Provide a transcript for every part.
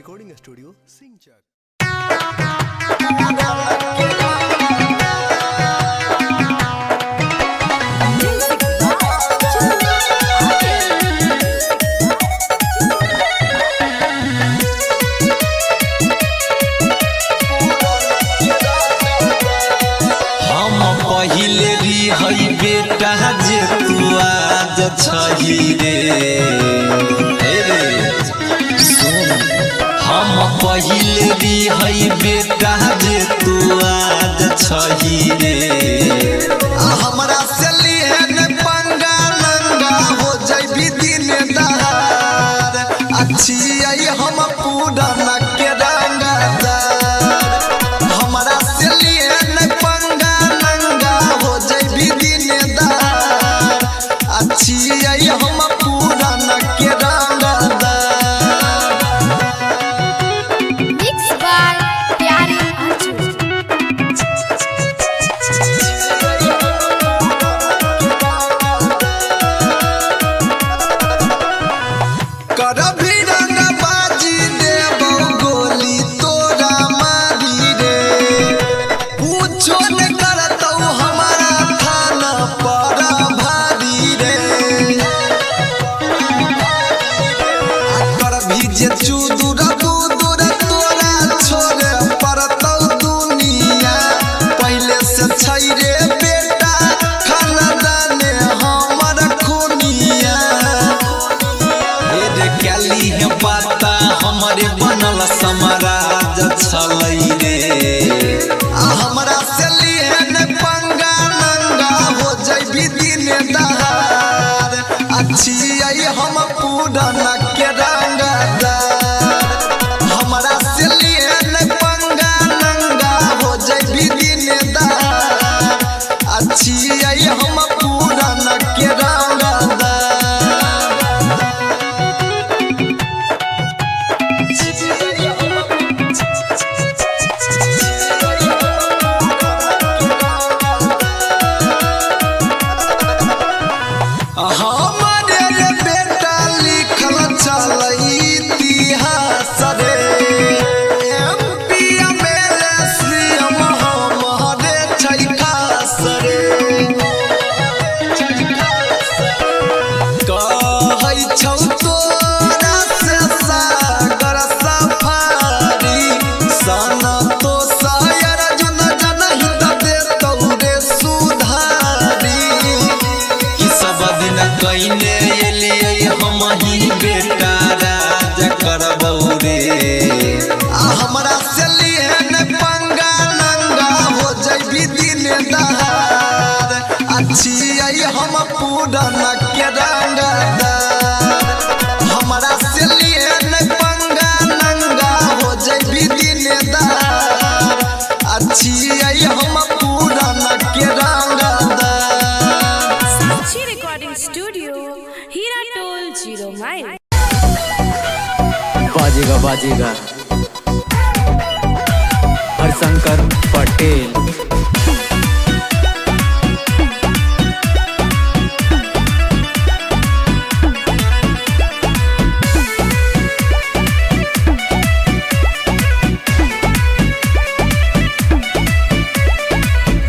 Recording Studio, Singchak. हई बेटा जे तू आज छही रे सुन हम पहिले री हई बेटा जे तू आज छही रे हमरा से लिए न पंगा नंगा हो जइबी दिन दहार अच्छी आई हम पूरा न के रंगदार हमरा से लिए न पंगा नंगा हो जइबी दिन दहार अच्छी आई हम पूरा न के रंगदार Mixed by Pyari Arjun. करभी रंगबाजी देबो गोली तोरा मारी रे पूछो न करतौ हमारा थाना पर भारी रे करभी जे चूदुर दूदुर तोरा छोड़े परतौ दुनिया पहले से छै रे बेटा खानदाने हमर खूनिया रे कैली है पाता हमारे बनल समाराज छलै रे हमरा से लिए न पंगा नंगा हो जइबी दिन दहार अच्छी आई हम पूरा न के रंगदार हमरा से लिए न पंगा नंगा हो जइबी दिन दहार अच्छी आई हम पूरा न के रंगदार हमारे रे बेटा लिखल चलै इतिहास रे MP MLA CM हमारे छै खास रे कहै छौ तोरा से सागर सफारी सना तो शायर जुन जनहि त देतौ रे सुधारी कि सब दिन कइने एलियै हम ही बेटा राज करबौ रे हमरा से लिए न पंगा नंगा हो जइबी दिन दहार अच्छी आई हम पूरा न के रंगदार हमरा से लिए न पंगा नंगा हो जइबी दिन दहार अच्छी आई हम पूरा न के रंगदार Sachi Recording Studio, Hira Toll 0 Mile. बाजेगा बाजेगा Harshankar Patel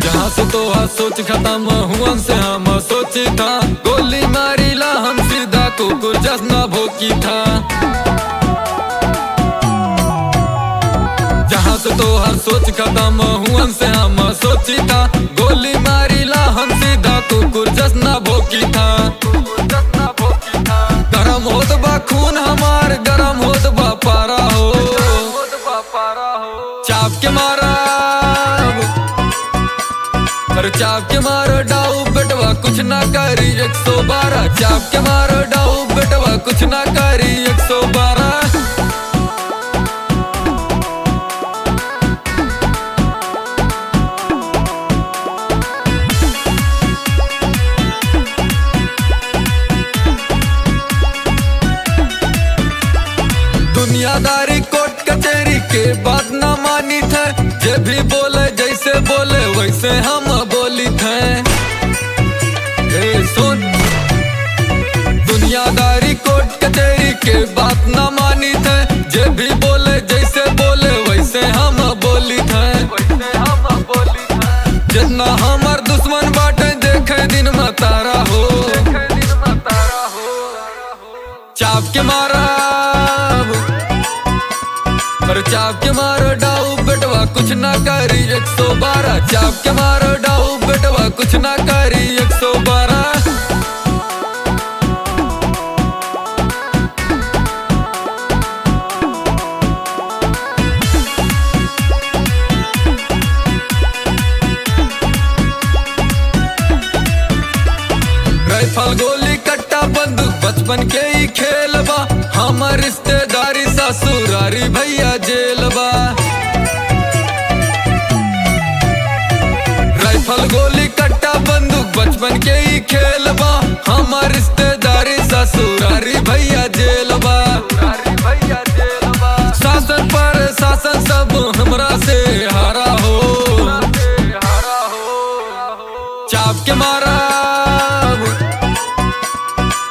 जहाँ से तो सोच खत्म हुआ से हम सोची था गोली मारी ला हम सीधा कुकुर जसना भोकी था जहाँ से तो सोच खत्म हुआ से हम सोची था गोली मारी ला हम सीधा कुकुर जसना भोकी था गरम होत बा खून हमार गरम होत बा पारा हो चाप के मारा पर चाप के मारो डाऊ बेटवा कुछ ना करी 112 चाप के मारो डाऊ बेटवा कुछ ना करी 112 दुनियादारी कोर्ट कचहरी के बात ना मानी थे जे भी बोले जैसे बोले वैसे हम बोली थे सुन दुनियादारी कोर्ट कचहरी के बात ना मानी थे जे भी बोले के मारा पर चाप के मारो डाऊ बेटवा कुछ ना करी 112 चाप के मारो डाऊ बेटवा कुछ ना करी 112 राइफल गोली कट्टा बंदूक बचपन के ही खेल बा हमार रिश्तेदारी ससुरारी भैया जेल बा राइफल गोली कट्टा बंदूक बचपन के ही खेल बा हमार रिश्तेदारी ससुरारी भैया जेल बा शासन पर शासन सब हमरा से हारा हो चाप के मारा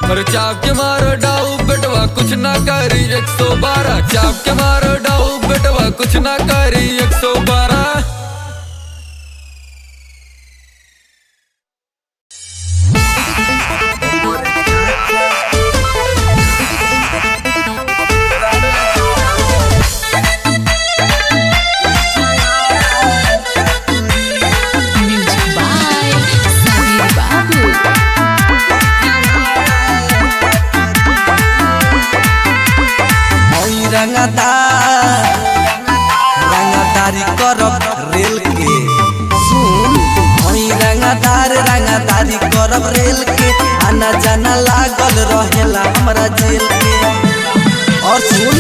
पर चाप के मारो डाऊ बेटवा कुछ ना करी 112 चाप के मारो डाऊ बेटवा कुछ ना करी 112 रंगदारी करब रेल के सुन हई रंगदारी करब रेल के आना जाना लागल रहेला हमरा जेल के और सुन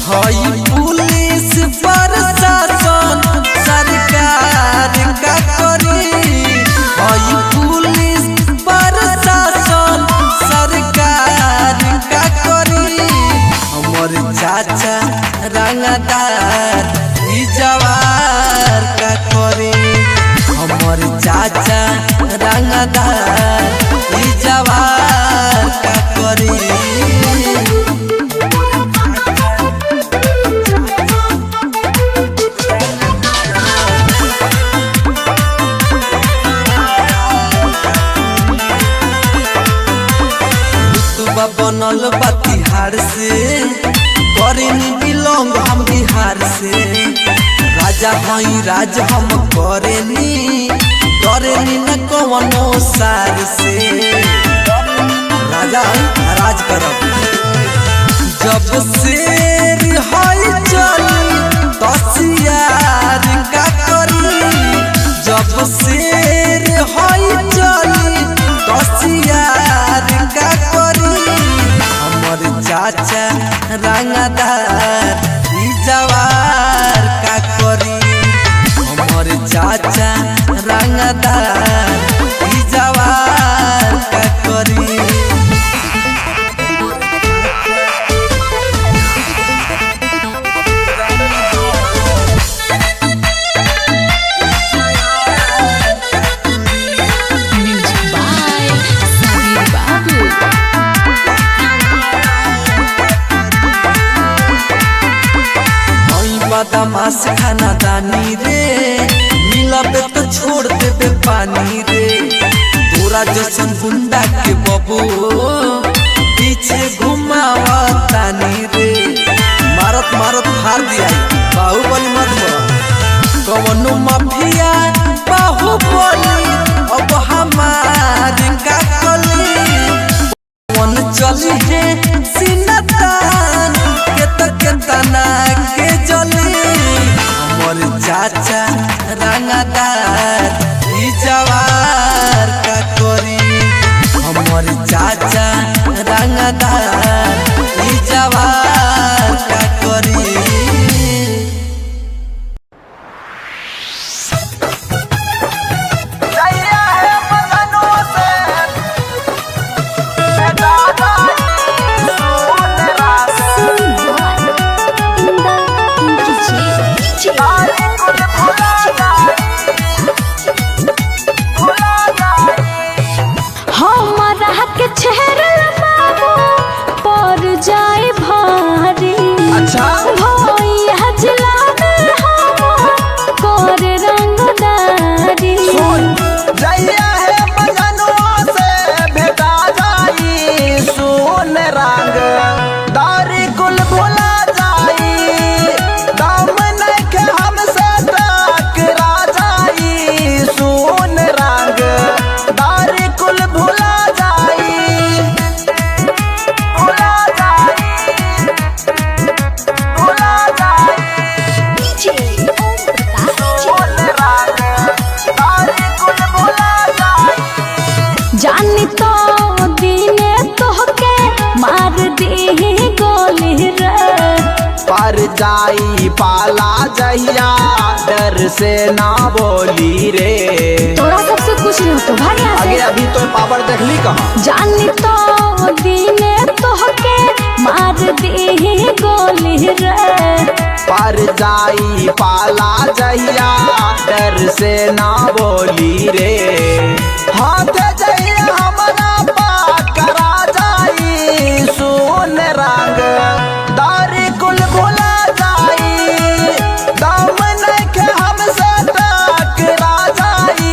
हई पुलिस प्रशासन सरकार का करी हई पुलिस प्रशासन सरकार का करी हमर चाचा रंगदार ई जवार का करे हमर चाचा रंगदार ई जवार का करे रुतबा बनल बा तिहाड़ से करेनी बिलोंग हम बिहार से राजा हई राज हम करेनी न कवनो सार से राजा राज करब जब शेर हई चली तसियार का करी जब शेर हई चली तसियार का करी हमर चाचा रंगदार ई जवार का करी हमर चाचा रंगदार ई जवार का करी बदमाश खाना दानी रे मिलबे तो छोड़ देबे पानी रे तोरा जैसन गुंडा के बबू पीछे घुमावतानी रे मारत मारत फाड़ दिया बाहुबली मत कवनो माफिया बाहुबली अब हमार का कली मन चली है सिनतान के तना के जली हमर चाचा रंगदार ई जवार का करी हमर चाचा रंगदार ई जवार का करी DJ पाला जहिया डर से ना बोली रे। तोरा सबसे कुछ नहीं होतो भाई आगे अभी तो पावर देखली कहाँ। जानी तो दीने तोहके मार दी गोली रे। पर जाई पाला जहिया डर से ना बोली रे। हाथ जहिया हमारा पाकरा जाई सुन रंग दारी कुल भुला जाई। दम नइखे हमसे टकरा जाई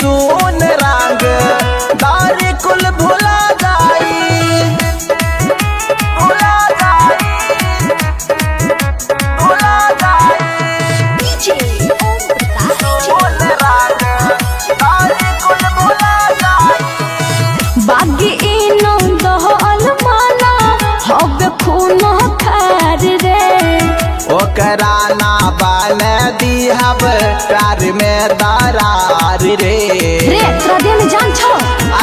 सुन रंग दारी कुल भुला जाई। भुला जाई भुला जाई सुन रंग दारी कुल भुला जाई। बागी इनो दहल माला हब खून खार रे। ओकरा ना बन दिहब प्यार में दरार रे। रे तोरा देह में जान छो।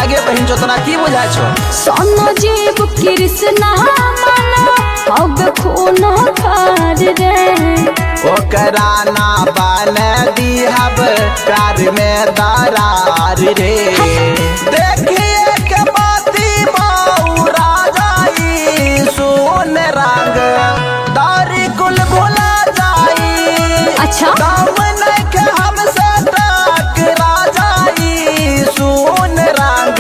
आगे बहिन जो तोरा की बुझाय छो। सोनो जीव कृष्णा माना हब खून खार रे। ओकरा ना बन दिहब प्यार में दरार रे। देखिए के बाती बाऊरा जाई सुन रंग दारी कुल भुला जाई। अच्छा दम नइखे हमसे टकरा जाई सुन रंग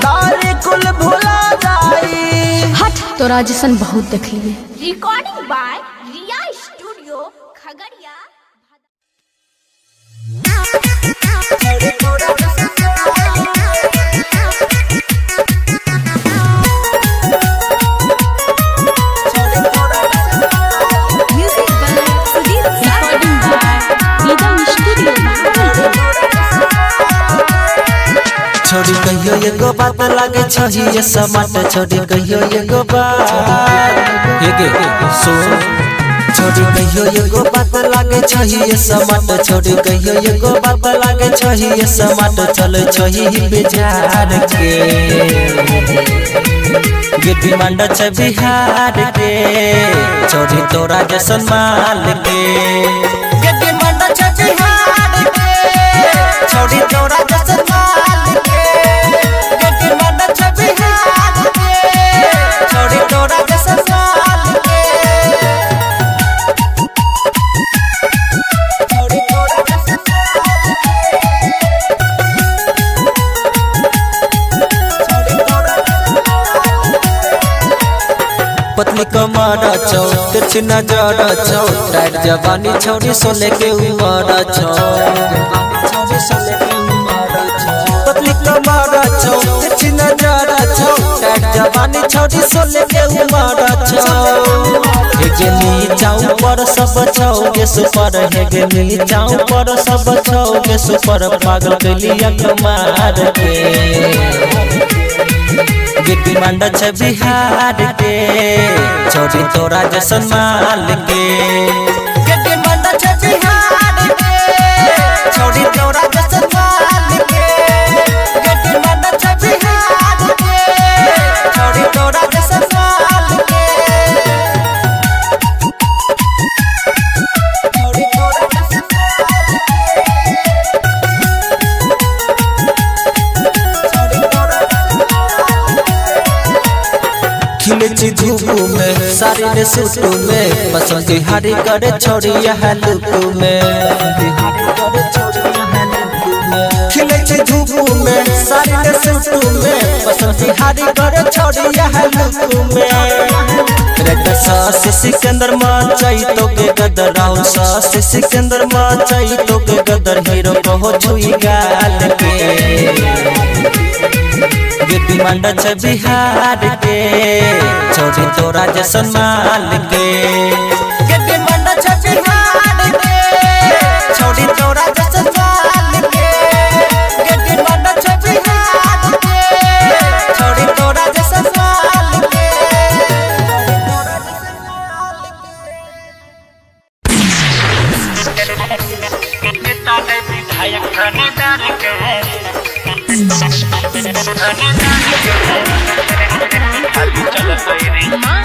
दारी कुल भुला जाई। हट तोरा जैसन बहुत देख लिए। Recording by Riya studio Khagaria. Music by Sudeep recording by Neelam studio. छोड़ी कहियो एगो बात लागे छही ये समाट। छोड़ी कहियो एगो बात एगे सुन छोड़ी कहियो एगो बात लागे छही ये समाट। छोड़ी कहियो एगो बात लागे छही ये समाट। चल छही बिहार के गिट्टी मंडा छ बिहार के। छोड़ी तोरा जैसन माल के गिट्टी मंडा छ बिहार के। छोड़ी तोरा जैसन माल के गिट्टी मंडा छ बिहार के। छोड़ी तोरा जैसन माल के छोड़ी तोरा जैसन पतली कमर छौ तिरछी नजर छौ। टाइट जवानी छौरी सोले के उमर छौ। पतली कमर छौ तिरछी नजर छौ। टाइट जवानी छौरी सोले के उमर छौ। हेगे नीचाऊ पर सब छौ के सुपर। हेगे नीचाऊ पर सब छौ के सुपर। पागल कैलिया कमार के गिट्टी मंडा छ बिहार के। छोड़ी तोरा जैसन माल के गिट्टी मंडा छ बिहार के। छोड़ी तोरा जैसन माल के गिट्टी मंडा छ बिहार के। छोड़ी तोरा जैसन माल के छोड़ी तोरा जैसन खिले छी धूप में साड़ी ने सूट में। पसंद हारी करे छोड़ी यह लुक में। खिले छी धूप में साड़ी ने सूट में। पसंद हारी करे छोड़ी यह लुक में। रेड सास सिकंदर मचाई तो के गदर। राउंड सास सिकंदर मचाई तो के गदर। हीरो को छुई गाल के गिट्टी मंडा छ बिहार के। छोड़ी तोरा जैसन माल के गिट्टी मंडा छ बिहार के। छोड़ी तोरा जैसन माल के गिट्टी मंडा छ बिहार के। छोड़ी तोरा जैसन माल के। माँ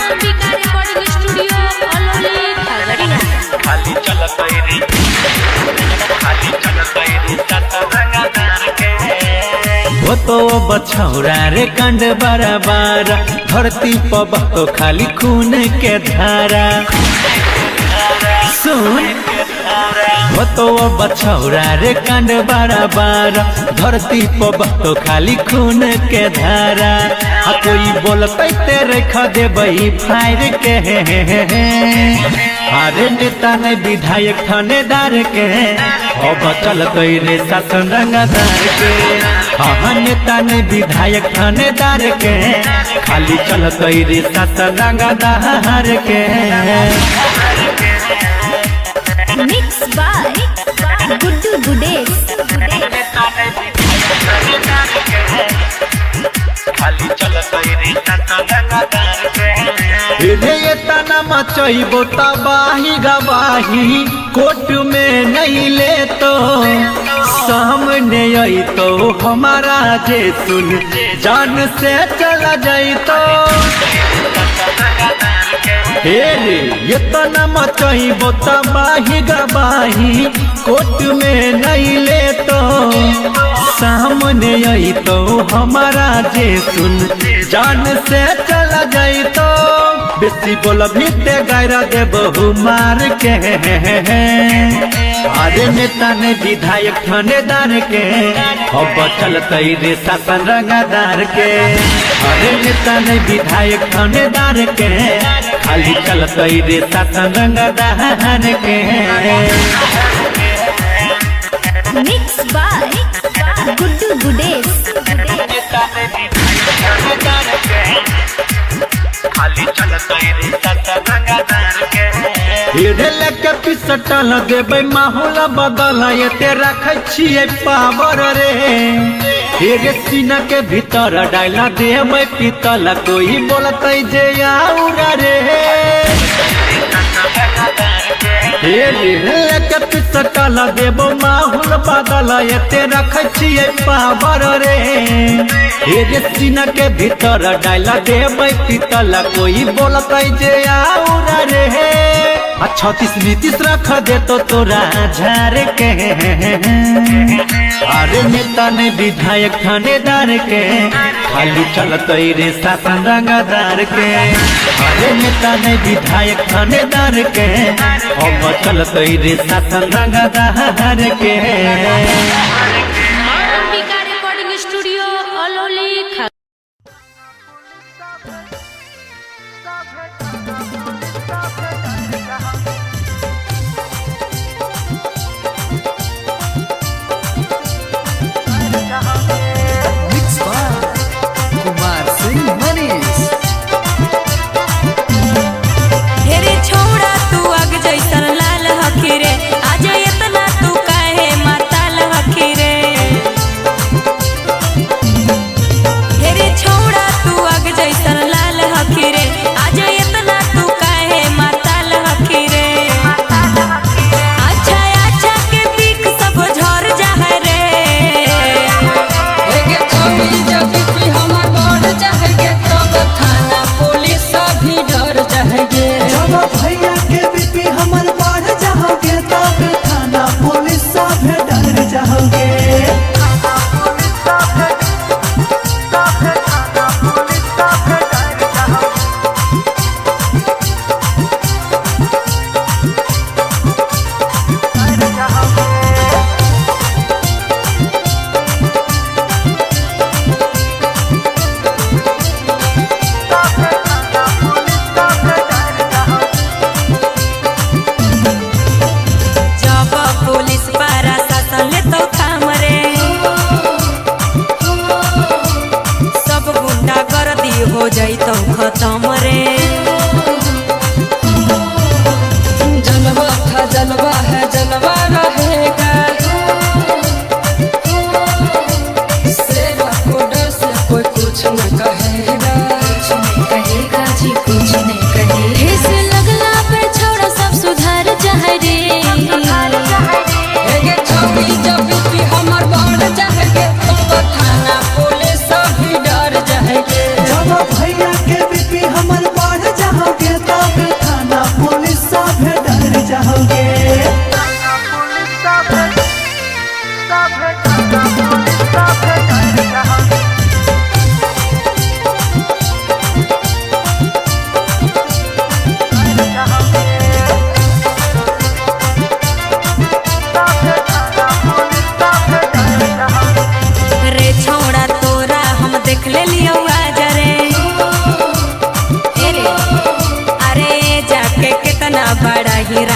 अंबिका रिकॉर्डिंग स्टूडियो अलौली खगड़िया। वो तो बछौरा रे कंड बराबर धरती पर तो खाली खून के धारा सुन वो तो बछौरा रे कंड बराबर धरती पर तो खाली खून के धारा कोई बोलते तेरे खदे बही फायर के अरे नेता ने विधायक थानेदार के अब चल रे शासन रंगदार के हाँ नेता ने विधायक थानेदार के खाली चल रे शासन रंगदार के मिक्स बाय गुड्डू गुडेश। ये तना मचैबो तबाही गवाही कोर्ट में नहीं ले तो सामने आई तो हमारा जे सुन जान से चला जाई तो ये तना मचैबो तबाही गवाही कोर्ट में नहीं ले तो सामने आई तो हमारा जे सुन जान से चला जाई तो बेसी बोल भीते गायरा दे बहु मार के अरे नेता ने विधायक थानेदार के अब चलते रे शासन रंगदार के अरे नेता ने विधायक थानेदार के खाली चलते रे शासन रंगदार के मिक्स बाय गुड्डू गुडेश। के पिसटल देबै माहौल बदल ये तेरा खिए पावर रे रे सीना के भीतर डाला देबै पीतल कोई बोलते जे आउरा रे के पिसटल देबो माहौल बदल ये तेरा खिए पावर रे रे सीना के भीतर डाला देबै पीतल कोई बोलते जे आउरा रे 36 नीतीश रख दे तो तोरा झार के अरे नेता ने विधायक थानेदार के खाली चलते रे शासन रंगदार के अरे नेता ने विधायक थानेदार के अब चलते रे शासन रंगदार के। माँ अंबिका रिकॉर्डिंग स्टूडियो अलौली खगड़िया। ढेरे छोड़ा तू आग जैसन लाल हखी रे आज इतना तू काहे माताल हखी रे ढेरे छोड़ा तू आग जैसन लाल हखी रे आज इतना तू काहे माताल हखी रे अच्छा अच्छा के पीक सब झर जाए रे एगे छोड़ी जब भी हमर बढ़ जाएगे तब थाना पुलिस भी डर जाएगे। जब भैया के बीपी हमर बढ़ जाओगे तब थाना पुलिस सब डर जाओगे। जब पुलिस पारा शासन ले तो थाम रे सब गुंडा गर्दी हो जाई तो खत्म रे जलवा था जलवा है जलवा रहेगा सेवा को डर से कोई कुछ न कहेगा। जी कुछ नहीं कहे ठेस लगला पे छोड़ा सब सुधार जाए रे एगे छोड़ी जब भी हमर बढ़ जाएगे तब थाना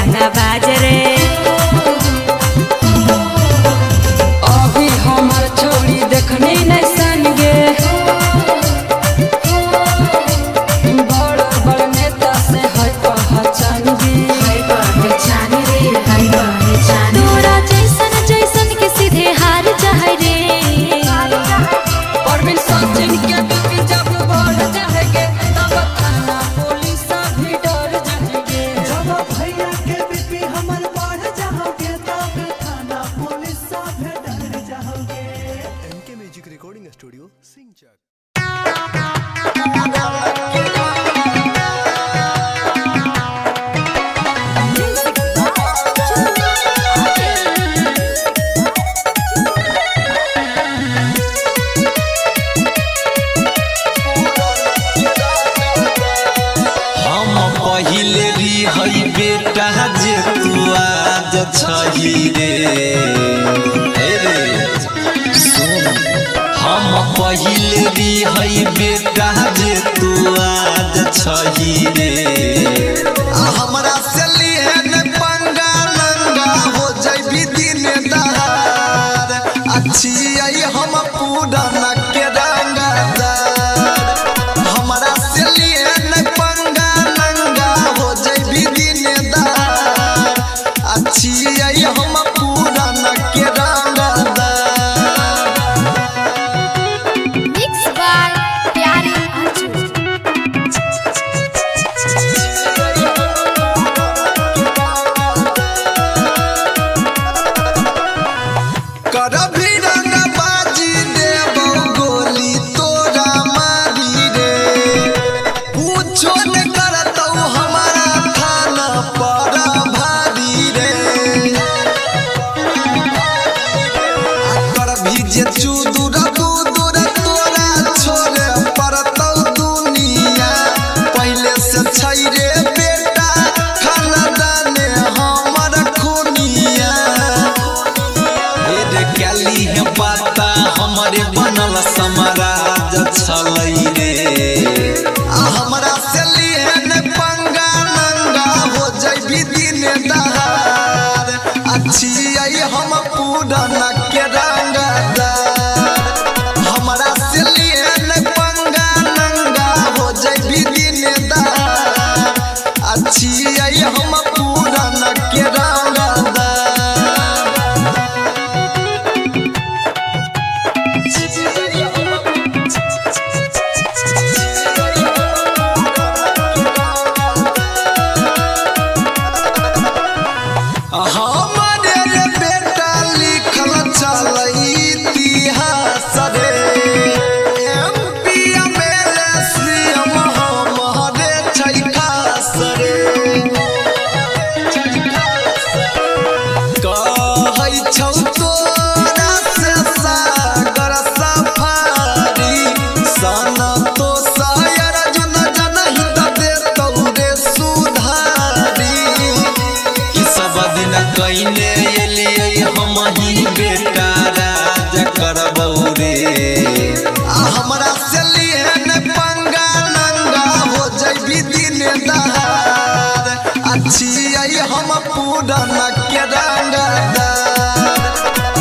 रंगा बाज रे। अभी हमार छोड़ी देखनी नहीं सन गे, बड़ बड़ नेता से है पहचान गे। पहचान रे हाय पहचान तोरा जैसन जैसन के सीधे हार चाहे रे। परवीन सचिन के बीपी जब बढ़ जाएंगे तब थाना पुलिस भी डर जाएंगे। जब भैया के बीपी हमर बढ़ जाओगे तब थाना पुलिस सब डर जाओगे। एमके म्यूजिक रिकॉर्डिंग स्टूडियो सिंचक। हम पहिले हई बेटा जे तू आज छही रे। हे रे सुन, हम पहिले हई बेटा जे तू आज छही रे। हमरा से लिए न पंगा लंगा हो जइबी दिन दहार। अच्छी आई हम पूरा न के रंगदार। हमरा से लिए न पंगा लंगा हो जइबी दिन दहार। अच्छी आई हम पूरा न के रंगदार। मिक्स बाय प्यारे अर्जुन। करभी रंगबाजी देबो गोली तोरा मारी रे। पूछो न करतौ हमारा थाना पर भारी रे। करभी जे चूदुर दूदुर तोरा छोड़े पड़तौ दुनिया। पहले से छै रे बेटा खानदाने हमर खूनिया। रे कैली है पाता हमारे बनल समाराज छलै रे। हमरा से लिए न पंगा नंगा हो जइबी दिन दहार। अच्छी आई हम पूरा न के रंगदार। हमरा से लिए न पंगा नंगा हो जइबी दिन दहार। अच्छी आई हम पूरा न के रंगदार। हमारे रे बेटा लिखल चलै इतिहास रे। MP MLA CM हमारे छै खास रे। कहै छौ तोरा से सागर सफारी। सन तो शायर जुन जनहि त देतौ रे सुधारी। कि सब दिन कइने एलियै हम ही बेटा राज करबौ रे। हमरा से लिए न पंगा नंगा हो जइबी दिन दहार। अच्छी आई हम पूरा न के रंगदार।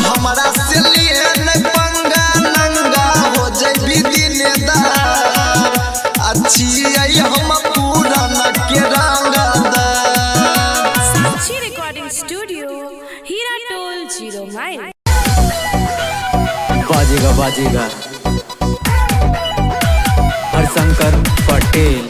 हमरा से लिए न पंगा नंगा हो जइबी दिन दहार। अच्छी आई हम पूरा न के रंगदार। साक्षी रिकॉर्डिंग स्टूडियो हीरा टोल 0 माइल। बाजेगा बाजेगा हरशंकर पटेल।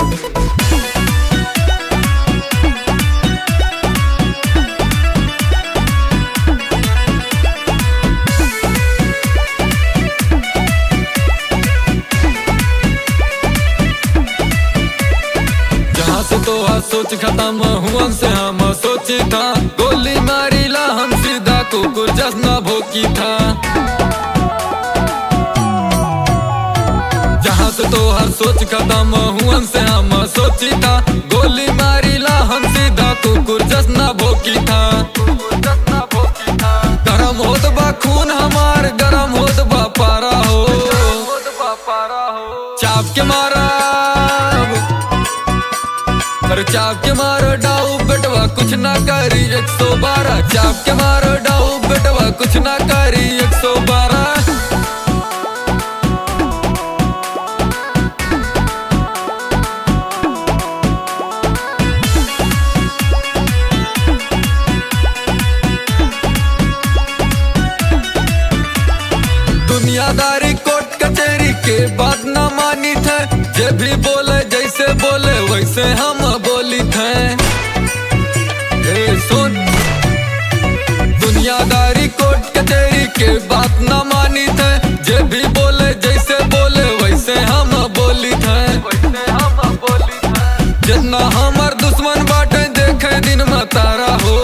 जहाँ से तो सोच खत्म हुआ से हम सोची था। गोली मारी ला हम सीधा कुकुर जसना भोकी था। जहाँ से तो सोच खत्म हुआ से हम सोची था। गोली मारी ला हम सीधा कुकुर जसना भोकी था। गरम होत बा खून हमार गरम होत बा पारा हो। चाप के मारा अरे चाप के मारो डाऊ बेटवा बेटवा कुछ ना करी 112 चाप के मारो डाऊ बेटवा कुछ ना करी 112 दुनियादारी कोर्ट कचहरी के बात ना मानी थे जे भी बोले जैसे बोले वैसे हम बोली थे सुन दुनियादारी कोर्ट कचहरी के बात ना मानी थे जे भी बोले जैसे बोले वैसे हम बोली थे जितना हमार दुश्मन बाटे देखे दिन में तारा हो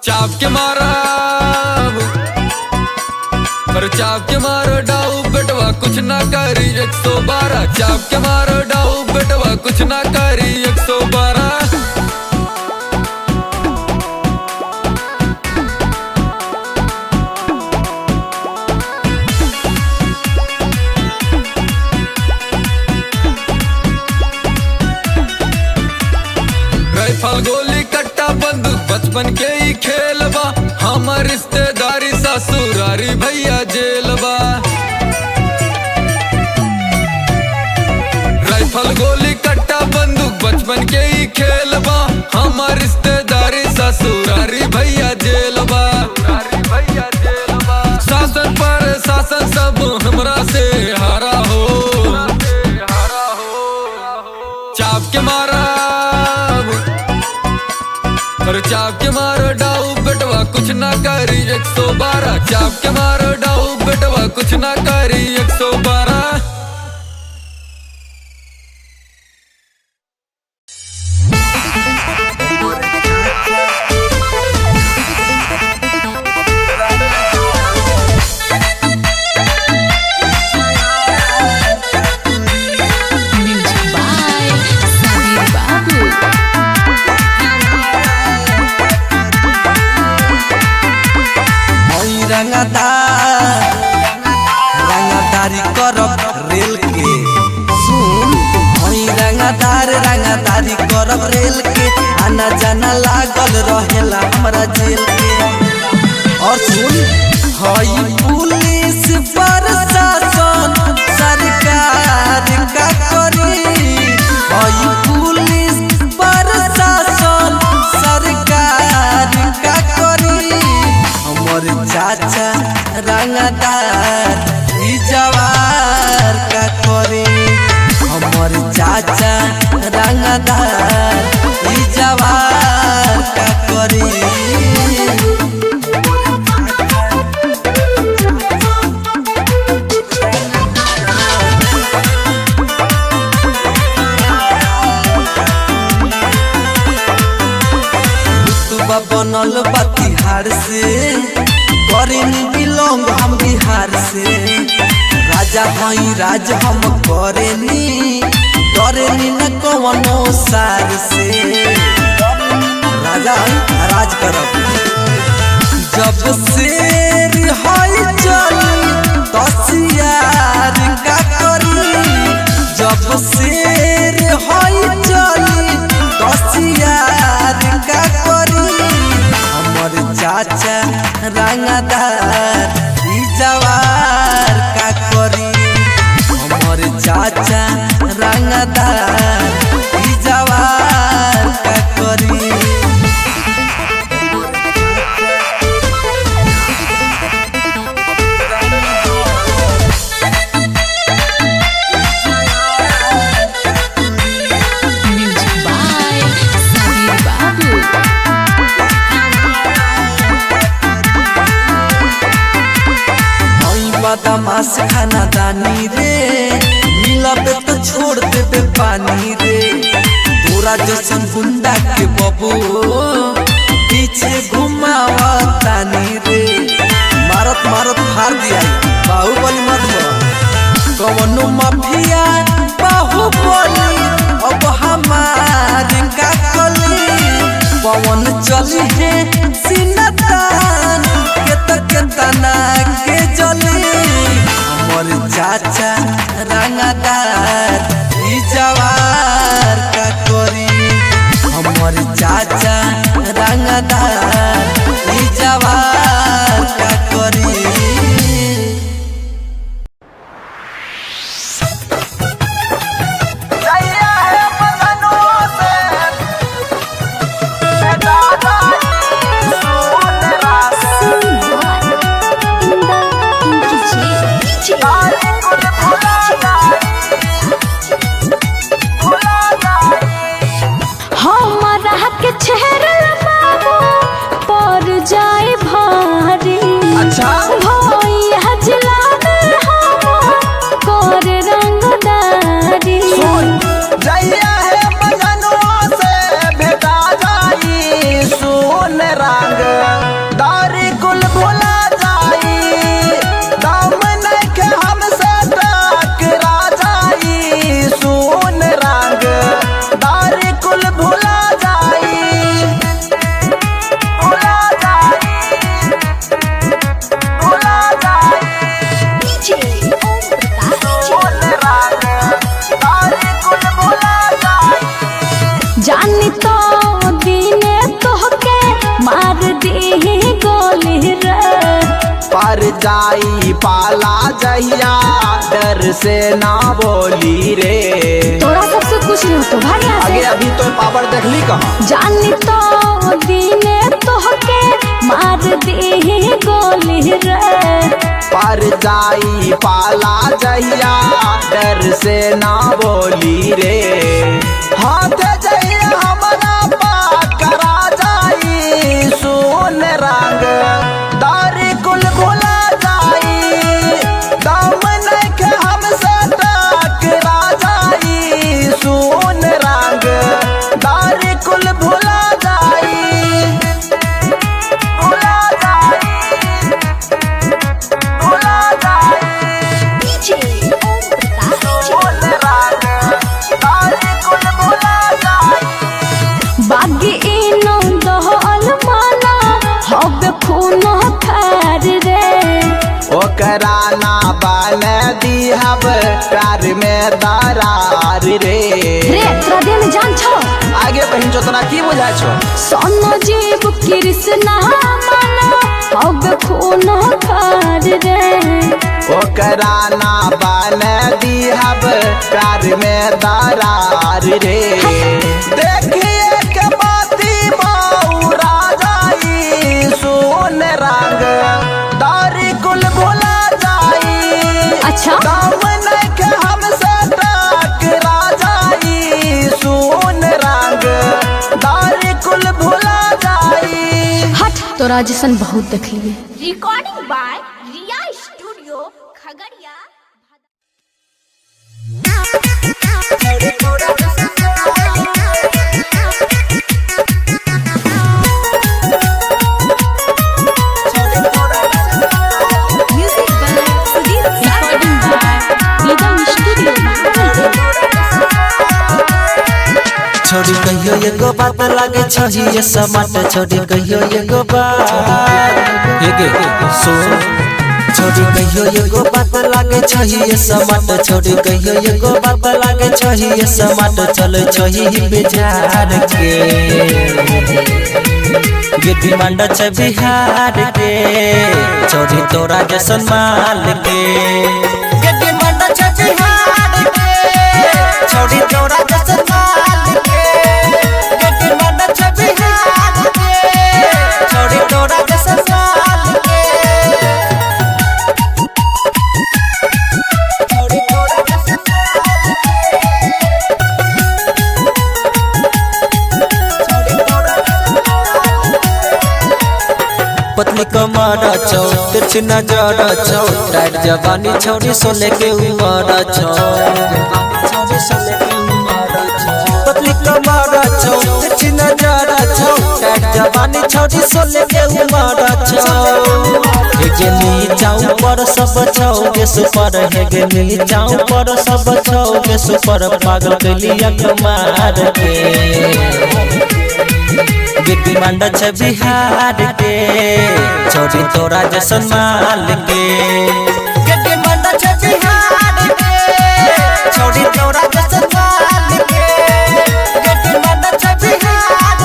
चाप के मारा पर चाप के मारो डाऊ बेटवा कुछ ना करी 112 चाप के मारो डाऊ बेटवा कुछ ना करी 112 राइफल गोली कट्टा बंदूक बचपन के ही खेलबा हमार रिश्तेदारी ससुरारी भैया जेलबा राइफल गोली कट्टा बंदूक बचपन के ही खेलबा हमार रिश्तेदारी ससुरारी भैया जेलबा शासन पर शासन सब हमरा से हारा हो चाप के मारा पर चाप के मारो डाऊ बेटवा कुछ ना करी 112 चाप के मारो डाऊ बेटवा कुछ ना करी 112 म्यूजिक बाय सबीर बाबू रंगदारी करब रेल के सुन रंगदारी करब रेल के आना जाना लागल रहेला हमरा जेल के और सुन हई पुलिस प्रशासन सरकार का करी हई पुलिस प्रशासन सरकार का करी हमर चाचा रंगदार ई जवार का करे हमर चाचा रंगदार ई जवार का करे रुतबा बनल बा तिहाड़ से करेनी बिलोंग हम बिहार से राजा हई राज हम करेनी डरेनी न कवनो सार से राजा हई राज करब जब शेर हई चली तसियार का करी जब शेर हई चली तसियार का करी हमर चाचा रंगदार ई जवार का करी हमर चाचा रंगदार ई जवार का करी म्यूजिक बाय सबीर बाबू बदमाश खाना दानी रे मिलबे तो छोड़ देबे पानी रे तोरा जैसन गुंडा के बबू पीछे घुमावा तानी रे मारत मारत फाड़ दिया बाहुबली मत कवनो माफिया बाहुबली अब हमार का कली पवन चली है सिनतान के तना के जली हमर चाचा रंगदार ई जवार का करी हमर चाचा रंगदार ई जवार का करी हमारा के चेहरा बाबू पर जाए भारी। अच्छा भैया जिला में हम कर रंगदारी। जइया है मजनुआ से भेटा जाई सुन रंग दारी कुल भुला जाई दम नइखे हमसे टकरा जाई सुन रंग दारी कुल भुला जाई भुला जाई भुला जाई सुन रंग दारी कुल भुला जाई जानी तो दीने तोहके मार दी गोली रे। पर जाई पाला जहिया डर से ना बोली रे तोरा सबसे कुछ नहीं तो भाग यहाँ आगे से। अभी तो पावर देखली कहाँ जानी तो दीने तोहके मार दी गोली रे। पर जाई पाला जहिया डर से ना बोली रे हाथ जहिया हमारा पकड़ा जाई सुन रंग दारी कुल भुला जाई दम नइखे हमसे टकरा जाई सुन रंग दारी कुल भुला जाई भुला जाई भुला जाई सुन रंग दारी कुल भुला जाई बागी इनो दहल माना हब खून खार रे। ओकरा ना बन दिहब प्यार में दरार रे रे तोरा देह में जान छो। आगे बहन जो तोरा की बुझा छो सोनो जीव कृष्णा माना हब खून खार रे। ओकरा ना बन दिहब प्यार में दरार रे देखिए के बाती बौरा जाई सुन रंग दारी कुल भुला जाई अच्छा दम नइखे हमसे टकरा जाई सुन रंग दारी कुल भुला जाई हट तोरा जैसन बहुत देख लिए। Recording by Riya studio Khagaria. Music by Sudeep recording by rhythm studio. छोड़ी कहियो एगो बात लागे छही ये समाट छोड़ी कहियो एगो बात हेगे सुन छोड़ी कहियो एगो बात लागे छही ये समाट छोड़ी कहियो एगो बात लागे छही ये समाट चल छही बेजार के गिट्टी मंडा छ बिहार के छोड़ी तोरा जैसन माल के गिट्टी मंडा छ बिहार के छोड़ी तोरा जैसन माल के गिट्टी मंडा छ बिहार के छोड़ी तोरा जैसन माल के छोड़ी तोरा जैसन पतली कमर छौ तिरछी नजर छौ टाइट जवानी छौरी सोले के उमर छौ पतली कमर छौ तिरछी नजर छौ टाइट जवानी छौरी सोले के उमर छौ हेगे नीचाऊ पर सब छौ के सुपर हेगे नीचाऊ पर सब छौ के सुपर पागल कैलिया कमार के गिट्टी मंडा छ बिहार के छोड़ी तोरा जैसन माल के गिट्टी मंडा छ बिहार के छोड़ी तोरा जैसन माल के गिट्टी मंडा छ बिहार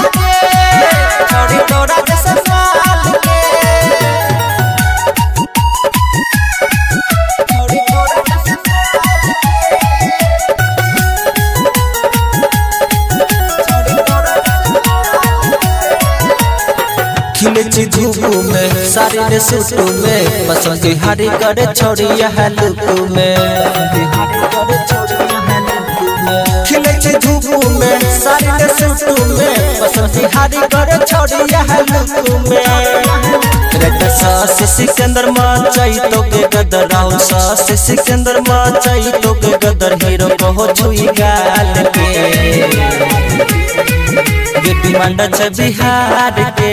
खिले ची धूप में साड़ी ने सूट में पसंद बिहारी करे छोड़िया है लुक में खिले ची धूप में साड़ी ने सूट में पसंद बिहारी करे छोड़िया है लुक में रेड सास सिकंदर मां चाहिए तो के गदर राउंड सास सिकंदर मां चाहिए तो के गदर हीरो को छुई गाल के ये डिमांड है बिहार के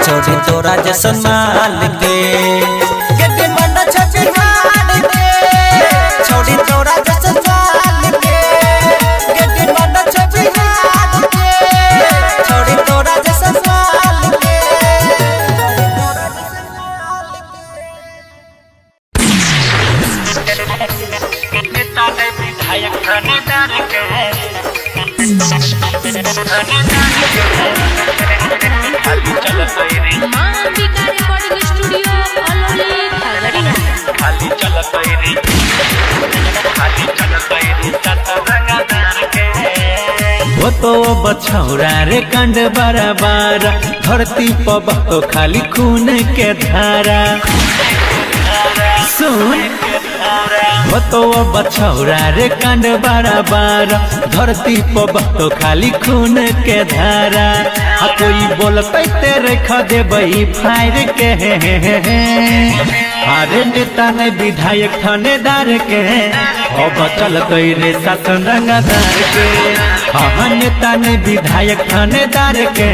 छोड़ी तोरा जैसन माल के ये डिमांड है बिहार के छोड़ी तोरा जैसन माल के ये डिमांड है बिहार के छोड़ी तोरा जैसन माल के माँ अंबिका रिकॉर्डिंग स्टूडियो अलौली खगड़िया। वो तो बछौरा रे कंड बराबर धरती पर तो खाली खून के धारा सुन वो तो बछौरा रे कंड बराबर धरती पर तो खाली खून के धारा कोई बोलते तेरे खदे बही फायर के अरे नेता ने विधायक थानेदार के हो बचल कई रे शासन रंगदार के हाँ नेता ने विधायक थानेदार के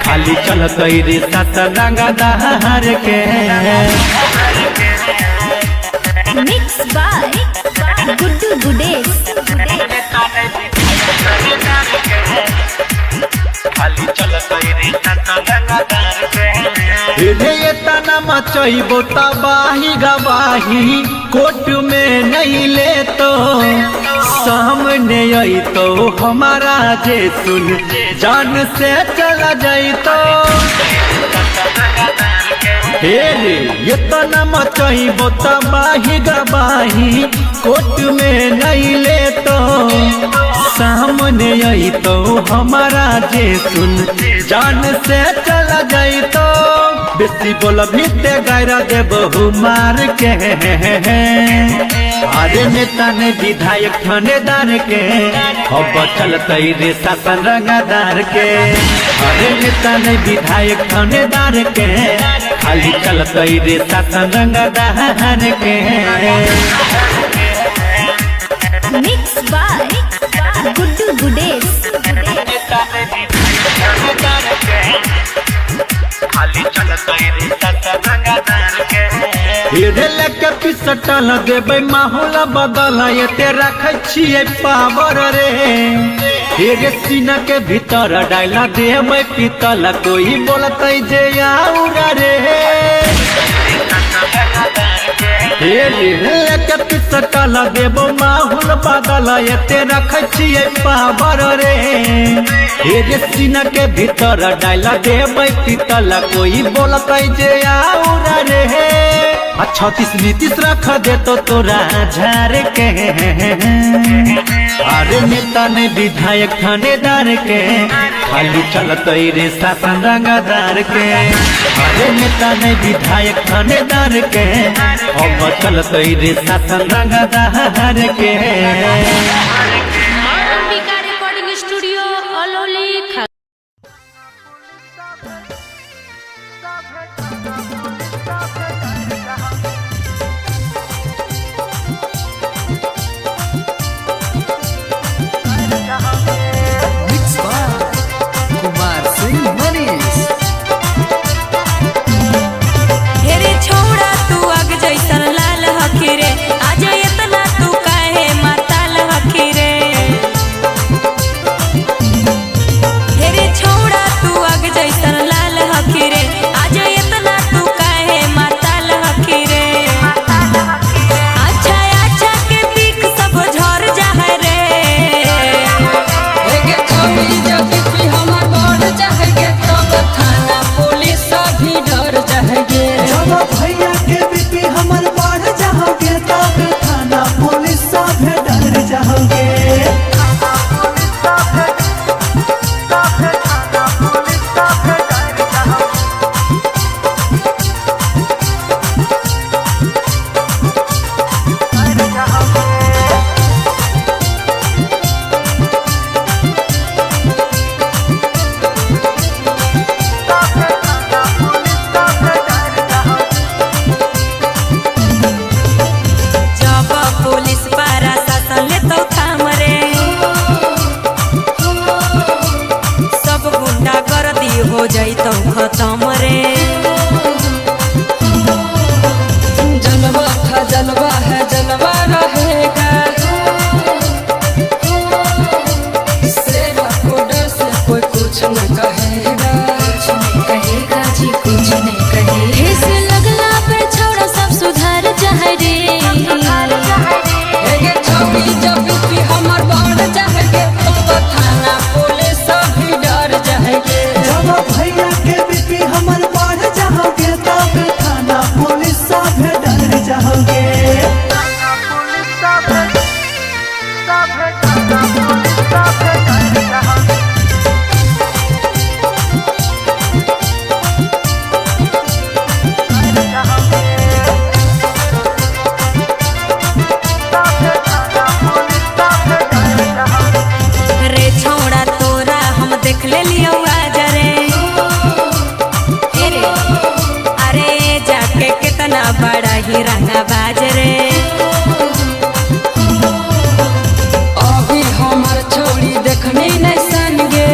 खाली चल कई रे शासन रंगदार के मिक्स बाय गुड्डू गुडेश ये तना मचैबो तबाही गवाही कोर्ट में नहीं ले तो सामने आई तो हमारा जे सुन जान से चला जाई तो ये तना मचैबो तबाही गवाही कोर्ट में नहीं ले तो सामने आई तो हमारा जे सुन जान से चला जाई तो बेसी बोल भीते गैरा दे बहु मार के अरे नेता ने विधायक थानेदार के अब चल कई रे शासन रंगदार के अरे नेता ने विधायक थानेदार के खाली चल कई रे शासन रंगदार के मिक्स बाय गुड्डू गुडेश लेके पिसटा लगे बे माहौल बदल ये तेरा खिए पावर रे रे सीना के भीतर डायला दे मैं पीतल कोई बोलते जे आउरा रे लेके पिसटा लगे बो माहौल बदल ये तेरा खिए पावर रे रे सीना के भीतर डायला दे मैं पीतल कोई बोलते जे आउरा रे 36 नीतीश रख दे तो तोरा झार के अरे नेता ने विधायक थानेदार के खाली चलत रे शासन रंगदार के अरे नेता ने विधायक थानेदार के अब चलत रे शासन रंगदार के माँ अंबिका रिकॉर्डिंग स्टूडियो अलौली कुमार सिंह मनीष हेरे छोड़ा तू आग जैसन लाल हखीरे आज इतना तू काहे माताल हखीरे हो जाई तो खत्म रे। जलवा था जलवा है जलवा रहेगा, सेवा को डर से कोई कुछ न कहेगा। कुछ नहीं कहेगा जी कुछ नहीं कहेगा। ठेस लगला पे छोड़ा सब सुधार चाहे रे। हेगे छवि जब भी हमर बढ़ जाएगे तो थाना पुलिस भी डर जाएगे। जब भैया के बीपी हमर बढ़ जाओगे तब थाना पुलिस सब डर जाओगे। रे छौड़ा तोरा हम देख ले लियो आज रे। अरे जाके कितना बड़ा ही रंगा बाज रे। अभी हमर छोड़ी देखनी नहीं सनगे,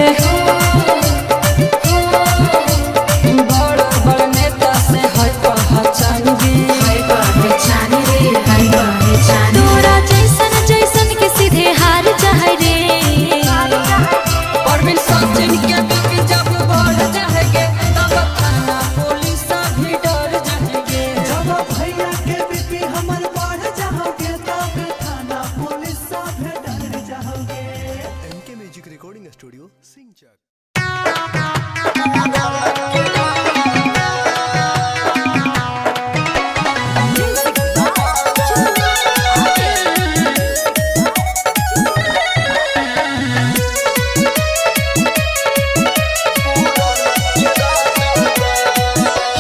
बड़ बड़ नेता से है पहचान गे। पहचान रे हाय पहचान। तोरा जैसन जैसन के सीधे हार चाहे रे। परवीन सचिन के बीपी जब बढ़ जाएगे तब थाना पुलिस भी डर जाएगे। जब भैया के बीपी हमर बढ़ जाओगे तब थाना पुलिस सब डर जाओगे। एमके म्यूजिक रिकॉर्डिंग स्टूडियो सिंचक।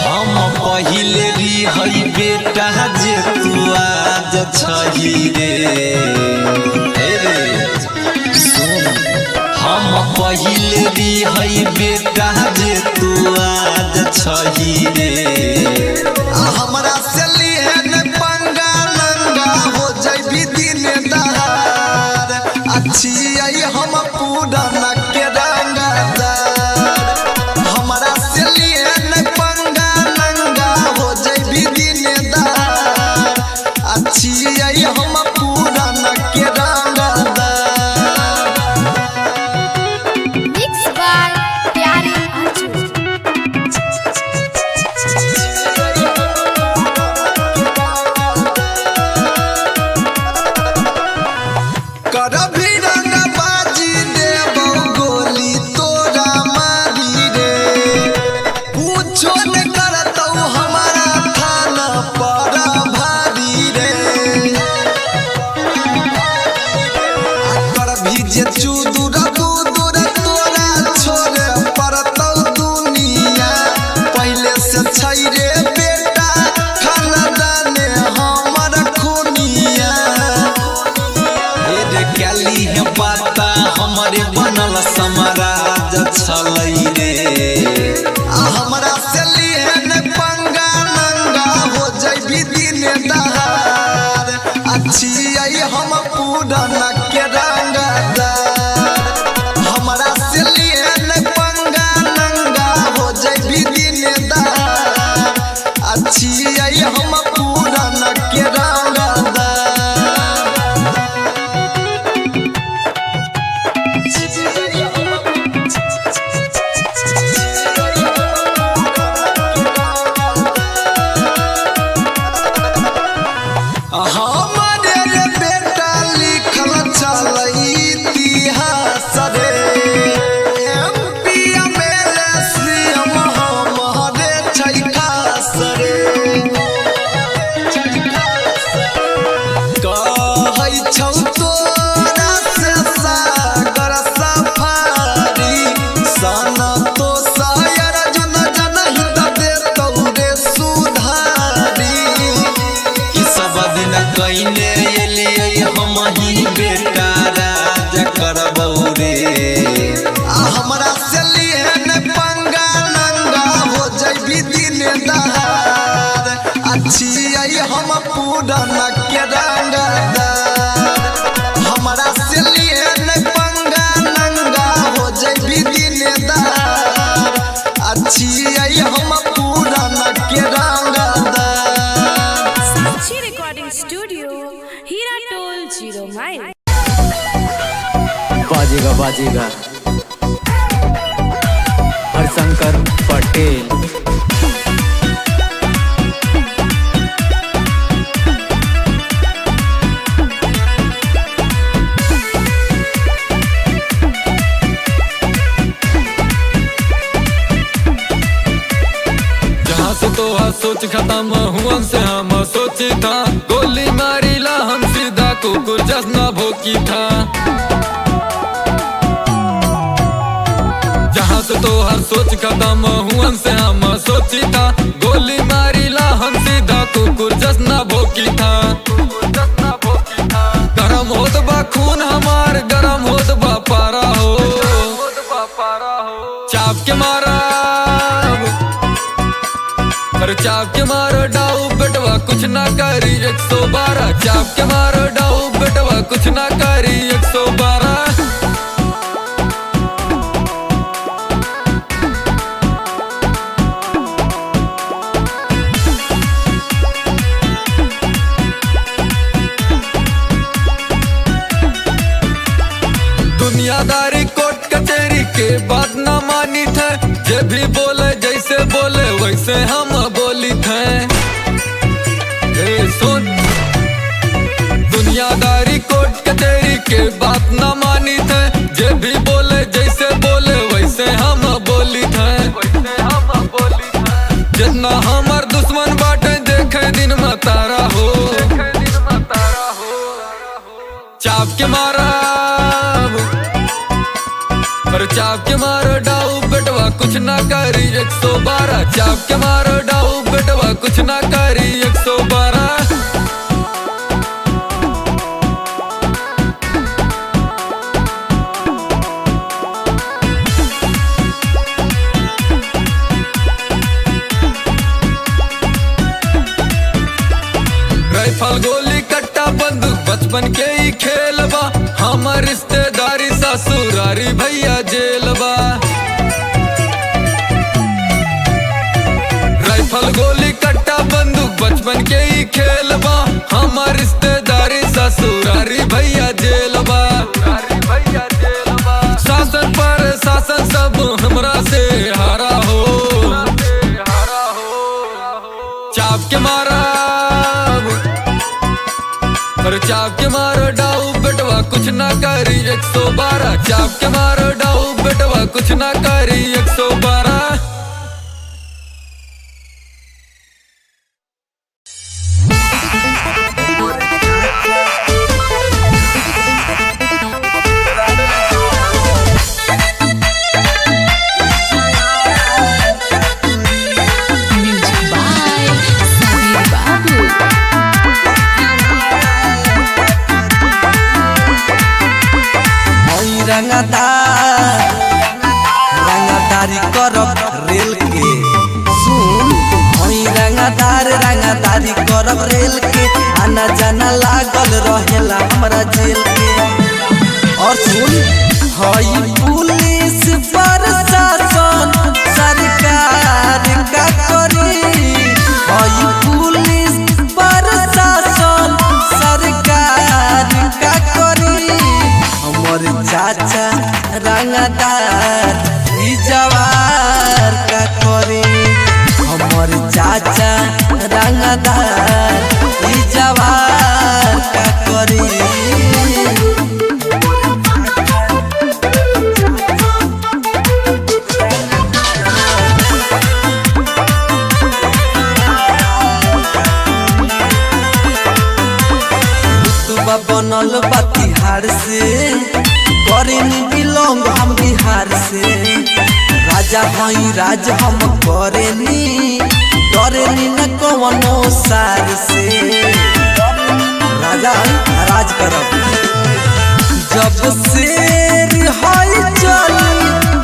हम पहिले हई बेटा जे तू आज छही रे। हे रे सुन, हम पहिले हई बेटा जे तू आज छही रे। हमरा से लिहन पंगा नंगा हो जइबी दिन दहार। अच्छी आई हम पूरा न के रंगदार। हमरा से लिहन पंगा नंगा हो जइबी दिन दहार। अच्छी आई हम पूरा न के रंगदार। मिक्स बाय प्यारे आंचू। करभी रंगबाजी देबो गोली तोरा मारी रे। पूछो न करतौ हमारा थाना पर भारी रे। करभी जे चूदुर दूदुर तोरा छोड़े पड़तौ दुनिया। पहले से छै रे बेटा खानदाने हमर खूनिया। कैली है बाता हमारे बनल समाराज छलै रे। हमरा से लिहन पंगा नंगा हो जइबी दिन दहार। अच्छी आई हम पूरा न के रंगदार। हमरा से लिहन पंगा नंगा हो जइबी दिन दहार। अच्छी आई हम पूरा न के रंगदार। बाजीगर हरशंकर पटेल। तो सोच खत्म हुआ से हम सोची था, गोली मारी ला हम सीधा कुकुर जसना भोकी था। जहाँ से तो हर सोच खत्म हुआ से हम सोची था, गोली मारी ला हम सीधा कुकुर जसना भोकी था। गरम होत बा खून हमार, गरम होत बा पारा हो, चाप के मारा चाप के मारो डाऊ बेटवा कुछ ना करी 112। चाप के मारो डाऊ बेटवा कुछ ना करी 112। दुनियादारी कोर्ट कचहरी के बात ना मानी थे, जे भी बोले जैसे बोले वैसे हम बोली थे। सुन दुनियादारी कोर्ट कचहरी के बात ना मानी थे, जे भी बोले जैसे बोले वैसे हम बोली थे। जितना हमार दुश्मन बाटे देखे दिन में तारा हो, चाप के मारा चाप के मारो डाऊ बेटवा कुछ ना करी 112। चाप के मारो डाऊ बेटवा कुछ ना करी 112। राइफल गोली कट्टा बंदूक बचपन के ही खेलबा, हमार रिश्तेदारी ससुरारी भैया जेलबा। राइफल गोली कट्टा बंदूक बचपन के ही खेलबा, हमार रिश्तेदारी ससुरारी भैया जेलबा। शासन पर शासन सब हमरा से हारा हो, चाप के मारा चाप के मारो डाऊ बेटवा कुछ ना करी 112। चाप के मारो डाऊ बेटवा कुछ ना करी 112। रंगदारी करब रेल के, सुन रंगदारी करब रेल के, आना जाना लागल रहेला हमरा जेल के। और सुन हई पुलिस प्रशासन सरकार का करी, हई पुलिस प्रशासन सरकार का करी। हमर चाचा रंगदार ई जवार का करे, हमर चाचा रंगदार ई जवार का करे। रुतबा बनल बा तिहाड़ से, करेनी बिलोंग हम बिहार से। राजा हई राज हम करेनी, डरेनी न कवनो सार से। राजा हई राज करब, जब शेर हई चली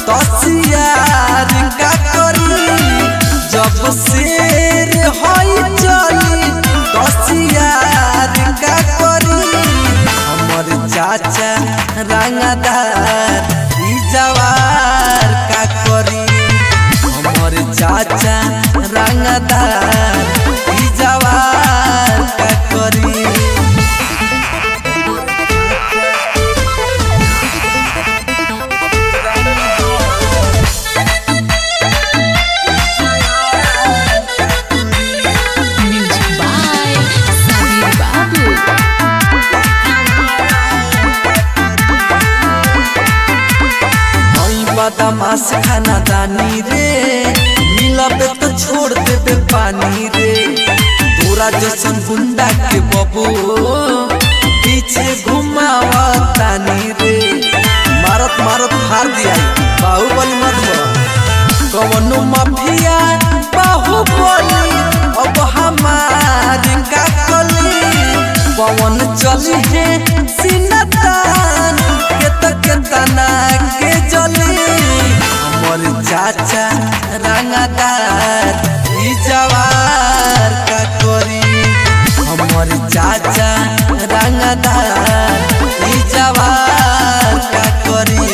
तसियार का करी। जब शेर हई चली तसियार का करी। हमर चाचा रंगदार ई जवार का करी, हमर चाचा रंगदार ई जवार का करी। बदमाश खाना दानी रे, मिलबे तो छोड़ देबे पानी रे। तोरा जैसन गुंडा के बबू पीछे घुमावा तानी रे, मारत मारत फाड़ दिया बाहुबली मत कवनो माफिया बाहुबली अब हमार का कली। पवन चली है सिनतान के तना के जली। हमर चाचा रंगदार ई जवार का करी, हमर चाचा रंगदार ई जवार का करी।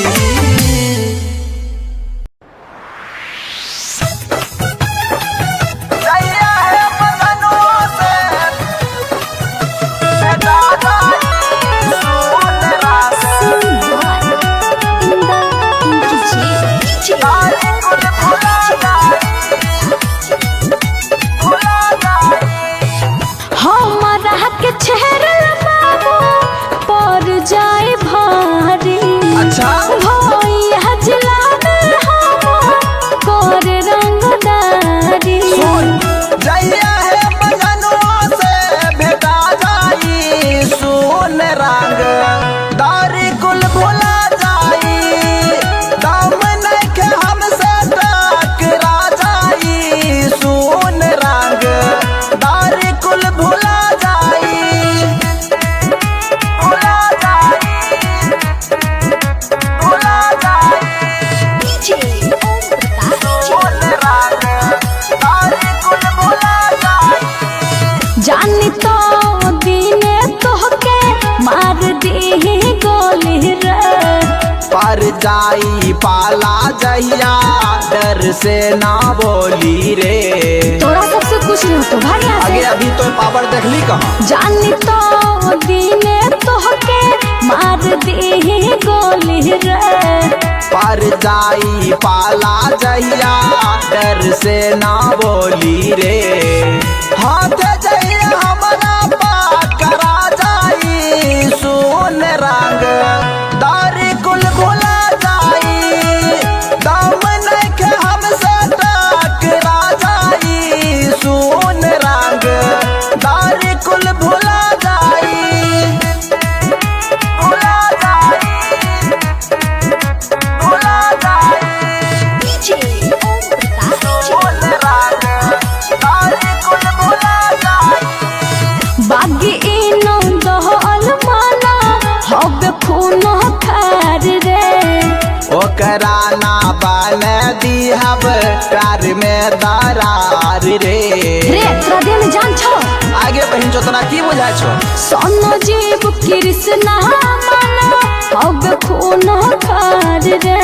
हमारा के चेहरा बाबू पर जाए भारी। अच्छा भैया जिला में हम कर रंगदारी। जइया है बगनवा से भेटा जाई, सुन रंग दारी कुल भुला जाई। दम नइखे हमसे टकरा जाई, सुन रंग दारी कुल भुला जाई। भुला जाई, भुला जाई। सुन रंग दारी कुल भुला जाई। जानी तो दीने तोहके मार दी गोली रे। पर जाई पाला जहिया डर से ना बोली रे। तोरा सबसे कुछ नहीं तो भाग यहाँ आगे से। अभी तो पावर देखली कहाँ। जानी तो दीने तोहके मार दी गोली रे। पर जाई पाला जहिया डर से ना बोली रे। हाथ जहिया हमारा पकड़ा जाई, सुन रंग दारी कुल भुला जाई। दम नइखे हमसे टकरा जाई, सुन रंग दारी कुल भुला जाई। भुला जाई, भुला जाई। सुन रंग दारी कुल भुला जाई। बागी इनो दहल माना हब खून खार रे। ओकरा ना बन दिहब कार में दरार रे। रे तोरा देह में जान छो। आगे बहिन जोतना की बुझा छो। सोनो जीव कृष्णा माना हब खून खार रे।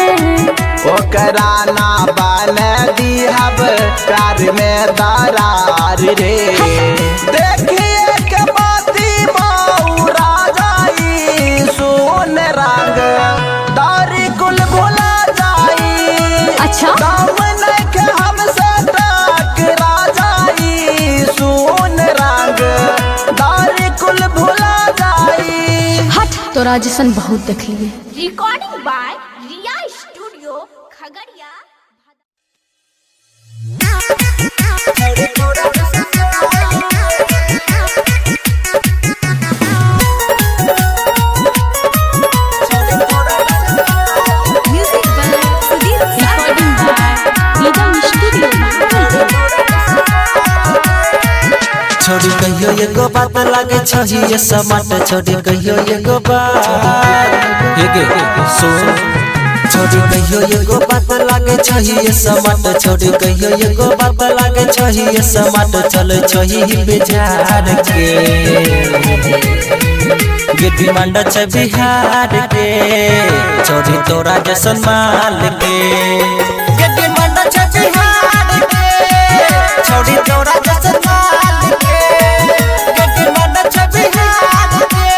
ओकरा ना बन दिहब कार में दरार रे। देखिए के बाती बौरा जाई, सुन रंग दारी कुल भुला जाई। अच्छा दम नइखे हमसे टकरा जाई, सुन रंग दारी कुल भुला जाई। हट तोरा जैसन बहुत देख लिए। Recording by Riya studio Khagaria. Music by Sudhir recording by Nigam studio. छोड़ी कहियो एगो बात लागे छही ये समाट। छोड़ी कहियो एगो बात हे गे सुन। छोड़ी कहियो एगो बात लागे छही ये समाट। छोड़ी कहियो एगो बात लागे छही ये समाट। चल छही बेजार के गे डिमांड छ बिहार के। छोड़ी तोरा जैसन माल के गे डिमांड छ बिहार के। छोड़ी तोरा जैसन माल के गे डिमांड छ बिहार के।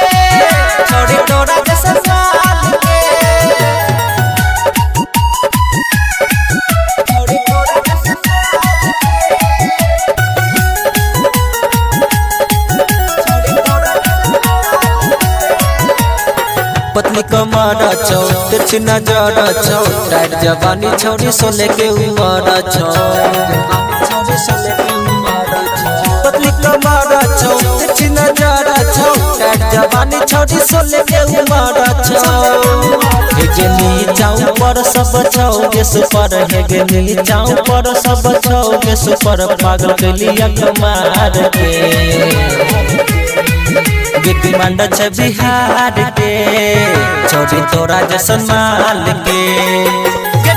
छोड़ी तोरा जैसन माल के। छोड़ी तोरा जैसन माल के। छोड़ी तोरा जैसन माल के। पतली कमर छौ तिरछी नजर छौ टाइट जवानी छौरी सोले के उमर छौ पतली कमर छौ तिरछी नजर छौ टाइट जवानी छौरी सोले के उमर छौ हे गे नीचाऊ पर सब छौ गे सुपर हे गे नीचाऊ पर सब छौ गे सुपर पागल कैलिया कमार के डिमांड छ बिहार के छोड़ी तोरा जैसन माल के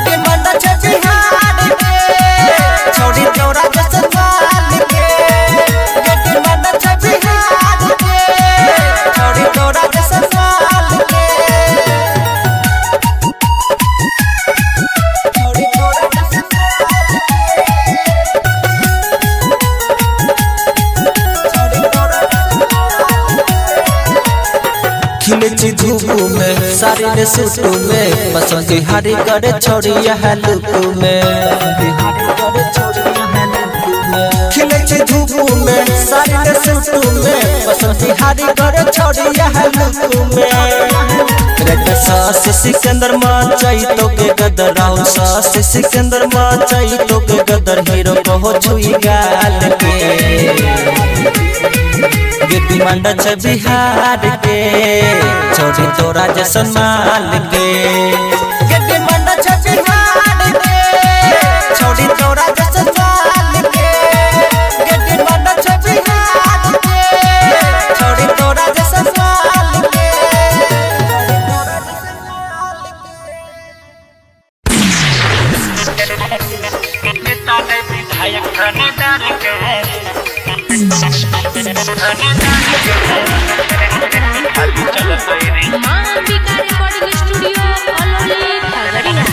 डिमांड छ बिहार के छोड़ी तोरा जैसन माल के डिमांड छ बिहार के छोड़ी तोरा जैसन माल के छोड़ी तोरा जैसन खिले छी धूप में साड़ी ने सूट में पसंद बिहारी करे छोड़ी यह लुक में खिले छी धूप में साड़ी ने सूट में पसंद बिहारी करे छोड़ी यह लुक में रेड सास सिकंदर माचाई तो के गदर राउंड सास सिकंदर माचाई तो के गदर हीरो को छुई गाल के डिमांड छ बिहार के छोड़ी तोरा जैसन माल के डिमांड छ बिहार के छोड़ी तोरा जैसन माल के डिमांड छ बिहार के छोड़ी तोरा जैसन माल के माँ अंबिका रिकॉर्डिंग स्टूडियो अलौली खगड़िया।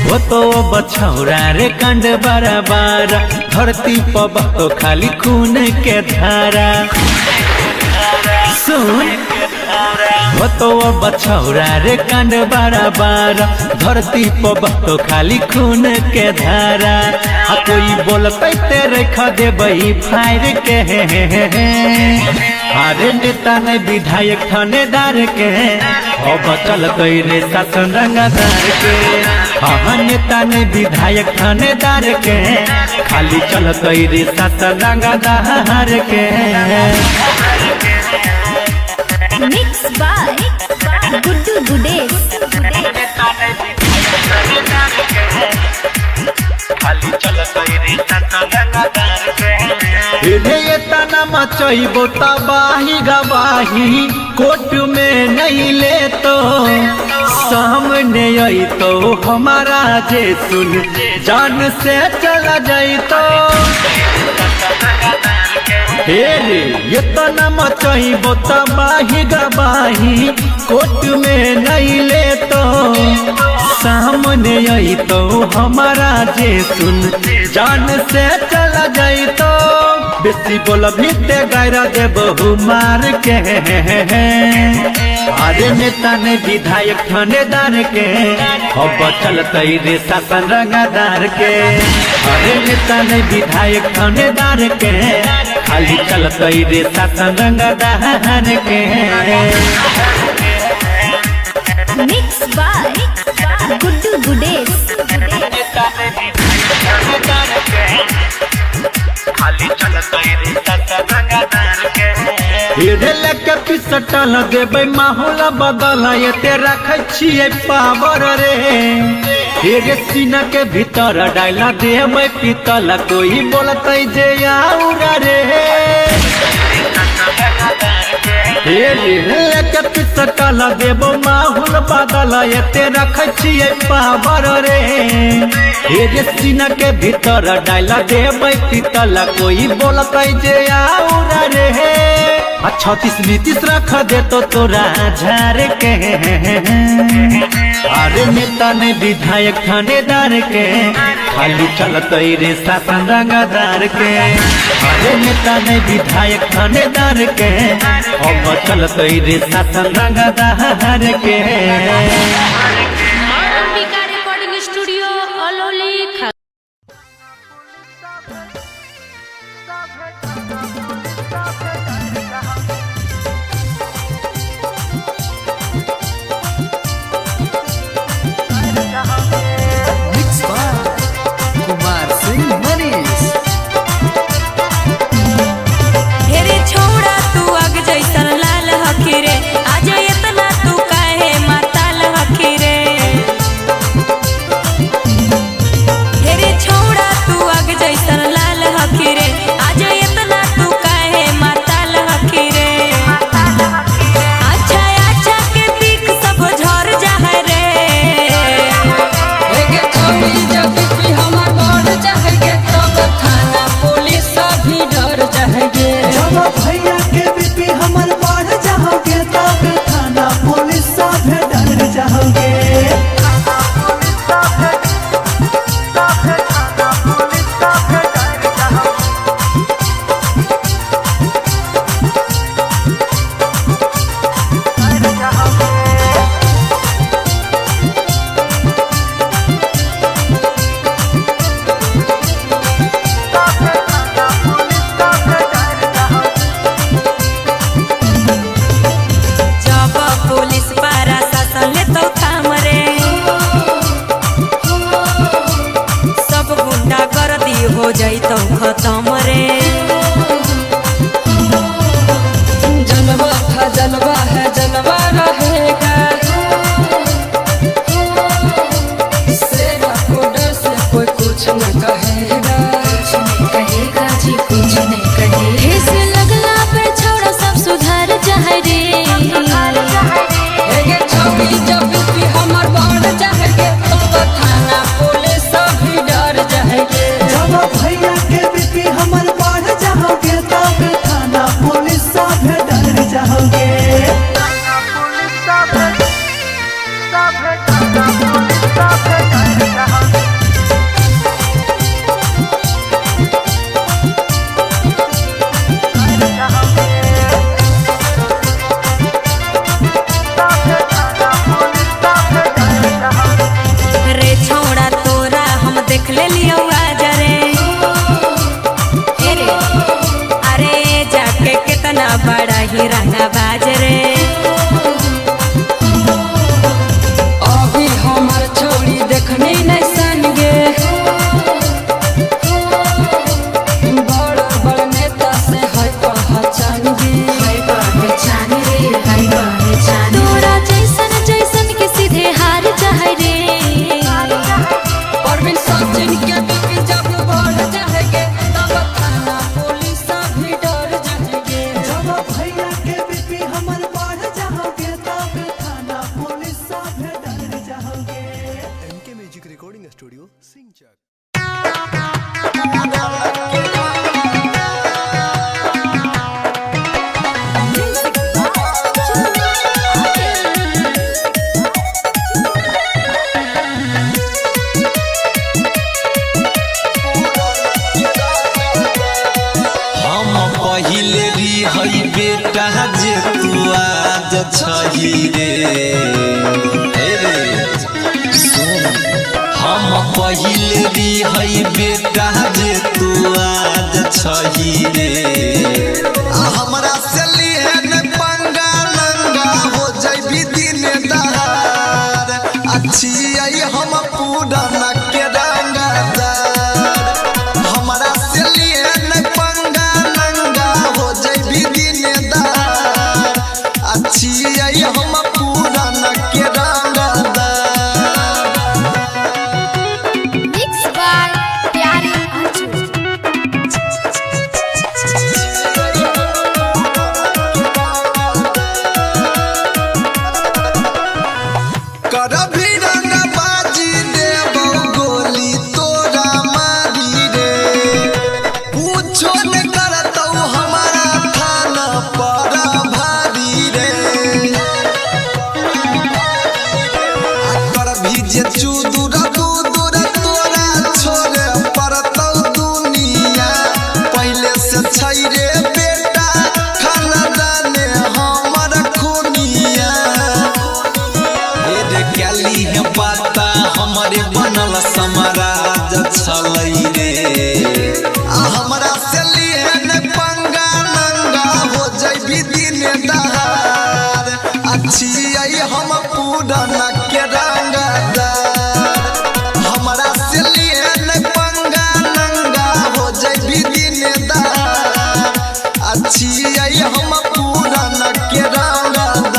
वो तो बछौरा रे कंड बराबर धरती पर तो खाली खून के धारा सुन वो तो बछौरा रे कंड बराबर धरती पर तो खाली खून के धारा कोई बोलते तेरे खदे बही फायर के अरे नेता ने विधायक थानेदार के बचल रे शासन रंगदार के हाँ नेता ने विधायक थानेदार के खाली चल रे शासन रंगदार के मिक्स बाय गुड्डू गुडेश रे तना मचैबो तबाही गवाही कोर्ट में नहीं ले तो सामने आई तो हमारा जे सुन जान से चला जाई तो हे रे ये तना मचैबो तबाही गवाही कोर्ट में नहीं ले तो सामने आई तो हमारा जे सुन जान से चला जाई तो बेसी बोल भीते गैरा दे बहु मार के अरे नेता ने विधायक थानेदार के अब चलते रे शासन रंगदार के अरे नेता ने विधायक थानेदार के खाली चलते रे शासन रंगदार के मिक्स बाय गुड्डू गुडेश लेके पिसटल देबै माहौल बदल ये तेरा खिए पावर रे रे सीना के भीतर डाला देबै पीतल कोई बोलते जे आउरा रे लेके पिसटल देबो माहौल बदल ये तेरा खिए पावर रे रे सीना के भीतर डाला देबै पीतल कोई बोलते जे आउरा रे 36 नीतीश रख दे तो तोरा झार के अरे नेता ने विधायक थानेदार के खाली चलते रे शासन रंगदार के अरे नेता ने विधायक थानेदार के अब चलते रे शासन रंगदार के माँ अंबिका रिकॉर्डिंग स्टूडियो अलौली खगड़िया। सा ले तो थाम रे सब गुंडा कर दी हो जाई तो खत्म रे जलवा था जलवा है जलवा रहेगा सेवा को डर से कोई कुछ न कहेगा कहेगा जी कुछ नहीं कहे ठेस लगला पे छोड़ा सब सुधार चाहे रे हेगे छवि जब भी हमर बढ़ जाएगे तो थाना पुलिस भी डर जाएगे जब भैया के बीपी हमर बढ़ जाओगे तब थाना पुलिस सब डर जाओगे रे छोड़ा तोरा हम देख ले लियो आज रे रे अरे जाके कितना बड़ा ही रंगा बाज रे अभी हमर छोड़ी देखने नहीं सनगे बड़ बड़ नेता से है पहचान गे पहचान रे हाय पहचान तोरा जैसन जैसन के सीधे हार चाहे रे परवीन सचिन के बीपी जब बढ़ जाएगे तब थाना पुलिस भी डर जाएगे जब भैया के बीपी हमर बढ़ जाओगे तब थाना पुलिस सब डर जाओगे एमके म्यूजिक रिकॉर्डिंग स्टूडियो सिंचक। हम पहिले हई बेटा जे तू आज छही रे हे रे सुन हम पहिले हई बेटा जे तू आज छही रे हमरा से लिहे न पंगा नंगा हो जइबी दिन दहार अच्छी आई हम पूरा न के रंगदार हमरा से लिहे न पंगा नंगा हो जइबी दिन दहार अच्छी आई हम पूरा न के रंगदार मिक्स बाय प्यारे अंशु करभी रंगबाजी देबो गोली तोरा मारी रे पूछो न करतौ हमारा थाना पर भारी रे करभी जे चूदुर दूदुर तोरा छोड़े पड़तौ दुनिया पहले से छै रे बेटा खानदाने हमर खुनिया रे कैली है बाता हमारे बनल समाराज छलै रे हमरा से लिहे न पंगा नंगा हो जइबी दिन दहार अच्छी आई हम पूरा न के रंगदार हमरा से लिहे न पंगा नंगा हो जइबी दिन दहार अच्छी आई हम पूरा न के रंगदार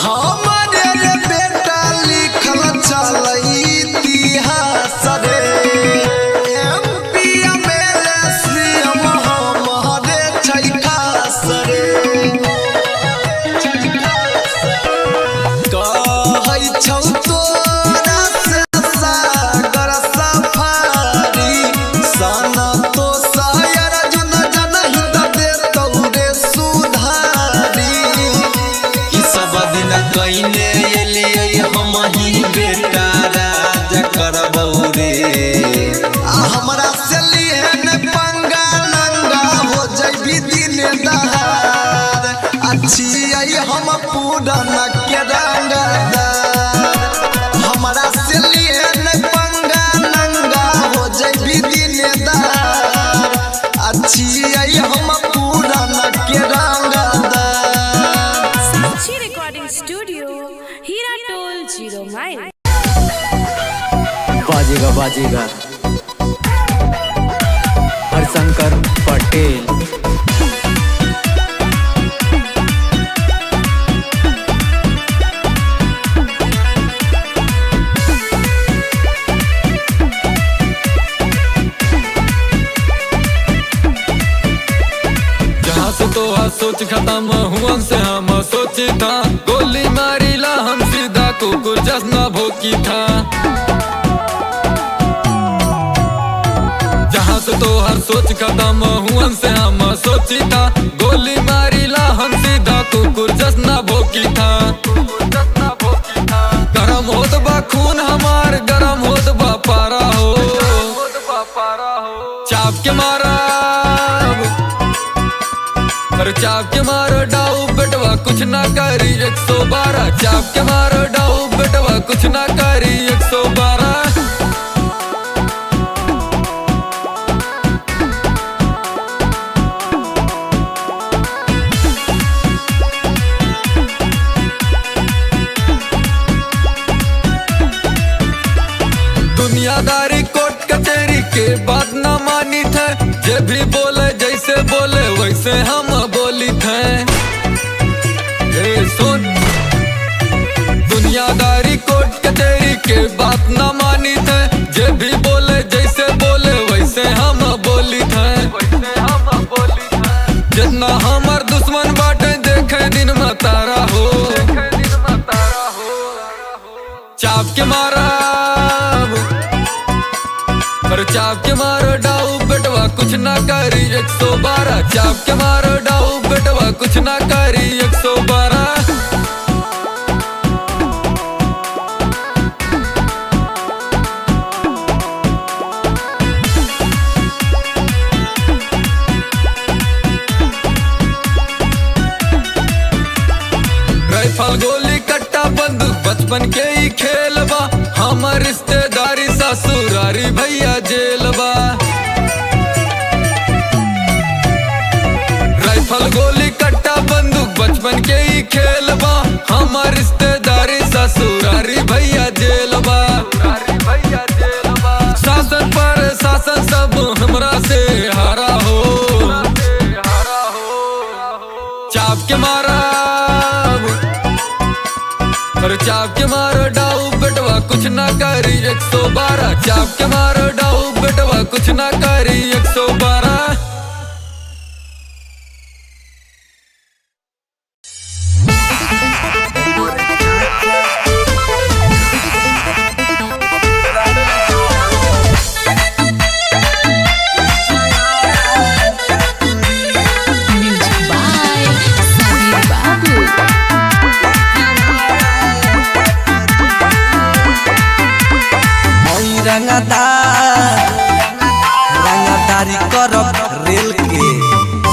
हमारे रे बेटा लिखल चलै टोल 0 माइल। बाजेगा बाजेगा हरशंकर पटेल। तो सोच खत्म हुआ से हम सोची था, गोली मारी ला हम सीधा कुकुर जसना भोकी था। जहाँ से तो हर सोच खत्म हुआ से हम सोची था, गोली मारी ला हम सीधा कुकुर जसना भोकी था। गरम होत बा खून हमार, गरम होत बा पारा हो, चाप के मारा चाप के मारो डाऊ बेटवा कुछ ना करी 112, चाप के मारो डाऊ बेटवा कुछ ना करी 112। दुनियादारी कोर्ट कचहरी के बात ना मानी थे, जे भी बोले जैसे बोले वैसे हम बोली थे। सुन दुनियादारी कोर्ट कचहरी के बात ना मानी थे, जे भी बोले जैसे बोले वैसे हम बोली थे। जितना हमार दुश्मन बाटे देखे दिन में तारा हो, चाप के मारा चाप के मारो डाऊ बेटवा कुछ ना करी 112, चाप के मारो डाऊ बेटवा कुछ ना करी 112। राइफल गोली कट्टा बंदूक बचपन के ही खेल बा, हमार रिश्तेदारी ससुरारी भैया जेल बा। राइफल गोली कट्टा बंदूक बचपन के ही खेल बा, हमार रिश्तेदारी ससुरारी भैया जेल बा। शासन पर शासन सब हमरा से हारा हो, चाप के मारा चाप के मारो डाऊ बेटवा कुछ ना करी 112, चाप के मारो डाऊ बेटवा कुछ ना करी 112। रंगदारी करब रेल के,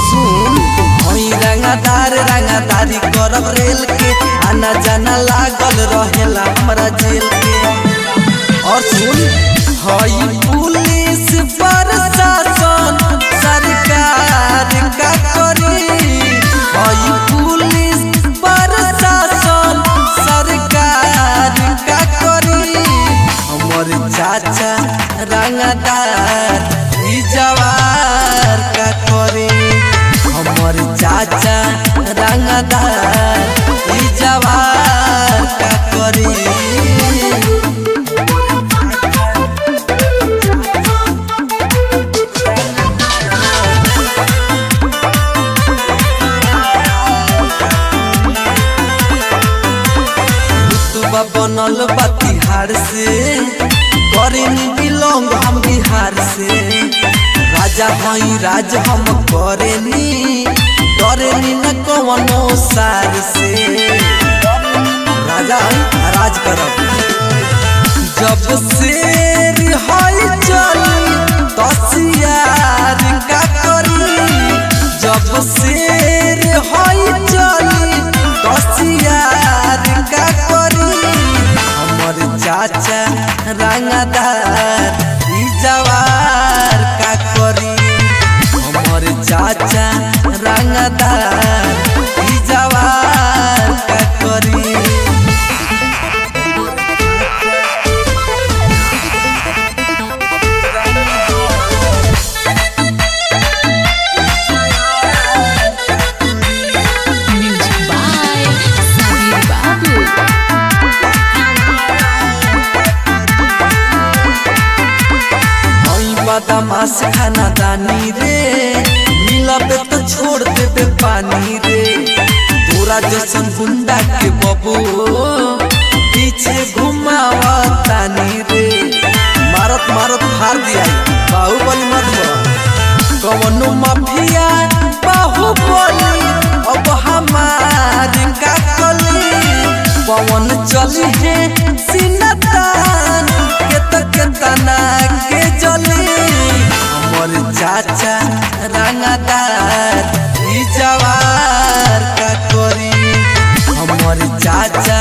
सुन रंगदारी करब रेल के, आना जाना लागल रहेला हमरा जेल के। और सुन हई पुलिस प्रशासन सरकार का करी, हई पुलिस प्रशासन सरकार का करी। हमर चाचा रंगदार ई जवार का करे, हमर चाचा रंगदार ई जवार का करे। रुतबा बनल बा बिहार से, करेनी बिलोंग हम बिहार से। राजा हई राज हम करेनी, डरेनी न कवनो सार से। राजा हई राज करब, जब शेर हई चली तो सियार का करी, जब शेर हई चली तो सियार का करी। हमर चाचा रंगदार ई जवार का करी, हमर चाचा रंगदार ई जवार का करी। बदमाश खाना दानी रे, मिलबे तो छोड़ देबे पानी रे। तोरा जैसन गुंडा के बबू पीछे घुमावा तानी रे, मारत मारत फाड़ दिया बाहुबली मत कवनो माफिया बाहुबली अब हमार का कली। पवन चली है सिनतान के तना के जली। हमर चाचा रंगदार ई जवार का करी, हमर चाचा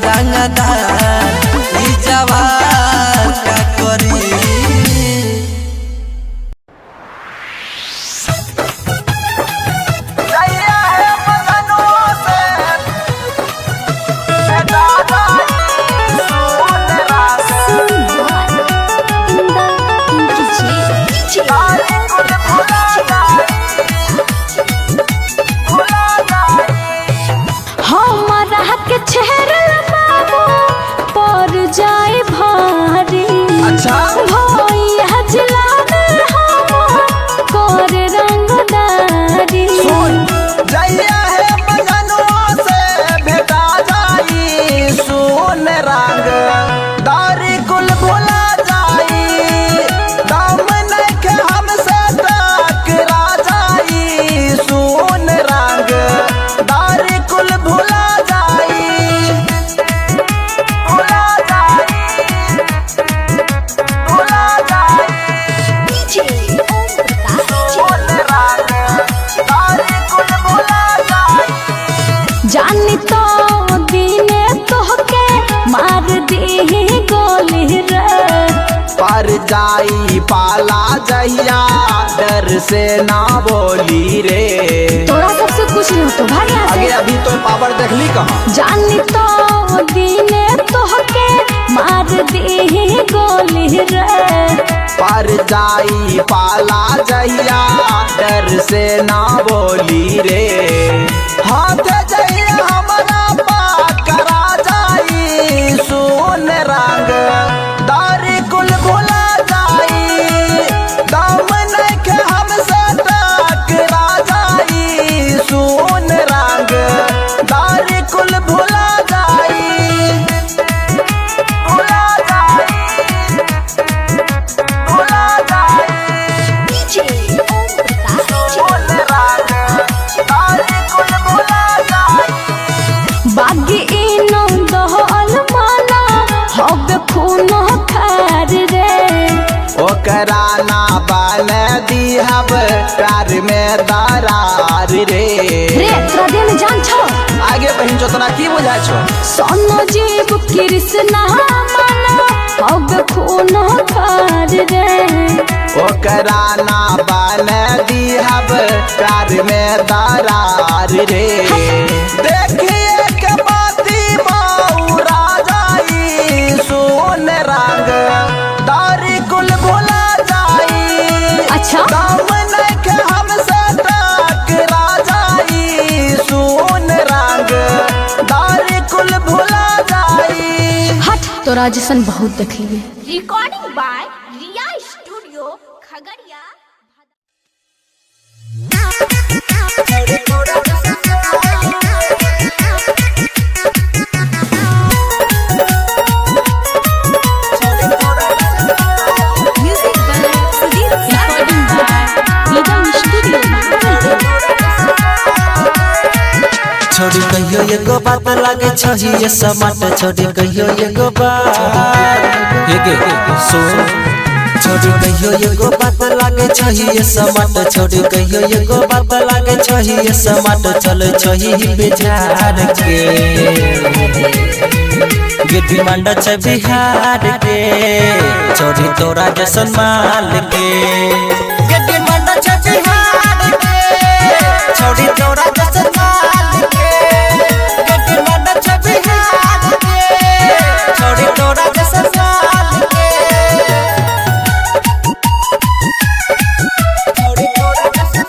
रंगदार ई जवार का करी। हमारा के चेहरा बाबू पर जाए भारी। अच्छा भैया जिला में हम कर रंगदारी। जइया है बजनुआ से भेटा जाई, सुन रंग दारी कुल भुला जाई। दाम नइखे हमसे टकरा जाई, सुन रंग दारी कुल भुला जाई, भुला जाई, भुला जाई। सुन रंग दारी कुल भुला जाई। जानी तो दिने तोहके मार दी गोली रे। पर जाई पाला जहिया डर से ना बोली रे। तोरा सबसे कुछ नहीं तो भाग यहाँ आगे से। अभी तो पावर देखली कहाँ। जानी तो दिने तोहके मार दी गोली रे। पर जाई पाला जहिया डर से ना बोली रे। हाथ जहिया हमारा पकड़ा जाई, सुन रंग दारी कुल भुला जाई। दाम नइखे हमसे टकरा जाई, सुन रंग दारी कुल भुला जाई, भुला जाई, भुला जाई। सुन रंग दारी कुल भुला जाई। बागी इनो दहल माला हब खून खार रे। ओकरा ना बन दिहब प्यार में दरार रे। रे तोरा देह में जान छो। आगे बहिन जो तना की बुझा छो। सोनो जीव कृष्णा माला हब खून खार रे। ओकरा ना बन दिहब प्यार में दरार रे। देखिए के बाती मौरा जाई, सुन रंग दारी कुल भुला जाई। अच्छा दाम नइखे हमसे टकरा जाई, सुन रंग दारी कुल भुला जाई। हट तोरा जैसन बहुत देखलिए। Recording by Riya studio Khagaria. Music by Sudhir recording by Nigam studio. छोड़ी कहियो एगो बात लागे छही ये समाट। छोड़ी कहियो एगो बात हेगे सुन। छोड़ी कहियो एगो बात लागे छही ये समाट। छोड़ी कहियो एगो बात लागे छही ये समाट। चल छही बिहार के गे डिमांड छ बिहार के। छोड़ी तोरा जैसन माल के गे डिमांड छ बिहार के। छोड़ी तोरा जैसन माल के गे डिमांड छ बिहार के। छोड़ी तोरा जैसन माल के। छोड़ी तोरा जैसन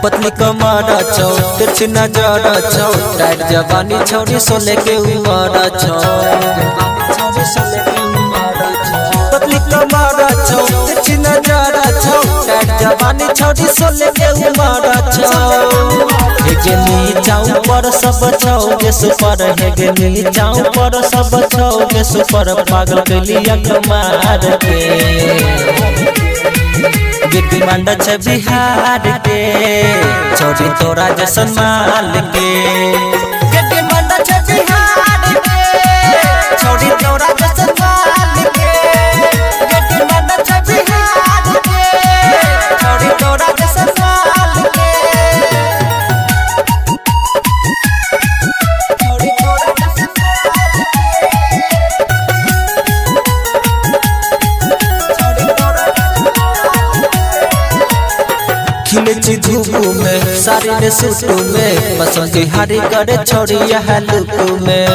पतली कमर छौ तिरछी नजर छौ टाइट जवानी छौरी सोले के उमर छौ पतली कमर छौ तिरछी नजर छौ टाइट जवानी छौरी सोले के उमर छौ हेगे नीचाऊ पर सब छौ के सुपर हेगे नीचाऊ पर सब छौ के सुपर पागल कैलिया कमार के डिमांड छ बिहार के छोड़ी तोरा जैसन माल के डिमांड छ बिहार के छोड़ी तोरा जैसन माल के डिमांड छ बिहार के छोड़ी तोरा जैसन माल के छोड़ी तोरा जैसन खिलची धूप में सारी ने सूट में पसंद हारी करे छोड़ी यह लुक में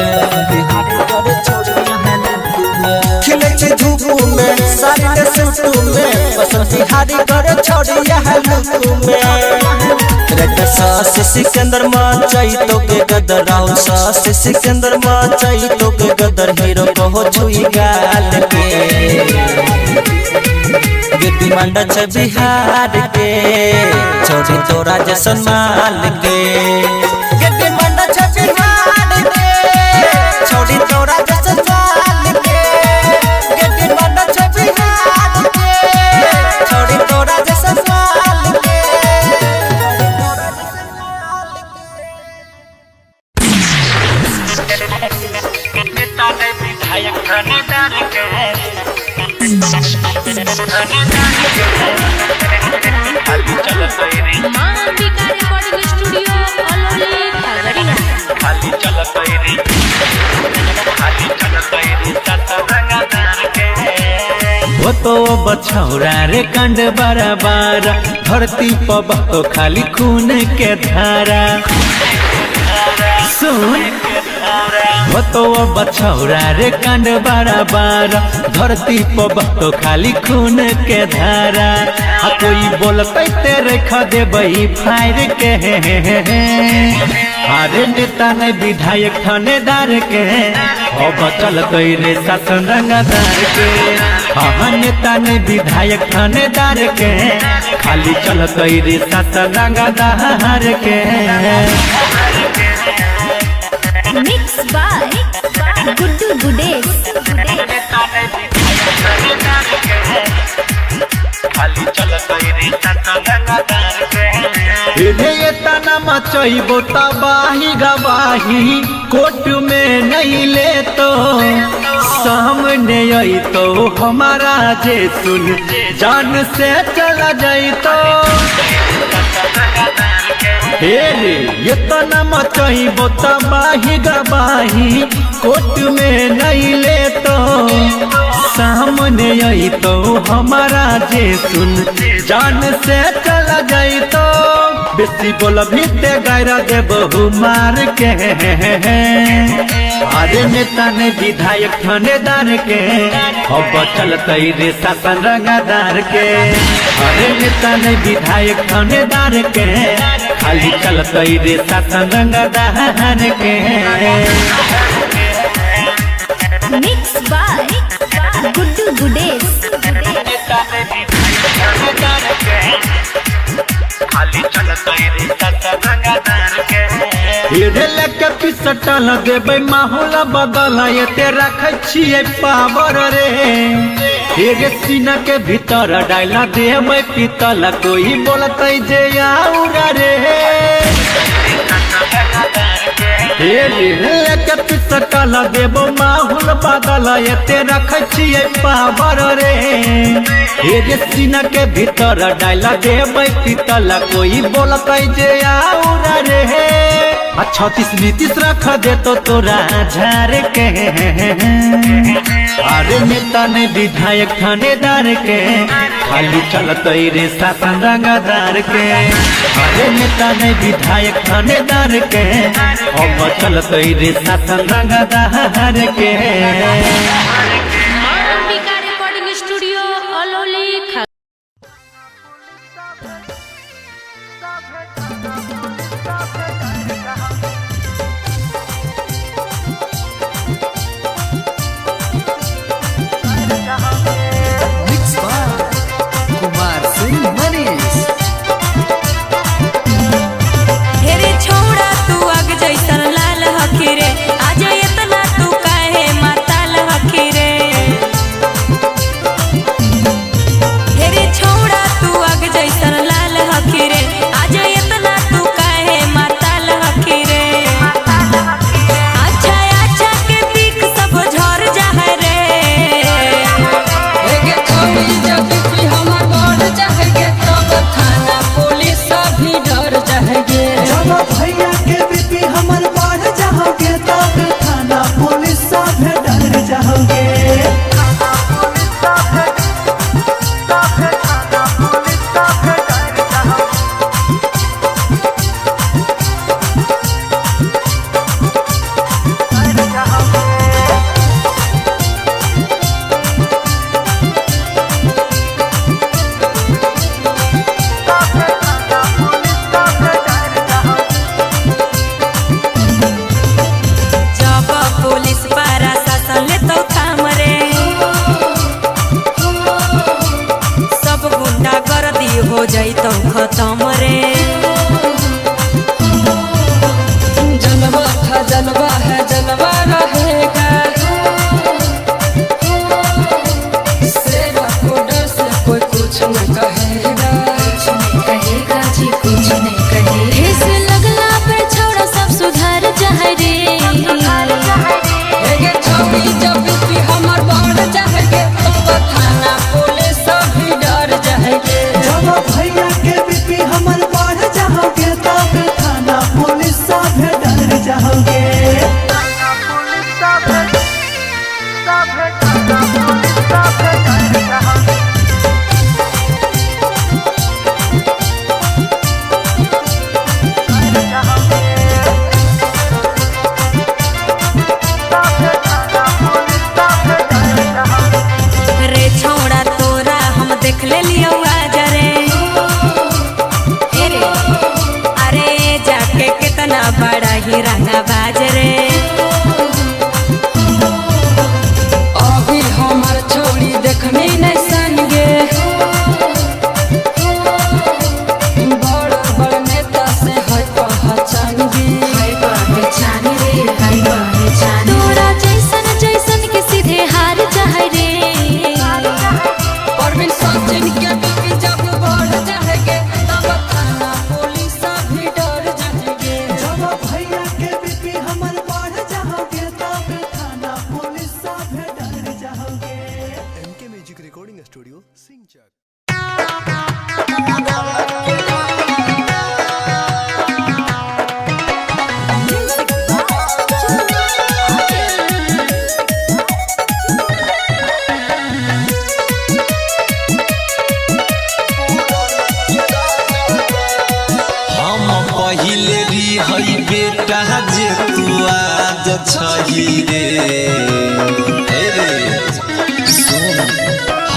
खिलची धूप में सारी ने सूट में पसंद हारी करे छोड़ी यह लुक में रेड सास सिकंदर मचाई तो के गदर राहुल सास सिकंदर मचाई तो के गदर हीरो को हो छुई गाल के डिमांड छ बिहार के छोड़ी तोरा जैसन माल के डिमांड छ बिहार के छोड़ी तोरा जैसन माल के डिमांड छ बिहार के छोड़ी तोरा जैसन माल के माँ अंबिका रिकॉर्डिंग स्टूडियो अलौली खगड़िया। वो तो बछौरा रे कंड बराबर धरती पर तो खाली खून के धारा सुन वो तो बछौरा रे कंड बराबर धरती पर तो खाली खून के धारा आ कोई बोलते तेरे खदे बही फायर के अरे नेता ने विधायक थानेदार के अब चल गई रे शासन रंगदार के हाँ नेता ने विधायक थानेदार के खाली चल गई रे शासन रंगदार के मिक्स बाय गुड्डू गुडेश ये तना मचैबो तबाही गवाही कोर्ट में नहीं ले तो सामने आई तो हमारा जे सुन जान से चला जाई तो रे ये तना मचैबो तबाही गवाही कोर्ट में नहीं ले तो सामने आई तो हमारा जे सुन जान से चला जाई तो बेसी बोल भी ते गायरा दे बहु मार के अरे नेता ने विधायक थानेदार के अब चलते रे शासन रंगदार के अरे नेता ने विधायक थानेदार के खाली चलते रे शासन रंगदार के मिक्स बाय गुड्डू गुडेश लेके पिसटल देबै माहौल बदल ये तेरा खिए पावर रे एगे सीना के भीतर डाला देबै पीतल कोई बोलते जे आउरा रे लेके पिसटल देबो माहौल बदल ये तेरा खिए पावर रे एगे सीना के भीतर डाला देबै पीतल कोई बोलते जे आउरा रे 36 नीतीश रख दे तो तोरा झार के अरे नेता ने विधायक थानेदार के खाली चलते रे शासन रंगदार के अरे नेता ने विधायक थानेदार के अब चलते रे शासन रंगदार के माँ अंबिका रिकॉर्डिंग स्टूडियो अलौली खगड़िया। कृष्णा बड़ा ही रंगा बाजरे अभी हमार छोड़ी देखनी नहीं सन गे बड़ बड़ नेता से है पहचान गे तोरा जैसन जैसन के सीधे हार चाहे रे परवीन सचिन के बीपी जब बढ़ जाएंगे तब थाना पुलिस भी डर जाएंगे जब भैया के बीपी हमर बढ़ जाओगे तब थाना पुलिस भी डर जाओगे। एमके म्यूजिक रिकॉर्डिंग स्टूडियो सिंचक। हम पहिले रही बेटा जे तू आज छही रे हे रे सुन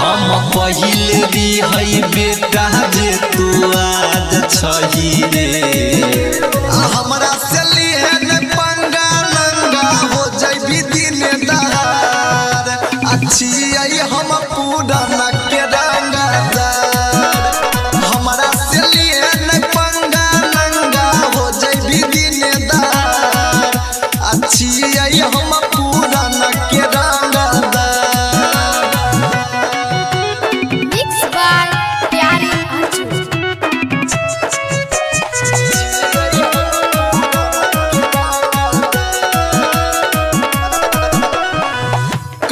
हम पहिले रही बेटा जे तू आज छही रे हमरा से लिए ने पंगा नंगा हो जइबी दिन दहार अच्छी आई हम पूरा न के रंगादार हमरा से लिए ने पंगा नंगा हो जइबी दिन दहार अच्छी आई हम पूरा न के रंगादार। मिक्स बाय प्यारे अंशु।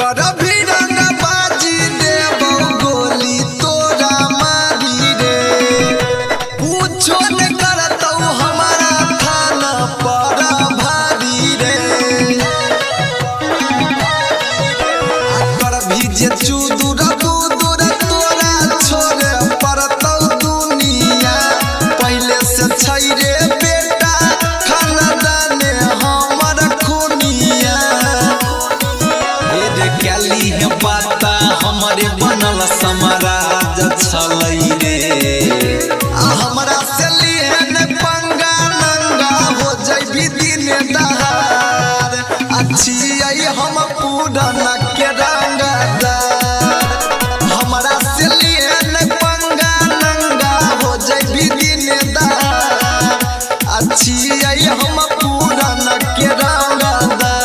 करभी रंगबाजी देबौ गोली तोरा मारी रे पूछो न करतौ हमारा थाना पर भारी रे करभी जे चूदुर बुदुर तोरा छोड़े पड़तौ दुनिया पहले से छै रे बेटा खानदाने हमर खूनिया रे कैली है पाता हमारे बनल समाराज छलै रे हमरा से लिए ने पंगा नंगा हो जइबी दिन दहार अच्छी आई हम पूरा न के रंगादार हमरा से लिए ने पंगा नंगा हो जइबी दिन दहार अच्छी आई हम पूरा न के रंगादार।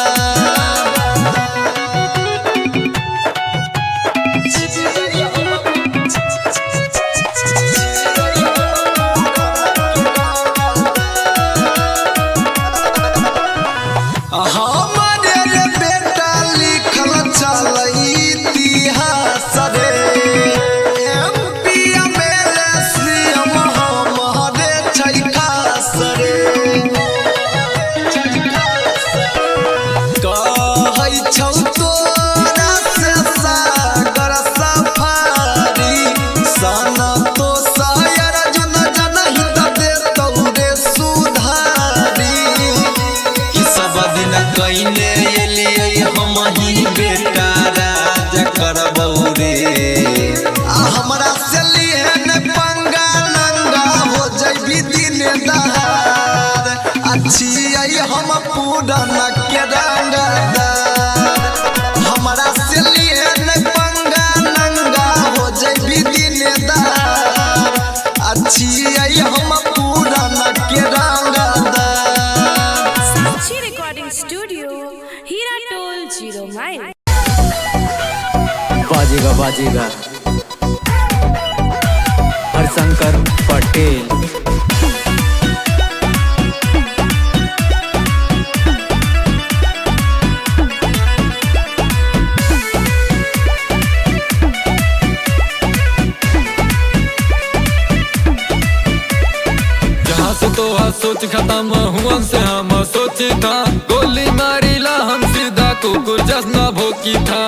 हमारे रे बेटा लिखल चलै इतिहास रे एमपी एमएलए सीएम हमारे छै खास रे कहै छौ तोरा से सागर सफारी सना तो शायर जन जनहित देतौ रे सुधारी ई सब दिन कइने एलियै हम ही बेटा राज करबौ रे हमरा से लिए ने पंगा नंगा हो जइबी दिन दहार अच्छी आई हम पूरा न के रंगादार हमरा से लिए ने पंगा नंगा हो जइबी दिन दहार अच्छी आई हम पूरा न के रंगादार। साक्षी रिकॉर्डिंग स्टूडियो हीरा टोल 0 माइल। बाजेगा बाजेगा हरशंकर पटेल। जहाँ से तो सोच खत्म हुआ से हम सोची था गोली मारी ला हम सीधा कुकुर जसना भोकी था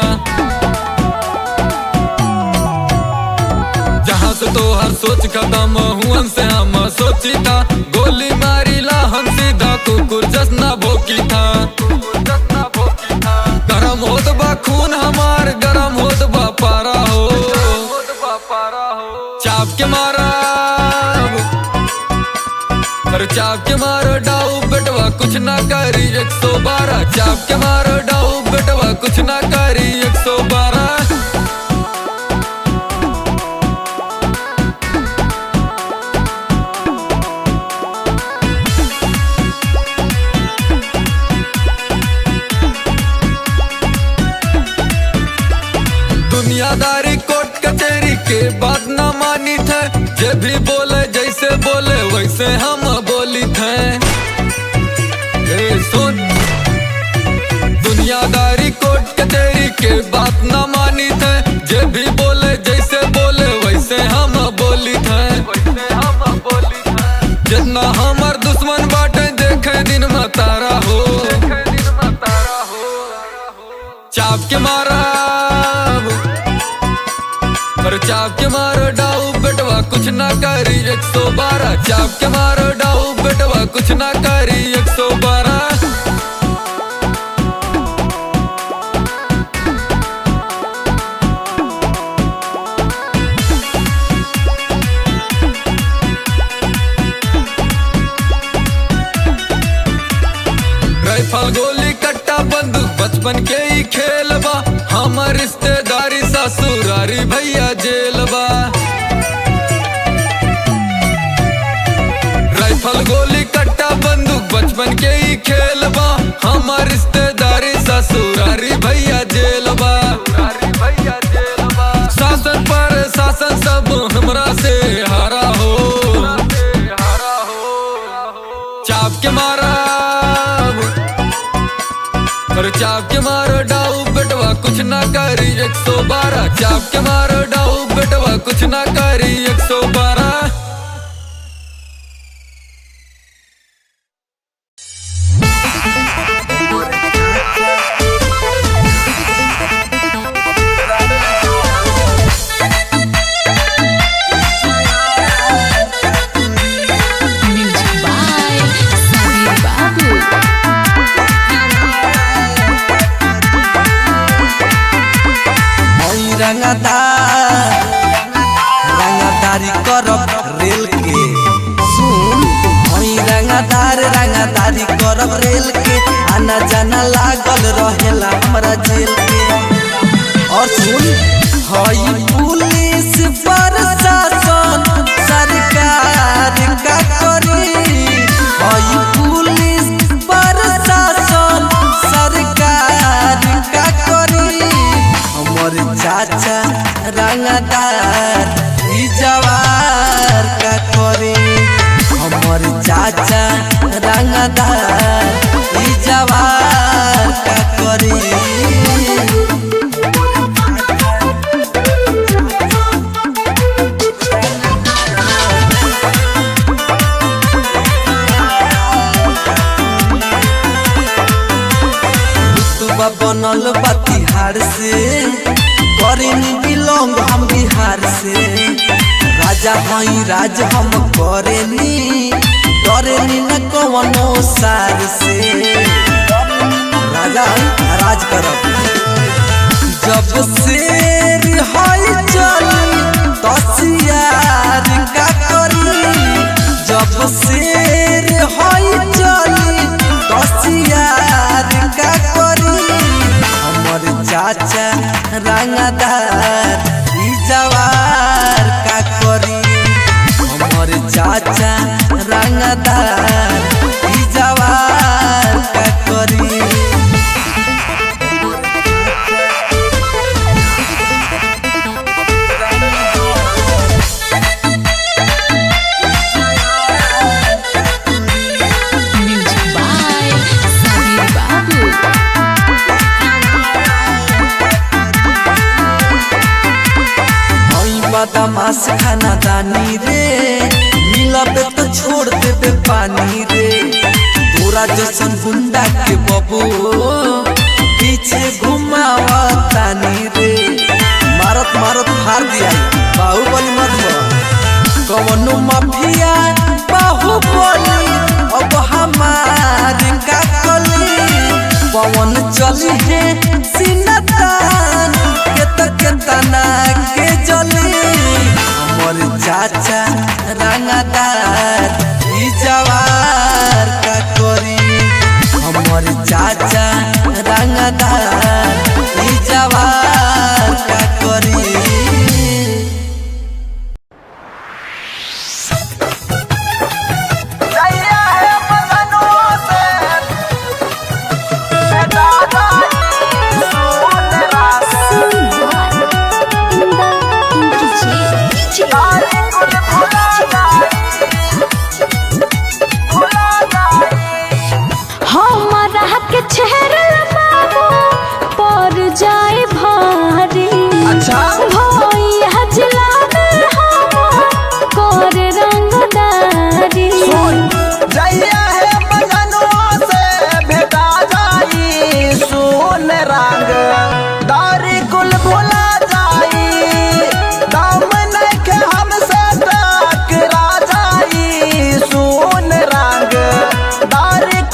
जहाँ से तो सोच खत्म हुआ से हम सोची था गोली मारी ला हम सीधा कुकुर जसना भोकी था गरम होत बा खून हमार गरम होत बा पारा हो चाप के मारा पर चाप के मारो डाऊ बेटवा कुछ ना करी 112 चाप के मारो डाऊ बेटवा कुछ ना करी 112 दुनियादारी कोर्ट कचहरी के बात ना मानी थे जे भी बोले जैसे बोले वैसे हम बोली थे सुन दुनियादारी कोर्ट कचहरी के बात ना मानी थे जे भी बोले जैसे बोले वैसे हम बोली थे जितना हमार दुश्मन बाटे देखे दिन में तारा हो चाप के मारा पर चाप के मारो डाऊ बेटवा कुछ ना करी 112 चाप के मारो डाऊ बेटवा कुछ ना करी 112 राइफल गोली कट्टा बंदूक बचपन के ही खेल बा हमार रिश्तेदारी ससुरारी भैया जेल बा राइफल गोली कट्टा बंदूक बचपन के ही खेल बा हमार रिश्तेदारी ससुरारी भैया जेल बा शासन पर शासन सब हमरा से हारा हो चाप के मारा पर चाप के मारो डाऊ बेटवा कुछ ना करी 112 चाप के मारो डाऊ बेटवा कुछ ना करी 112 रंगदारी करब रेल के सुन हई रंगदारी करब रेल के आना जाना लागल रहेला हमरा जेल के और सुन हई पुलिस प्रशासन सरकार का करी हई पुलिस प्रशासन सरकार का करी हमर चाचा रंगदार ई जवार का करे हमर चाचा रंगदार ई जवार का करे बनल बतिहार से करेनी बिलोंग हम बिहार से राजा हई राज हम करेनी डरेनी न कवनो सार से राजा राज करब जब शेर हई चली तसियार का करी जब शेर हई चली तसियार का करी हमर चाचा रंगदार ई जवार का करी हमर चाचा रंगदार ई जवार का करी बदमाश खाना दानी रे मिलबे तो छोड़ देबे पानी रे तोरा जैसन गुंडा के बबू पीछे घुमावा तानी रे मारत मारत फाड़ दिया बाहुबली मत कवनो माफिया बाहुबली अब हमार का कली पवन चली है सिनतान के तना के जली हमर चाचा रंगदार ई जवान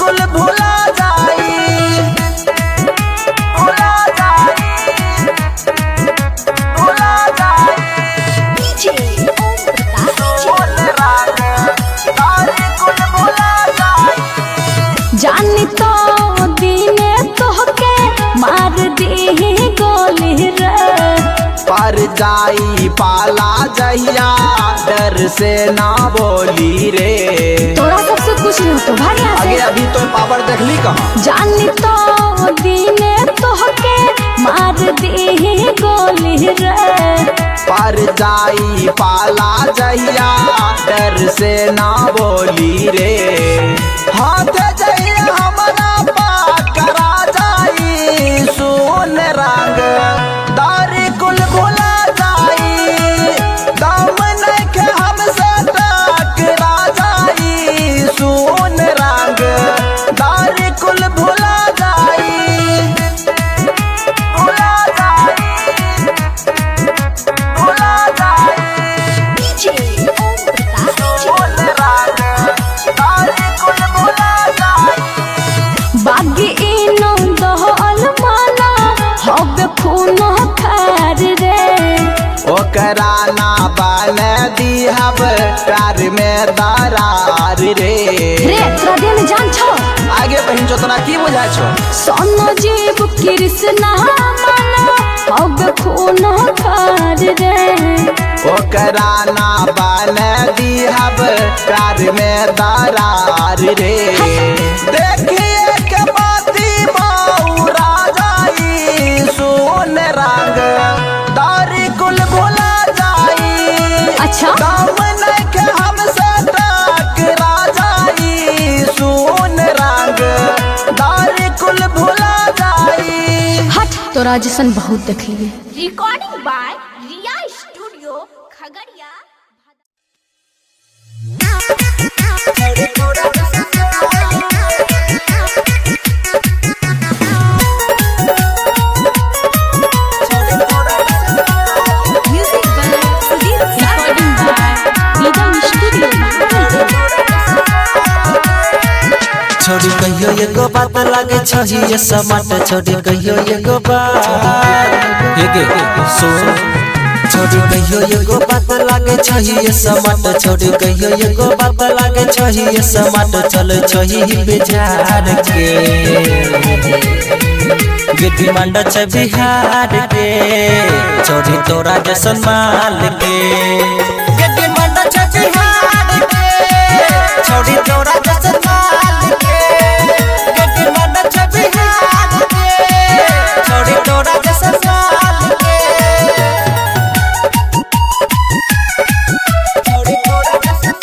कुल भुला जाई भुला जाई भुला जाई सुन राग दारी कुल भुला जाई जानी तो दिने तोहके मार दी गोली रे पर जाई पाला जहिया डर से ना बोली रे तोरा सबसे कुछ नहीं तो भाग यहाँ आगे से अभी तो पावर देखली कहाँ जानी तो दिने तोहके मार दी गोली रे पर जाई पाला जहिया डर से ना बोली रे हाथ जहिया हमारा पाकरा जाई सुन रंग दारी कुल भुला जाई दम नइखे हमसे टकरा जाई सुन रंग दारी कुल भुला जाई भुला जाई भुला जाई सुन रंग दारी कुल भुला जाई बागी इनो दहल माला हब खून खार रे ओकरा ना बन दिहब प्यार में दरार रे रे तोरा देह में जान छो आगे बहन जो तोरा की बुझाय छो सोनो जीव कृष्णा माला हब खून खार रे ओकरा ना बन दिहब प्यार में दरार रे देखिए के बाती मौरा जाई सुन रंग दारी कुल भुला जाई अच्छा दम नइखे हमसे टकरा जाई सुन रंग दारी कुल भुला जाई हट तोरा जैसन बहुत देख लिए recording by Riya studio Khagaria. Music by Sudhir recording by Neelam studio छोड़ी कहियो एगो बात लागे छही ये समाट छोड़ी कहियो एगो बात हे गे सुन छोड़ी कहियो एगो बात लागे छही ये समाट छोड़ी कहियो एगो बात लागे छही ये समाट चल छही बिचार के गिद्दी मंडा छ बिहार के छोड़ी तोरा जैसन माल के गिद्दी मंडा छ बिहार के छोड़ी तोरा जैसन माल के गिद्दी मंडा छ बिहार के छोड़ी तोरा जैसन माल के छोड़ी तोरा जैसन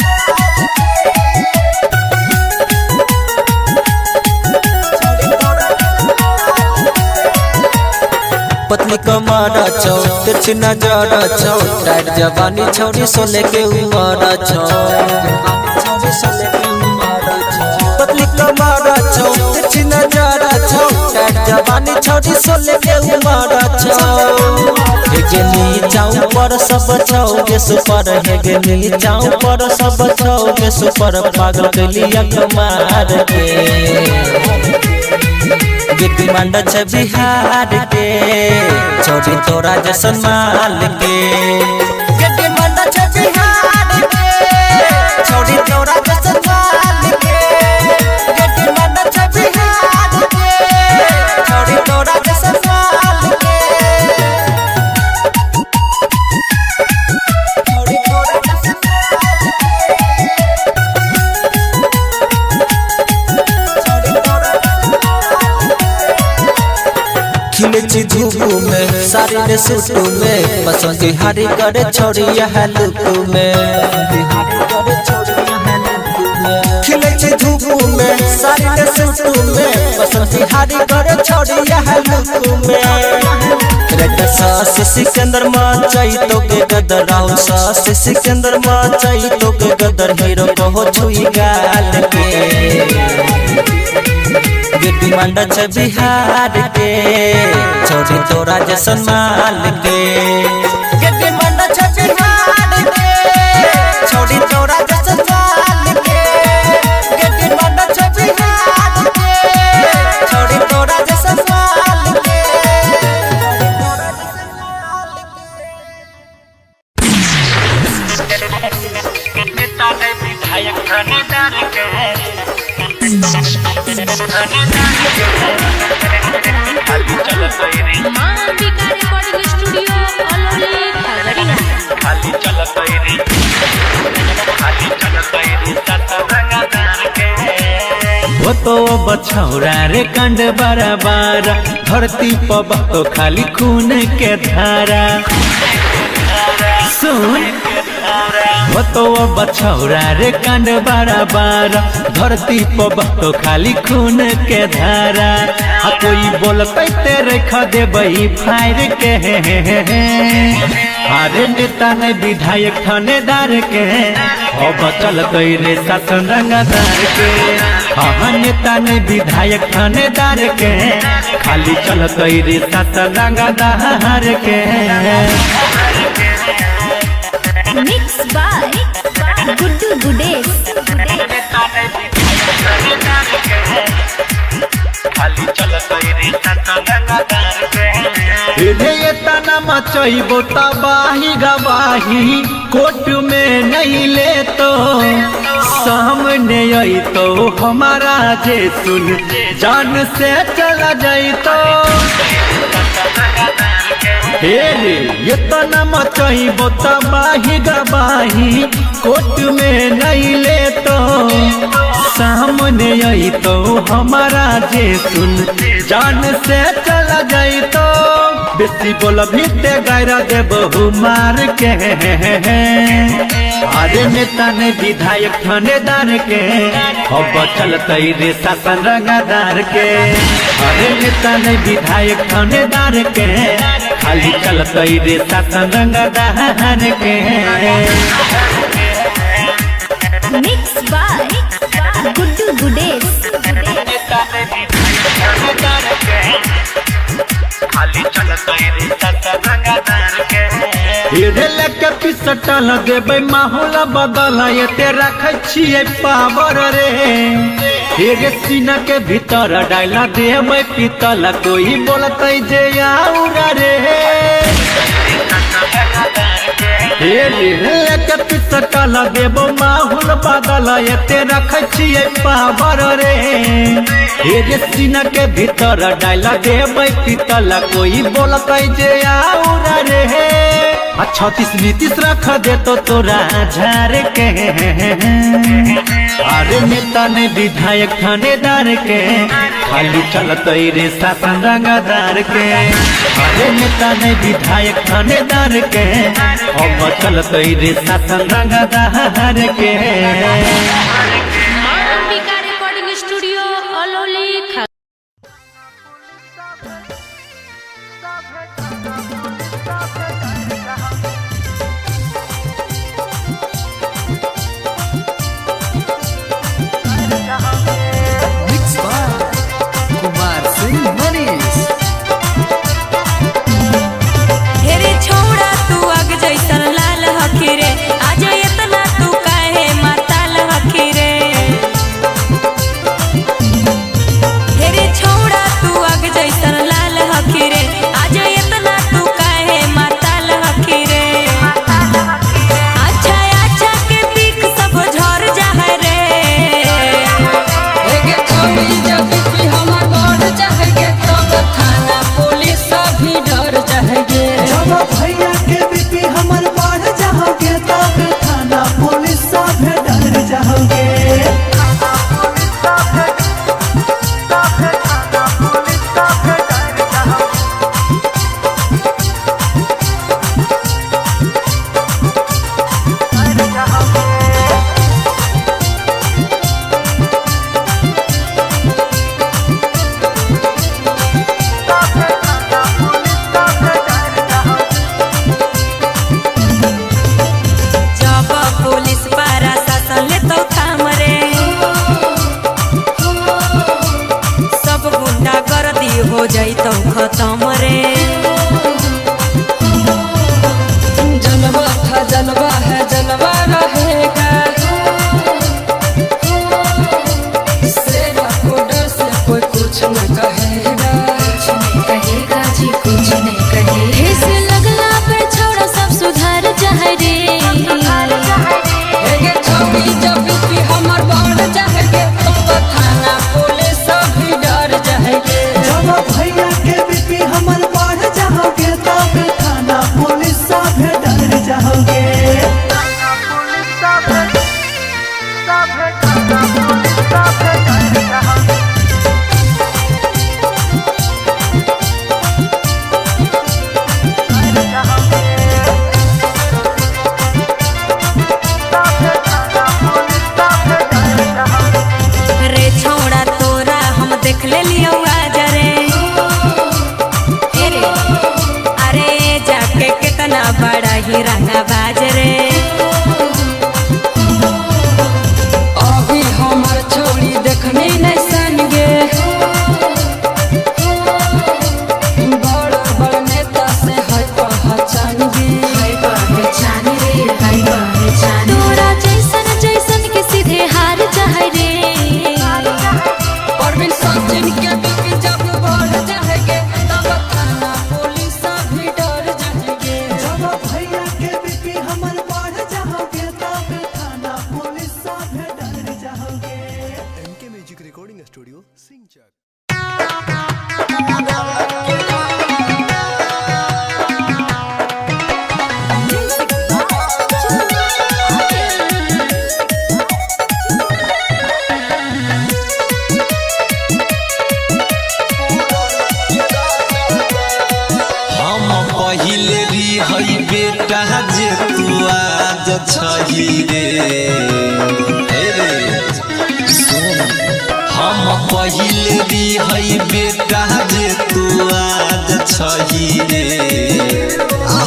पतली कमर छौ तिरछी नजर छौ टाइट जवानी छौरी सोले के उमर छौ पतली कमर छौ तिरछी नजर छौ टाइट जवानी छौरी सोले के उमर छौ हे गेली जाऊं पर सब छौ के सुपर हे गेली जाऊं पर सब छौ के सुपर पागल कैली कमार के गिद्दी मंडा छ बिहार के छोड़ी तोरा जैसन माल के गिद्दी मंडा छ बिहार के छोड़ी तोरा जैसन माल के गिद्दी मंडा छ बिहार के छोड़ी तोरा जैसन माल के छोड़ी तोरा जैसन खिले छी धूप में साड़ी ने सूट में पसंद हारी करे छोड़ी यह लुक में खिले छी धूप में साड़ी ने सूट में पसंद हारी करे छोड़ी यह लुक में रेड सास सिकंदर मां चाहिए तो के गदर राव सास सिकंदर मां चाहिए तो के गदर हीरो को हो छुई गाल के गिद्दी मंडा छ बिहार के छोड़ी तोरा जैसन माल के गिद्दी मंडा छ बिहार के छोड़ी तोरा जैसन माल के गिद्दी मंडा छ बिहार माँ अंबिका रिकॉर्डिंग स्टूडियो अलौली खगड़िया। वो तो बछौरा रे कंड बराबर धरती पर तो खाली खून के धारा सुन वो तो बछौरा रे कंड बराबर धरती पर तो खाली खून के धारा आ कोई बोलते तेरे खदे बही फायर के अरे नेता ने विधायक थानेदार के अब चल गई रे शासन रंगदार के हाँ नेता ने विधायक थानेदार के खाली चल गई रे शासन रंगदार के मिक्स बाय गुड्डू गुडेश। रे तना मचैबो तबाही गवाही कोर्ट में नहीं ले तो सामने आई तो हमारा जे सुन जान से चला जाई तो हे रे ये तना मचैबो तबाही गवाही कोर्ट में नहीं ले तो सामने आई तो हमारा जे सुन जान से चला जाई तो बेसी बोल भी ते गायरा दे बहु मार के अरे नेता ने विधायक थानेदार के अब चलते रे शासन रंगदार के अरे नेता ने विधायक थानेदार के खाली चलते रे शासन रंगदार के मिक्स बाय गुड्डू गुडेश। लेके पिसटल देबै माहौल बदल ये तेरा छिए पावर रे एगे सीना के भीतर डाला देबै पीतल कोई बोलते जे आउरा रे लेके पिसटल देबो माहौल बदल ये तेरा छिए पावर रे एगे सीना के भीतर डाला देबै पीतल कोई बोलते जे आउरा रे 36 नीतीश रख दे तो तोरा झार के अरे नेता ने विधायक थानेदार के खाली चलते रे शासन रंगदार के अरे नेता ने विधायक थानेदार के अब चलते रे शासन रंगदार के माँ Ambika recording studio Alauli Khagaria. Mix by Kumar Singh Manish. हेरे छोड़ा तू आग जैसन लाल हखी रे आज इतना तू काहे माताल हखी रे स्टूडियो सिंचक। पहिले री हई बेटा जे तू आज छही रे रे सुन हम पहिले री हई बेटा जे तू आज छही रे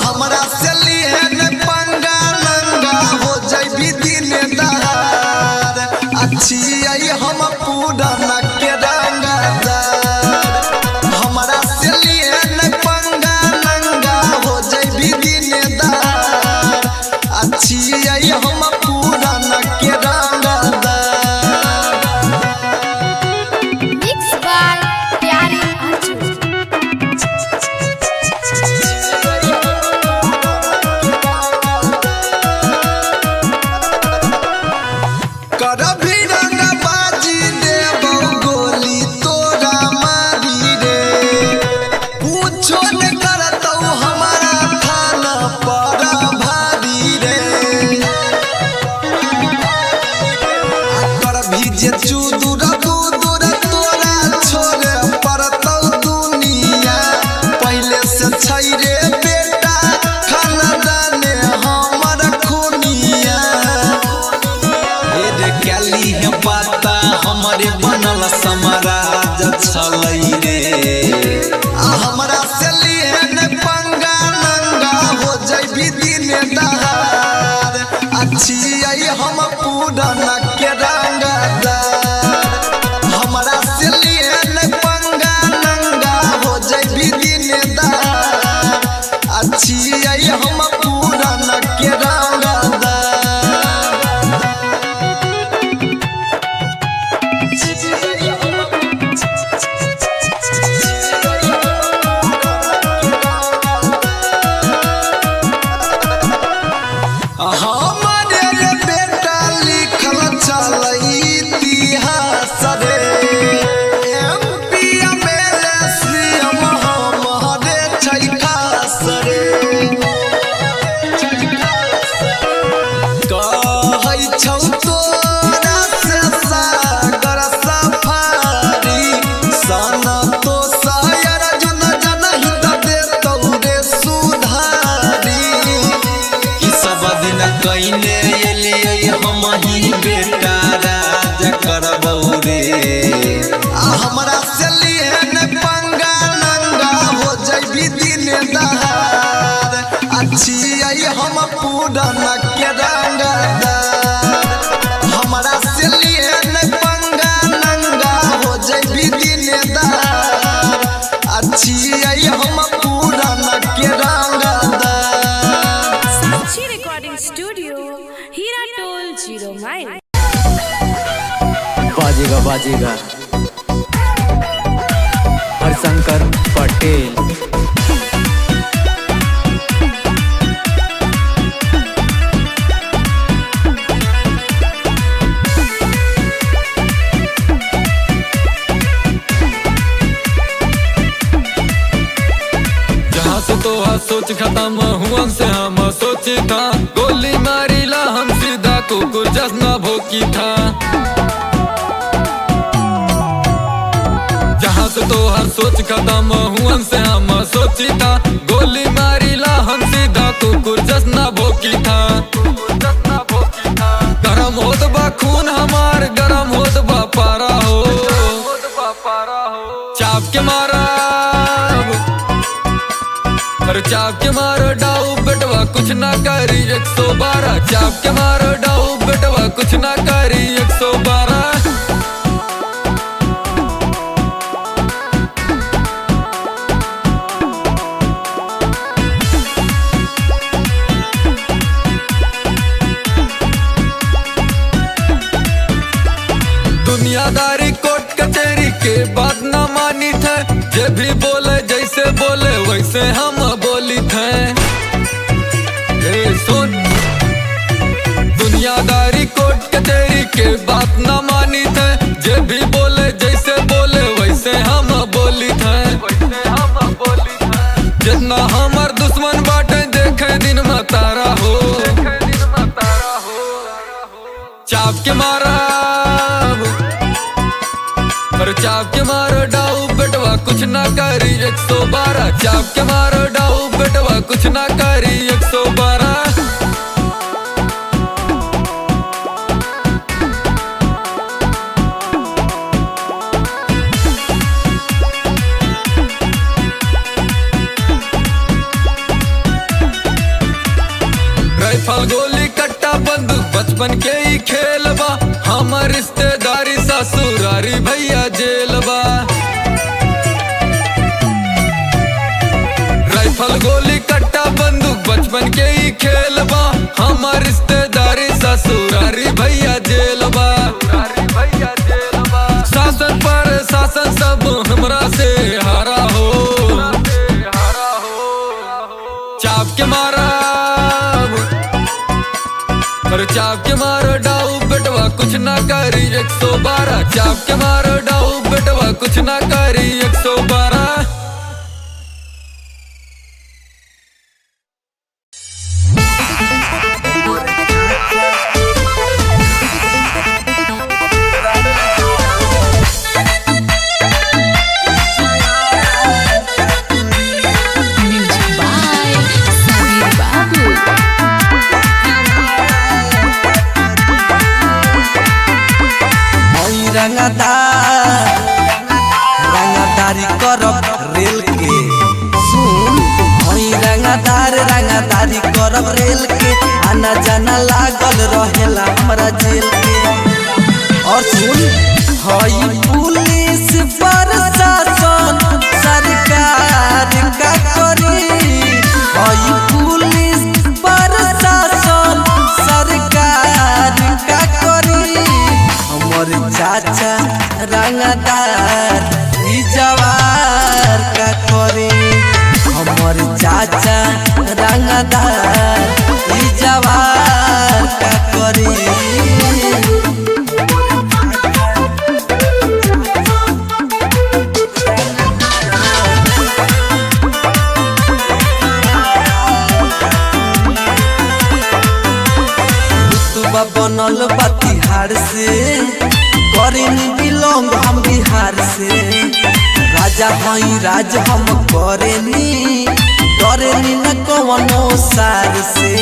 हमरा से लिए न पंगा लंगा हो जइबी दिन दहार अच्छी आई हम पूरा न के रंगदार हमरा से लिए न पंगा लंगा हो जइबी दिन दहार अच्छी आई हम पूरा न के रंगदार। मिक्स बाय प्यारे अंजुम। करभी रंगबाजी देबौ गोली तोरा मारी रे पूछो न करतौ हमारा थाना पर भारी रे करभी जे चुदुर बुदुर तोरा छोड़े पड़तौ दुनिया पहले से छै रे बेटा खानदाने हमर खूनिया रे कैली है पाता हमारे बनल समाराज छलै रे हमरा से लिए न पंगा नंगा हो जइबी दिन दहार अच्छी आई हम पूरा न के रंगदार हमरा से लिए न पंगा नंगा हो जइबी दिन दहार अच्छी आई हम पूरा न के रंगदार। हमारे रे बेटा लिखल चलै इतिहास रे MP MLA CM हमारे छै खास रे कहै छौ तोरा से सागर सफारी सना तो शायर जुन जनहि त देतौ रे सुधारी ई सब दिन कइने एलियै हम ही बेटा राज करबौ रे हमरा से लिए न पंगा नंगा हो जइबी दिन दहार अच्छी आई हम पूरा न के रंगदार हमरा से लिए न पंगा नंगा हो जइबी दिन दहार अच्छी आई हम पूरा न के रंगदार। साक्षी रिकॉर्डिंग स्टूडियो हीरा टोल 0 माइल। बाजेगा बाजेगा हरशंकर पटेल। जहाँ से तो सोच खत्म हुआ से हम सोची था गोली मारी ला हम सीधा कुकुर जसना भोकी था जहाँ से तो सोच खत्म हुआ से हम सोची था गोली मारी ला हम सीधा कुकुर जसना भोकी था गरम होत बा खून हमार गरम होत बा पारा हो चाप के मारा पर चाप के मारो डाऊ बेटवा कुछ ना करी 112 चाप के मारो डाऊ बेटवा कुछ ना करी 112। दुनियादारी कोर्ट कचहरी के बात ना मानी थे जे भी बोले जैसे बोले वैसे हम बोली थे सुन दुनियादारी कोर्ट कचहरी के बात ना मानी थे जे भी बोले जैसे के मारा पर चाप के मारो डाऊ बेटवा कुछ ना करी 112 चाप के मारो डाऊ बेटवा कुछ ना करी 112 राइफल गोली कट्टा बंदूक बचपन के ही खेलबा हमार रिश्तेदारी ससुरारी भैया जेलबा राइफल गोली कट्टा बंदूक बचपन के ही खेलबा हमार रिश्तेदारी ससुरारी भैया जेलबा शासन पर शासन सब हमरा से हारा हो चाप के मारा पर चाप के मारो डाऊ बेटवा कुछ ना करी 112 चाप के मारो डाऊ बेटवा कुछ ना करी 112 रंगदारी करब रेल के सुन हई रंगदारी करब रेल के आना जाना लागल रहेला हमरा जेल के और सुन हई पुलिस प्रशासन सरकार का करी हई पुलिस प्रशासन सरकार का करी हमर चाचा रंगदार ई जवार का करे हमर चाचा रंगदार ई जवार का करे रुतबा बनल बा तिहाड़ से करेनी बिलोंग हम बिहार से राजा हई राज हम करेनी डरेनी न कवनो सार से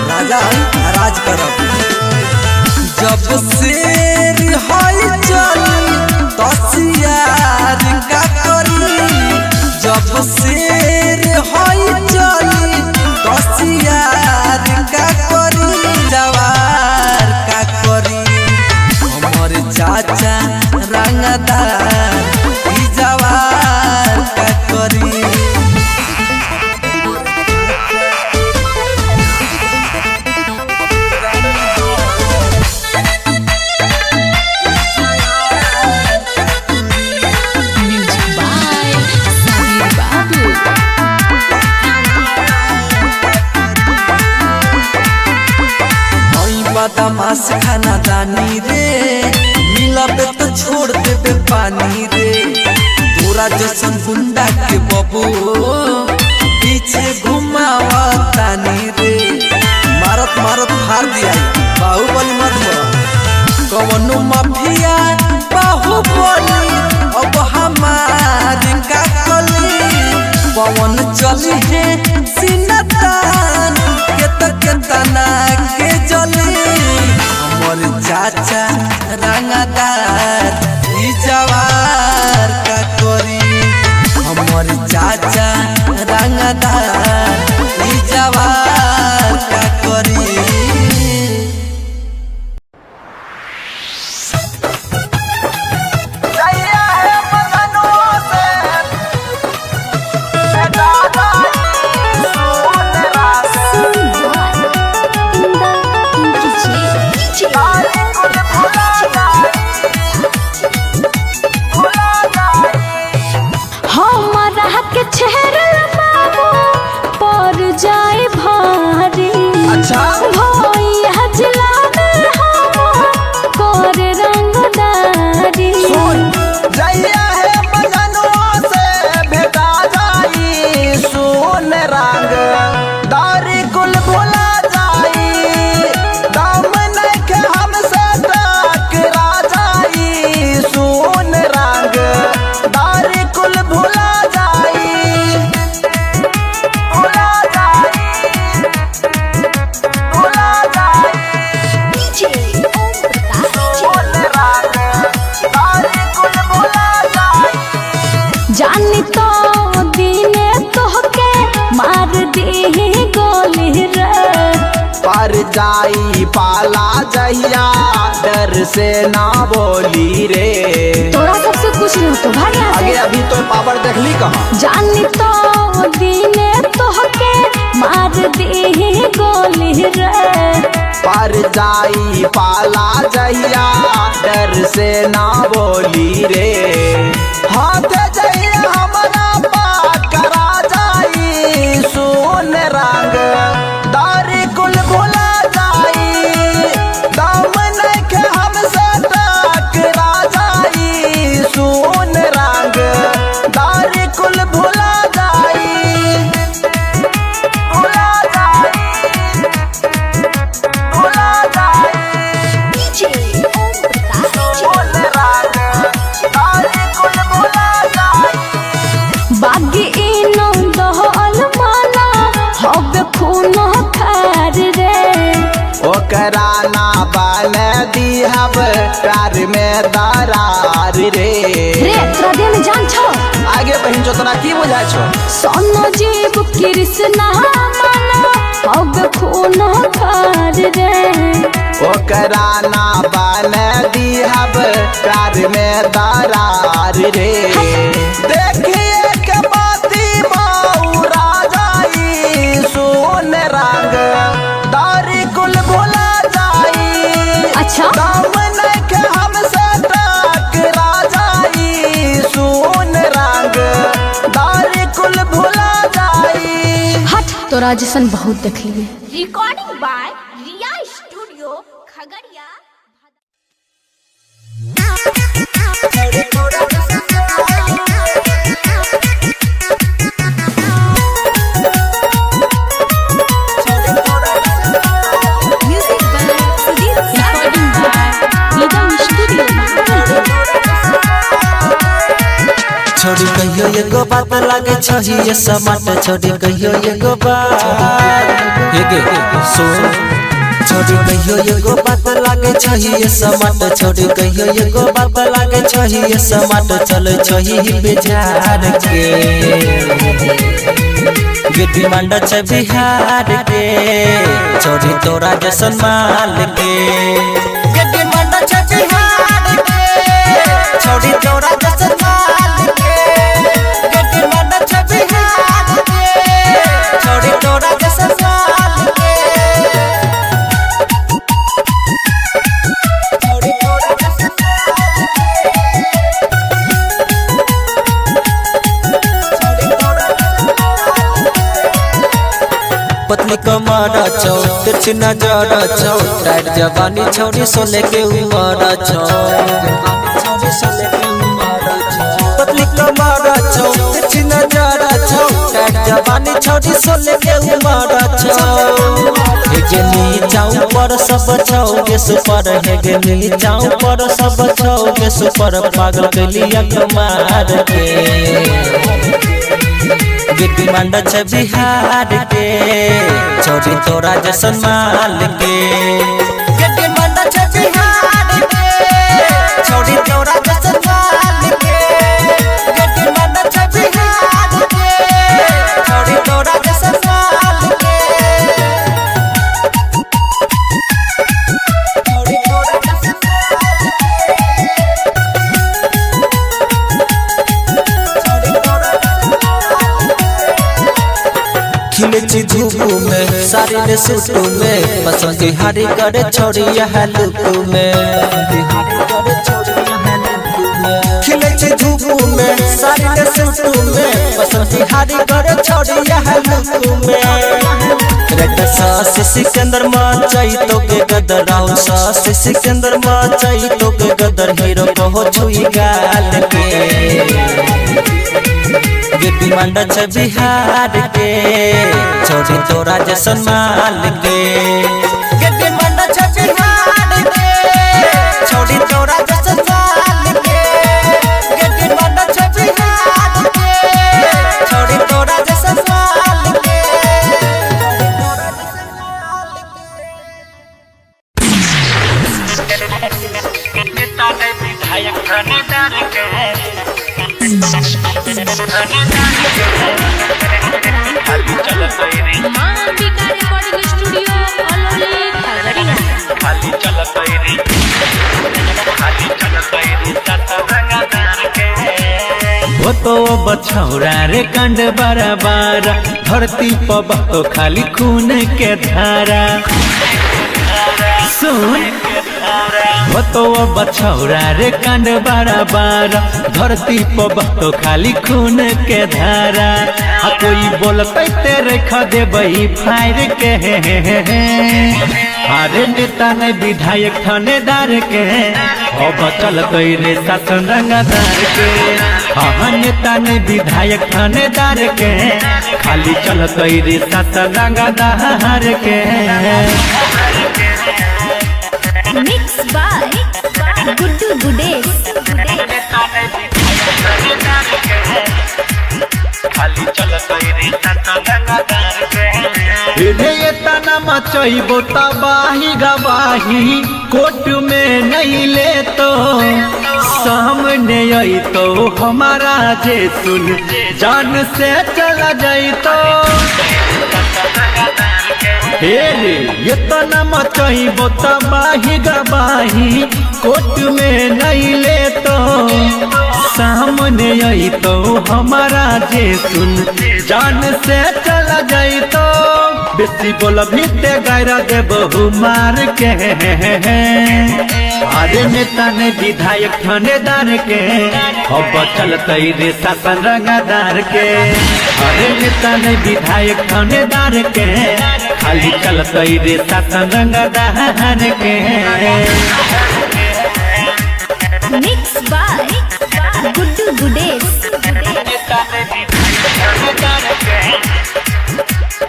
राजा हई राज करब जब शेर हई चली तो सियार का करी जब शेर हई चली तो सियार का करी जवार का करी हमर चाचा रंगदार ई जवार का करी बदमाश खाना दानी रे मिलबे तो छोड़ देबे पानी रे तोरा जैसन गुंडा के बबू पीछे घुमावा तानी रे मारत मारत फाड़ दिया बाहुबली मत कवनो माफिया बाहुबली अब हमार का कली पवन चली है सिनतान के तना के जली हमर चाचा रंगदार ई जवार का करी हमर चाचा रंगदार ई जवार का करी हमरा के छेड़ल बाबू जाई पाला जहिया डर से ना बोली रे। तोरा सबसे कुछ नहीं तो भाग यहाँ आगे से। अभी तो पावर देखली कहाँ। जानी तो दीने तोहके मार दी गोली रे। पर जाई पाला जहिया डर से ना बोली रे। हाथ जहिया हमारा पाकरा जाई सुन रंग दारी कुल भुला जाई। दम नइखे हमसे टकरा जाई सुन रंग दारी कुल भुला जाई। भुला जाई भुला जाई सुन रंग दारी कुल भुला जाई। बागी इनो दहल माला हब खून खार रे। ओकरा ना बन दिहब प्यार में दरार रे। रे तोरा देह में जान छो। आगे बहिन जो तोरा की बुझाय छो। सोनो जीव कृष्णा माना हब खून खार रे। ओकरा ना बन दिहब प्यार में दरार रे। देखिए के बाती मौरा जाई सुन रंग दारी कुल भुला जाई। अच्छा दम नइखे हमसे टकरा जाई सुन रंग दारी कुल भुला जाई। हट तोरा जैसन बहुत देख लिए। Recording by Riya studio Khagaria. Music by Sudeep recording by Nigam studio. छोड़ी कहियो एगो बात लागे छही ये समाट। छोड़ी कहियो एगो बात हेगे सुन। छोड़ी कहियो एगो बात लागे छही ये समाट। छोड़ी कहियो एगो बात लागे छही ये समाट। चल छही बेजार के गे डिमांड छ बिहार के। छोड़ी तोरा जैसन माल के गे डिमांड छ बिहार के। छोड़ी तोरा जैसन माल के गे डिमांड छ बिहार के। छोड़ी तोरा जैसन माल के छोड़ी तोरा जैसन पतली कमर छौ तिरछी नजर छौ। रात जवानी छौरी सोले के उमर छौ। पतली कमर छौ तिरछी नजर छौ। रात जवानी छौरी सोले के उमर छौ। हे गे नीचाऊ पर सब छौ गे सुपर। हे गे नीचाऊ पर सब छौ गे सुपर। पागल गलिया कमार के गे डिमांड छ बिहार के। छोड़ी तोरा जैसन माल के गे डिमांड छ बिहार के। छोड़ी तोरा जैसन माल के गे डिमांड छ बिहार के। छोड़ी तोरा जैसन माल के छोड़ी तोरा जैसन खिले छी धूप में सारी ने सूट में। पसंद हारी करे छोड़ी यह लुक में। खिले छी धूप में सारी ने सूट में। पसंद हारी करे छोड़ी यह लुक में। रेड सास सिकंदर मचाई तो के गदर। आओ सास सिकंदर मचाई तो के गदर। हीरो को छुई गाल के गे डिमांड छ बिहार के। छोड़ी तोरा जैसन माल के गे डिमांड छ बिहार के। छोड़ी तोरा जैसन माल के गे डिमांड छ बिहार के। छोड़ी तोरा जैसन माल के। मां अंबिका रिकॉर्डिंग स्टूडियो अलौली खगड़िया। खाली चलत रे सतरंगदार के वो तो बछौरा रे कंड बराबर धरती पर तो खाली खून के धारा सुन वो तो बछौरा रे कंड बराबर धरती पर तो खाली खून के धारा कोई बोलते तेरे खदे बही फायर के अरे नेता ने विधायक थानेदार के अब चल रे शासन रंगदार के हाँ नेता ने विधायक थानेदार के खाली चल रे शासन रंगदार के मिक्स बाय गुड्डू गुडेश। खाली चल रे शासन रंगदार के रे तना मचइबो तबाही गवाही कोर्ट में नहीं ले तो सामने आई तो हमारा जे सुन जान से चला जाई तो रे ये तना मचइबो तबाही गवाही कोर्ट में नहीं ले तो सामने आई तो हमारा जे सुन जान से चला जाई तो बेसी बोल भीते गैरा दे बहु मार के अरे नेता ने विधायक थानेदार के अब चलत रे शासन रंगदार के अरे नेता ने विधायक थानेदार के खाली चलत रे शासन रंगदार के मिक्स बाय गुड्डू गुडेश।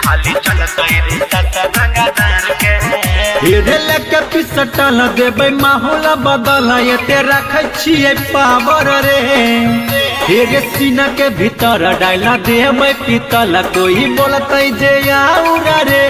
खाली चलत रे शासन रंगदार के लेके पिसटल देबै माहौल बदल ये तेरा खिए पावर रे रे सीना के भीतर डाला देबै पीतल कोई बोलते जे आउरा रे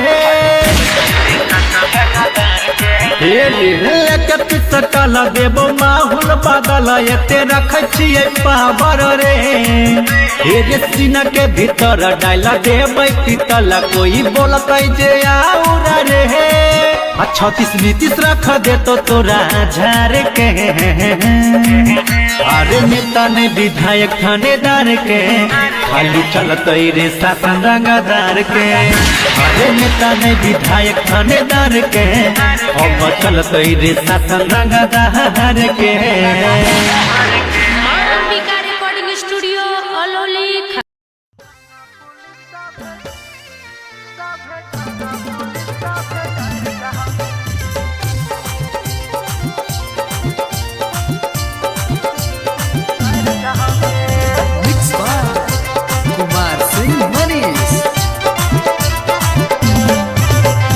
लेके पिसटल देबो माहौल बदल ये तेरा खिए पावर रे सीना के भीतर डाला देबै पीतल कोई बोलते जे आउरा रे 36 नीतीश रख दे तो तोरा झार के अरे नेता ने विधायक थानेदार के खाली चलत रे शासन रंगदार के अरे नेता ने विधायक थानेदार के अब चलत रे शासन रंगदार के Ambika recording studio Alauli. Mix by Kumar Singh Manish.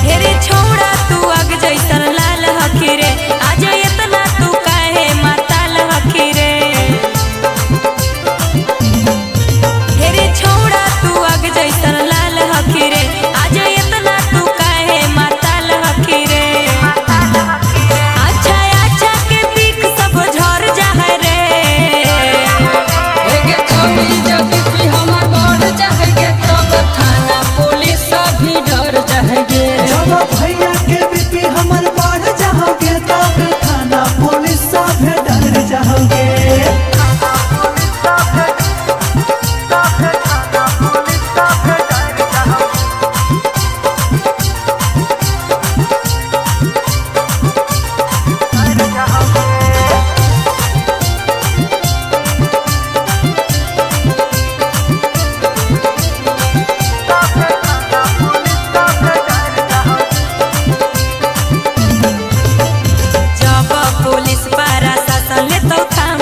हेरे छोड़ा तू आग जैसन लाल हकी रे आज इतना तू काहे माताल हकी रे हेरे छोड़ा तू आग जैसन लाल हकी रे आज इतना तू काहे माताल हकी रे अच्छा अच्छा के पीक सब झर जाए रे एगे छवि जब भी हमर बढ़ जाएगे तब थाना पुलिस भी डर जाएगे। जब भैया के बीपी हमर बढ़ जाओगे तब थाना पुलिस सब डर जाओगे। जब पुलिस पारा शासन ले तो थाम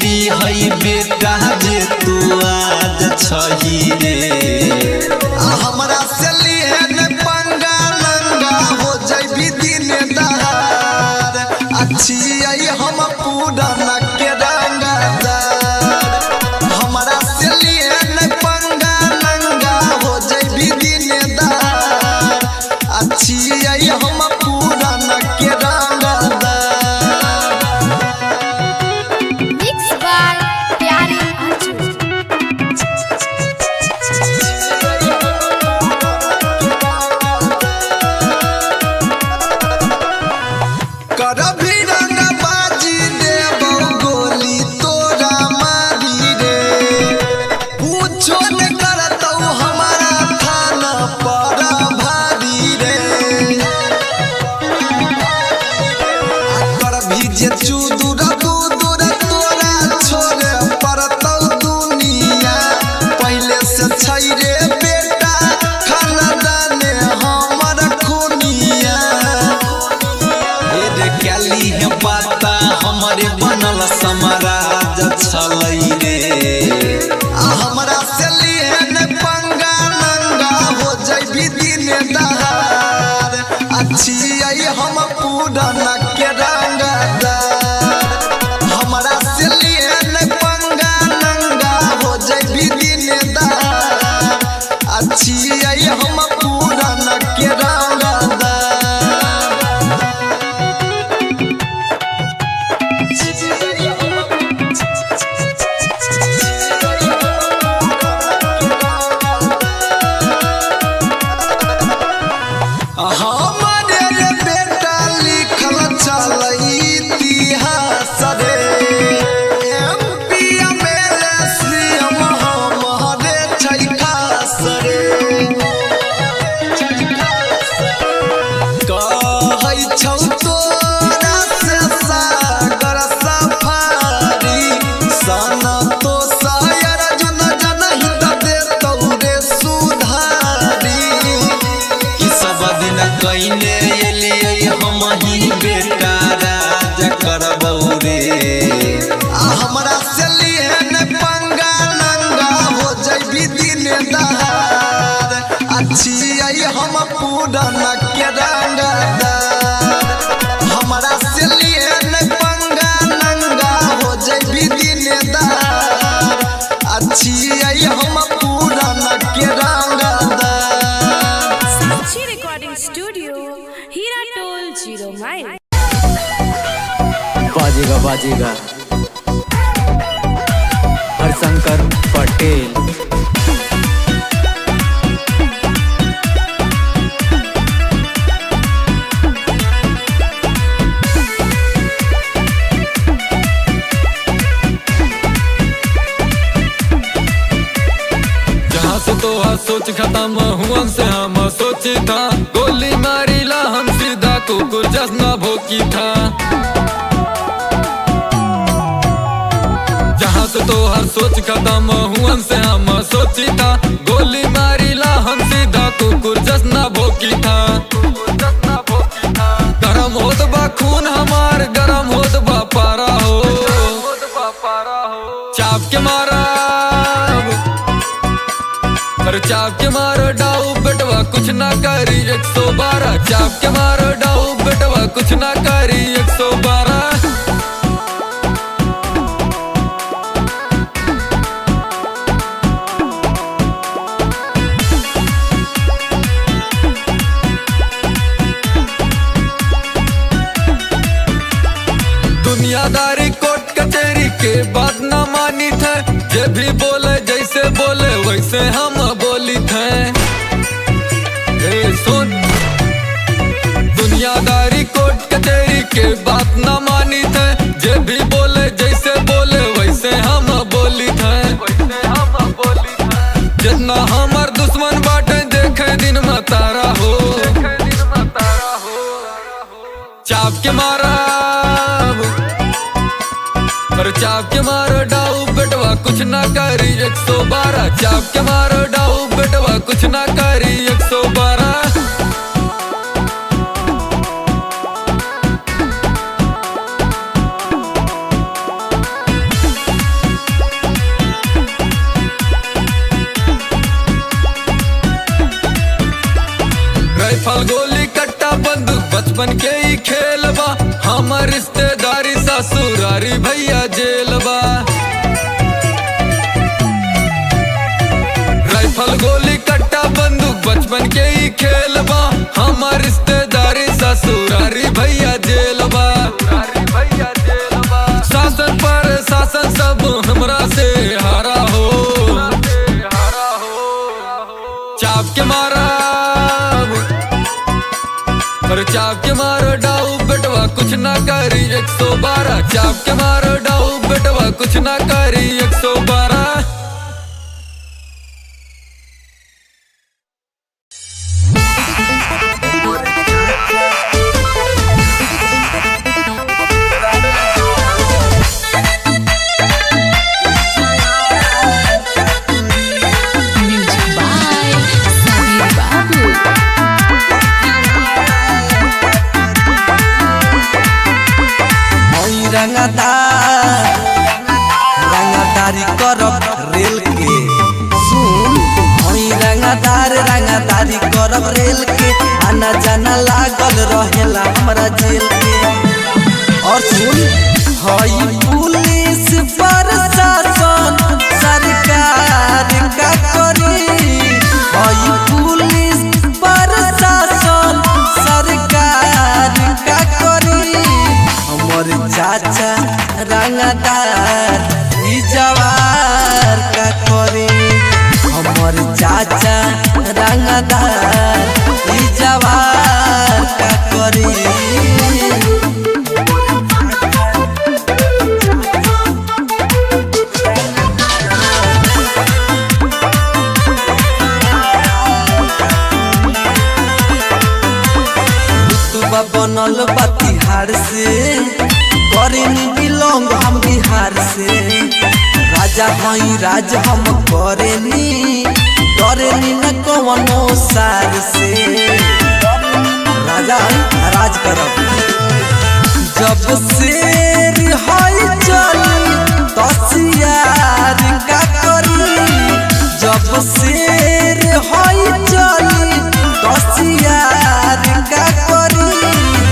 दी है बेटा जे तू आज छही रे हमरा से लिए न पंगा लंगा हो जइबी दिन दहार अच्छी आई हम पूरा न के रंगदार हमरा से लिए न पंगा लंगा हो जइबी दिन दहार अच्छी आई हम पूरा न के रंगदार मिक्स बाय प्यारे अंशु। करभी रंगबाजी देबौ गोली तोरा मारी रे पूछो न करतौ हमारा थाना पर भारी रे करभी जे चूदुर दूदुर तोरा छोड़े पड़तौ दुनिया पहले से छै रे बेटा खानदाने हमर खुनिया रे कैली है पाता हमारे बनल समाराज छलै रे हमरा से लिए न पंगा नंगा हो जइबी दिन दहार अच्छी आई हम पूरा न के रंगदार हमरा से लिए न पंगा नंगा हो जइबी दिन दहार अच्छी आई हम पूरा न के रंगदार हमारे रे बेटा लिखल चलै इतिहास रे MP MLA CM हमारे छै खास रे कहै छौ तोरा से सागर सफारी सना तो शायर जुन जनहि त देतौ रे सुधारी ई सब दिन कइने एलियै हम ही बेटा राज करबौ रे हमरा से लिए न पंगा नंगा हो जइबी दिन दहार अच्छी आई हम पूरा न के रंगदार हमरा से लिए न पंगा नंगा हो जइबी दिन दहार अच्छी आई हम पूरा न के रंगदार साक्षी रिकॉर्डिंग स्टूडियो हीरा टोल 0 माइल। बाजेगा बाजेगा हरशंकर पटेल। जहाँ से तो आज सोच खत्म हुआ से हम सोची था गोली मारी ला हम सीधा कुकुर जसना भोकी था जहाँ से तो हर सोच खत्म हुआ से हम सोची था गोली मारी ला हम सीधा कुकुर जसना भोकी था गरम होत बा खून हमार गरम होत बा पारा हो चाप के मारा पर चाप के मारो डाऊ बेटवा कुछ ना करी 112 चाप के मारो डाऊ बेटवा कुछ ना करी 112 दुनियादारी कोर्ट कचहरी के बात ना मानी थे जे भी बोले जैसे बोले वैसे हम बोली थे सुन दुनियादारी कोर्ट कचहरी के बात ना मानी थे जे भी बोले जैसे बोले वैसे हम बोली थे जितना हमार दुश्मन बाटे देखे दिन में तारा हो चाप के मारा पर चाप के मारो डाऊ बेटवा कुछ ना करी 112 चाप के मारो डाऊ बेटवा कुछ ना करी 112 Thank बचपन के ही खेल बा हमर रिश्तेदारी ससुरारी भैया जेल बा राइफल गोली कट्टा बंदूक बचपन के ही खेल बा हमर रिश्तेदारी ससुरारी भैया जेल बा शासन पर शासन सब हमरा से हारा हो चाप के मारा और चाप के मारो डाऊ बेटवा कुछ ना करी 112 चाप के मारो डाऊ बेटवा कुछ ना करी 112 रंगदारी करब रेल के सुन हई रंगदारी करब रेल के आना जाना लागल रहेला हमरा जेल के और सुन हई पुलिस प्रशासन सरकार का करी हई पुलिस प्रशासन सरकार का करी हमर चाचा रंगदार ई जवार का करे हमर चाचा रंगदार ई जवार का करे बनल बा बिहार से करेनी बिलोंग हम बिहार से राजा हई राज हम करेनी डरेनी न कवनो सार से राजा हई राज करब जब शेर हई चली तसियार का करी जब शेर हई चली तसियार का करी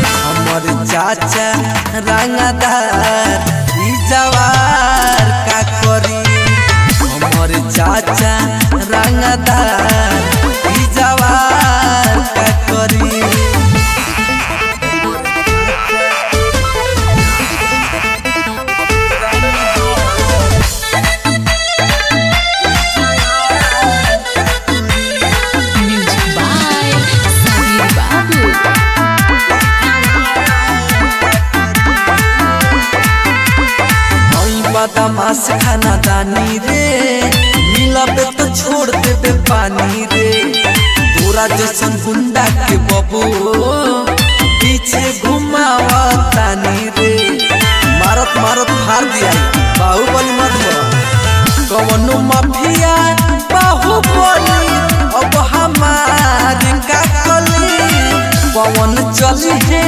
हमर चाचा रंगदार ई जवार का करी हमर चाचा रंगदार ई जवार का करी बदमाश खाना दानी रे मिलबे तो छोड़ देबे पानी रे तोरा जैसन गुंडा के बबू पीछे घुमावा तानी रे मारत मारत फाड़ दिया बाहुबली मत कवनो माफिया बाहुबली अब हमार का कली पवन चली है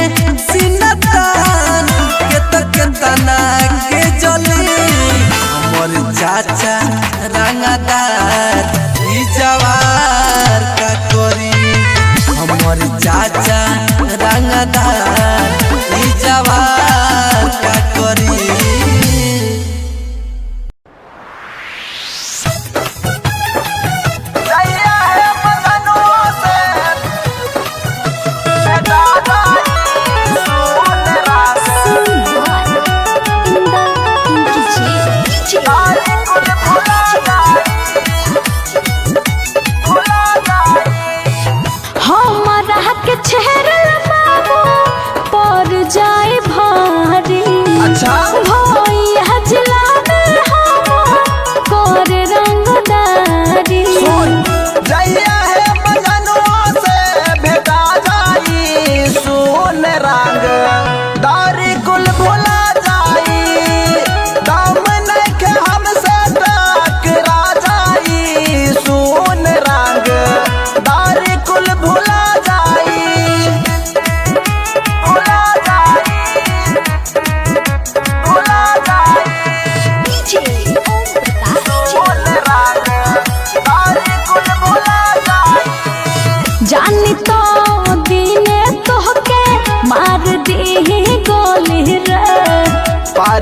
सिनतान के तना के जली हमर चाचा रंगदार ई जवार का करी हमर चाचा रंगदार ई जवार का करी से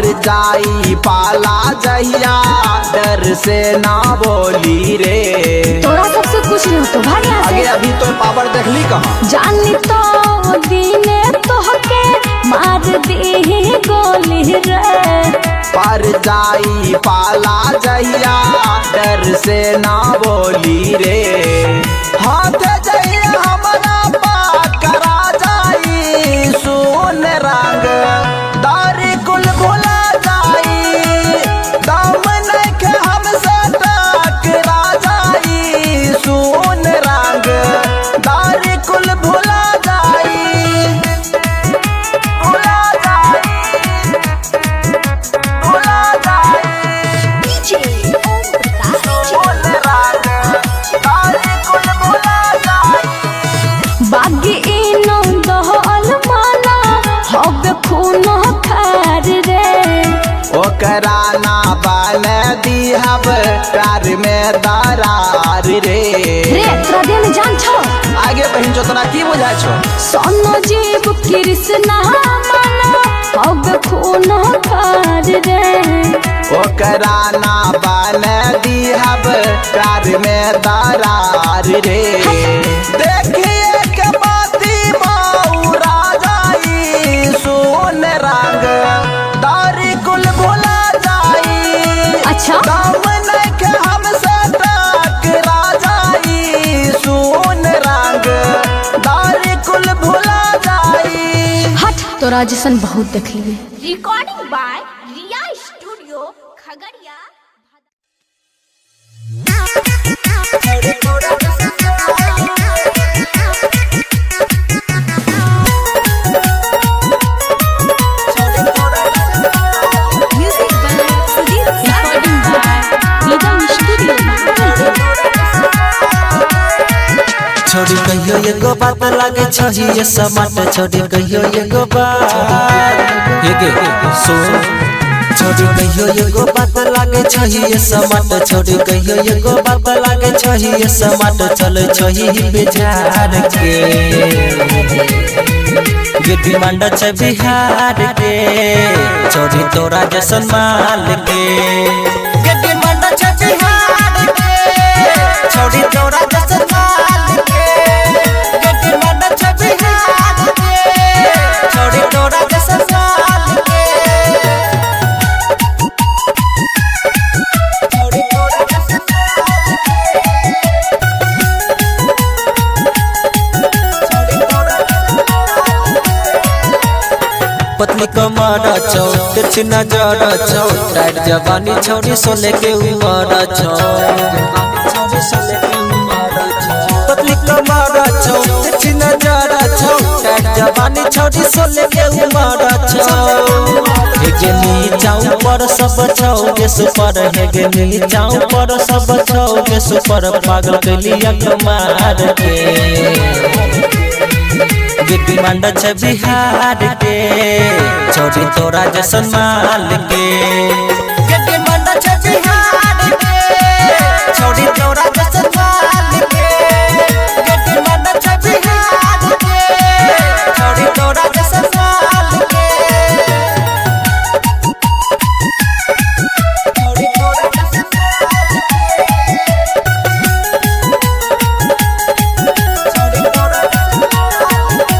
पर जाई पाला जहिया डर से ना बोली रे। तोरा सबसे कुछ नहीं तो भाग यहाँ से। आगे अभी तो पावर देखली कहाँ। जानी तो दीने तोहके मार दी गोली रे। पर जाई पाला जहिया डर से ना बोली रे। हाथ जहिया हमारा पकड़ा जाई सुन रंग दारी कुल भुला जाई। दम नइखे हमसे टकरा जाई सुन रंग दारी कुल भुला जाई। भुला जाई भुला जाई सुन रंग दारी कुल भुला जाई। बागी इनो दहल माला हब खून खार रे। ओकरा ना बन दिहब प्यार में दरार रे। रे तोरा देह में जान छो। आगे बहन जो तोरा की बुझाय छो। सोनो जीव कृष्णा माना हब खून खार रे। ओकरा ना बन दिहब प्यार में दरार रे। देखिए के बाती मौरा जाई सुन रंग दारी कुल भुला जाई। अच्छा दम नइखे हमसे टकरा जाई सुन रंग दारी कुल भुला जाई। हट तोरा जैसन बहुत देख लिए। Recording by Riya studio Khagaria. Music by Sudhir recording by Nigam studio. छोड़ी कहियो एगो बात लागे छही ये समाट। छोड़ी कहियो एगो बात ये गे सुन। छोड़ी कहियो एगो बात लागे छही ये समाट। छोड़ी कहियो एगो बात लागे छही ये समाट। चल छही बिहार के ये डिमांड छ बिहार के। छोड़ी तोरा जैसन माल के ये डिमांड छ बिहार के। छोड़ी तोरा जैसन माल के ये डिमांड छ बिहार के। छोड़ी तोरा जैसन माल के। छोड़ी तोरा जैसन माल के। छोड़ी तोरा जैसन माल के। पतली कमर छौ तिरछी नजर छौ टाइट जवानी छोड़ी सोले के उमर छौ। पतली कमर छौ तिरछी नजर छौ टाइट जवानी छोड़ी सोले के उमर छौ। हेगे नीचाऊ पर सब छौ के सुपर। हेगे नीचाऊ पर सब छौ के सुपर। पागल कैलिया कमार के ये डिमांड छ बिहार के। छोड़ी तोरा जैसन माल के ये डिमांड छ बिहार के। छोड़ी तोरा जैसन माल के ये डिमांड छ बिहार के। छोड़ी तोरा जैसन माल के। छोड़ी तोरा जैसन माल के। छोड़ी तोरा जैसन माल के।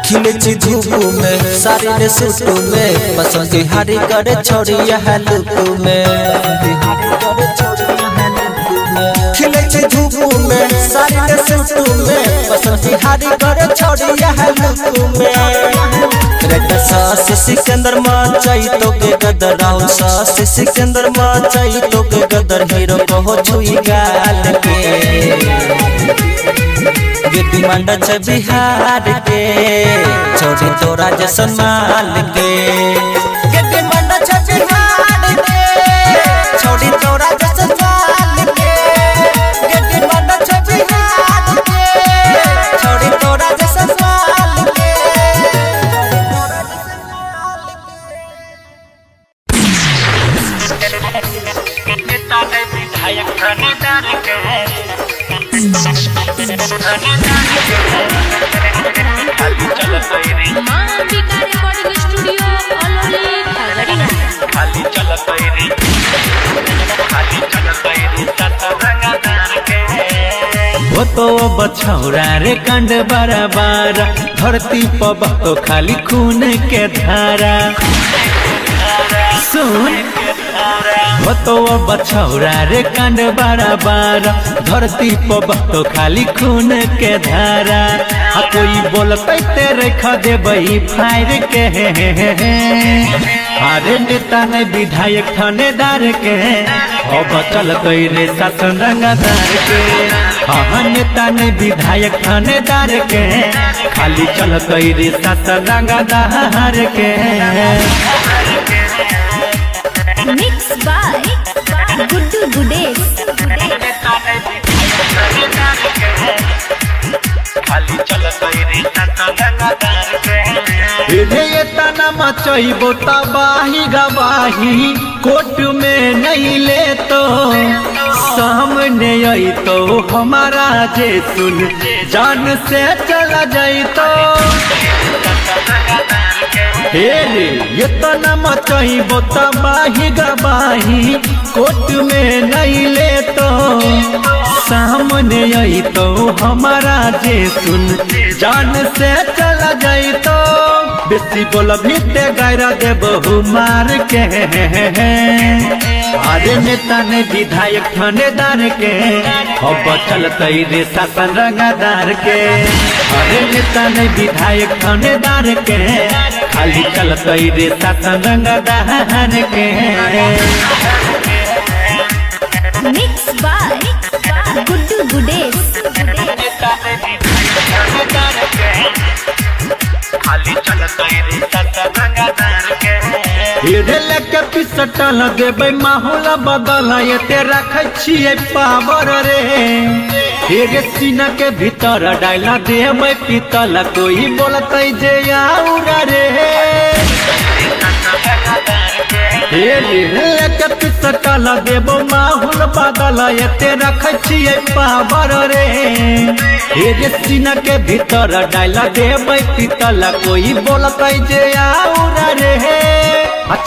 खिले छी धूप में सारी ने सूट में पसंद हारी करे छोड़ी यह लुक में। खिले छी धूप में सारी ने सूट में पसंद हारी करे छोड़ी यह लुक में। रेड सास सिकंदर मचाई तो के गदर। राहुल सास सिकंदर मचाई तो के गदर। हीरो को छुई गाल के ये डिमांड छ बिहार के। छोड़ी तोरा जैसन माल के ये डिमांड छ बिहार के। छोड़ी तोरा जैसन माल के ये डिमांड छ बिहार के। छोड़ी तोरा जैसन माल के। मां अंबिका रिकॉर्डिंग स्टूडियो बछौरा रे कंड बराबर धरती पर तो खाली खून के धारा सुन तो बछौरा रे कंड बराबर धरती पर तो खाली खून के धारा कोई बोलते तेरे खदे बही फायर के अरे नेता ने विधायक थानेदार के अब चलत रे शासन रंगदार के हाँ नेता ने विधायक थानेदार के खाली चलत रे शासन रंगदार के मिक्स बाय गुड्डू गुडेश खाली चलत रे शासन रंगदार के रे तना मचइबो तबाही गवाही कोर्ट में नहीं ले तो सामने आई तो हमारा जे सुन जान से चला जाई तो हे रे ये तना मचइबो तबाही गवाही कोर्ट में नहीं ले तो सामने आई तो हमारा जे सुन जान से चला जाई तो बेसी बोल भी ते गायरा दे बहु मार के अरे नेता ने विधायक थानेदार के अब चलते रे शासन रंगदार के अरे नेता ने विधायक थानेदार के खाली चलते रे शासन रंगदार के मिक्स बाय गुड्डू गुडेश खाली चलते रे शासन रंगदार के लेके पिसटल देबै माहौल बदल ये रखे पावर रे रे सीना के भीतर डाला देबै पीतल कोई बोलते जे आउरा रे लेके पिसटल देबो माहौल बदल ये रखे पावर रे रे सीना के भीतर डाला देबै पीतल कोई बोलते जे आउरा रे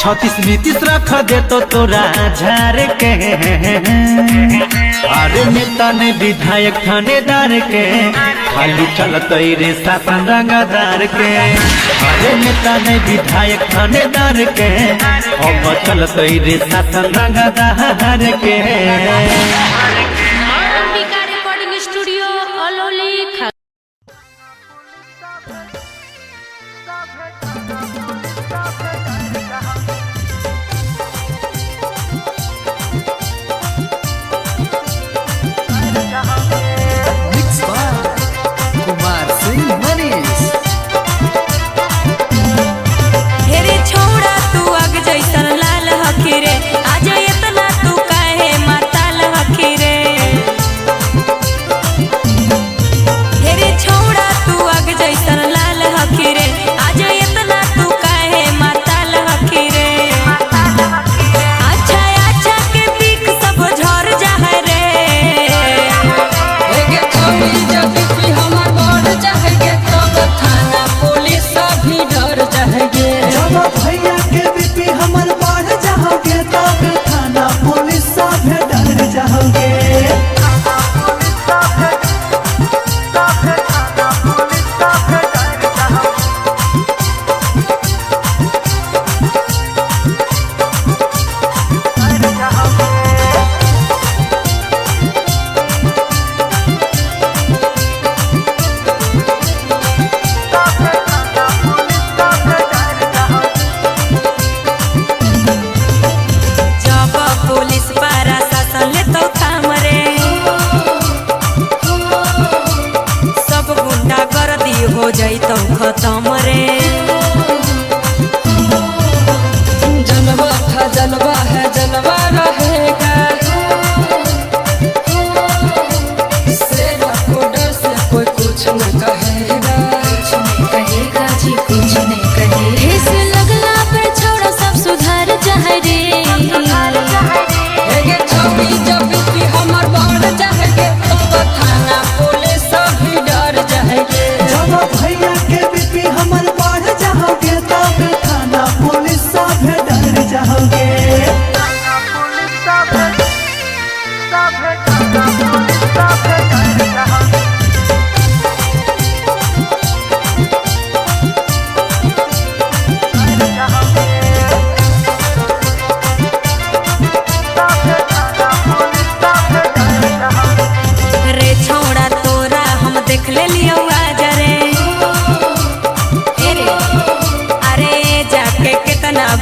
36 रख दे तो तोरा झार के अरे नेता ने विधायक थानेदार के खाली चलते रे शासन रंगदार के अरे नेता ने विधायक थानेदार के अब चलते रे शासन रंगदार के recording studio Alauli mix by Kumar Singh Manish हेरे छोड़ा तू आग जैसन लाल हखी रे आज इतना तू काहे माताल हखी रे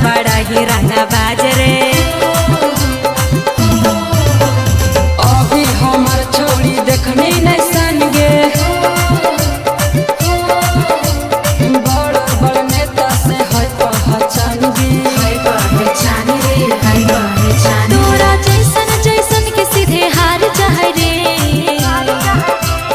बड़ा ही रंगा बाज रे। अभी हमार छोड़ी देखनी नहीं सन गे, बड़ बड़ नेता से है पहचान गे। तोरा जैसन जैसन के सीधे हार चाहे रे।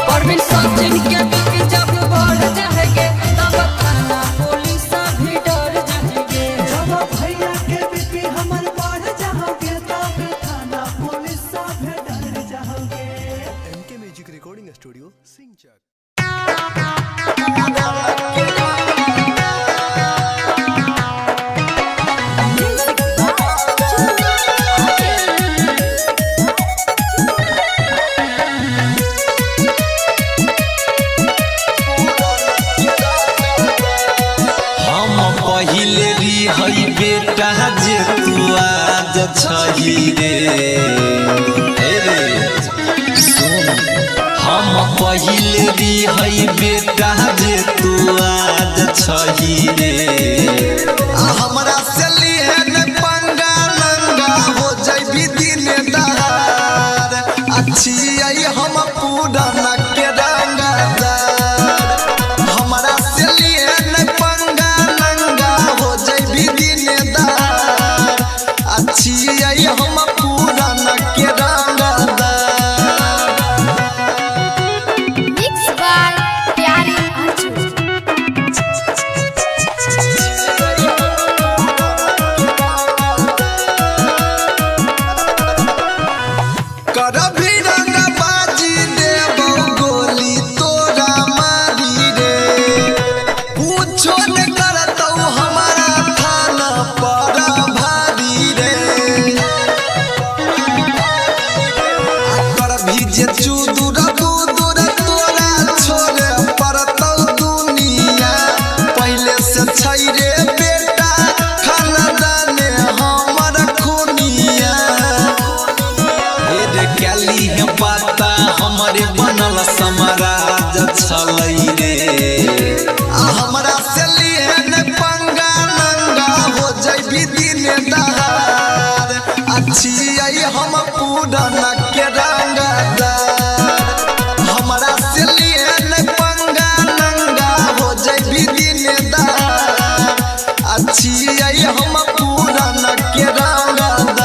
परवीन सचिन के बीपी जब बढ़ जाएंगे तब थाना पुलिस भी डर जाएंगे। जब भैया के बीपी हमर बढ़ जाओगे तब थाना पुलिस भी डर जाओगे। एमके म्यूजिक रिकॉर्डिंग स्टूडियो सिंचक। हम पहिले हई बेटा जे तू आज छही रे। हे रे सुन, हम पहिले हई बेटा जे तू आज छही रे। हमरा से लिए न पंगा लंगा हो जइबी दिन दहार। अच्छी आई हम पूरा न के रंगदार। हमरा से लिए न पंगा लंगा हो जइबी दिन दहार। अच्छी आई हम पूरा न के रंगदार। मिक्स बाय प्यारे अर्जुन। करभी रंगबाजी देबौ गोली तोरा मारी रे। कुछो न करतौ हमारा थाना पर भारी रे। करभी जे चुदुर बुदुर तोरा छोड़े पड़तौ दुनिया। पहले से छै रे बेटा खानदाने हमर खुनिया। रे कैली है पाता हमारे बनल समाराज छलै रे। हमरा से लिए न पंगा नंगा हो जइबी दिन दहार। अच्छी आई हम पूरा न के रंगदार। हमरा से लिए न पंगा नंगा हो जइबी दिन दहार। अच्छी आई हम पूरा न के रंगदार।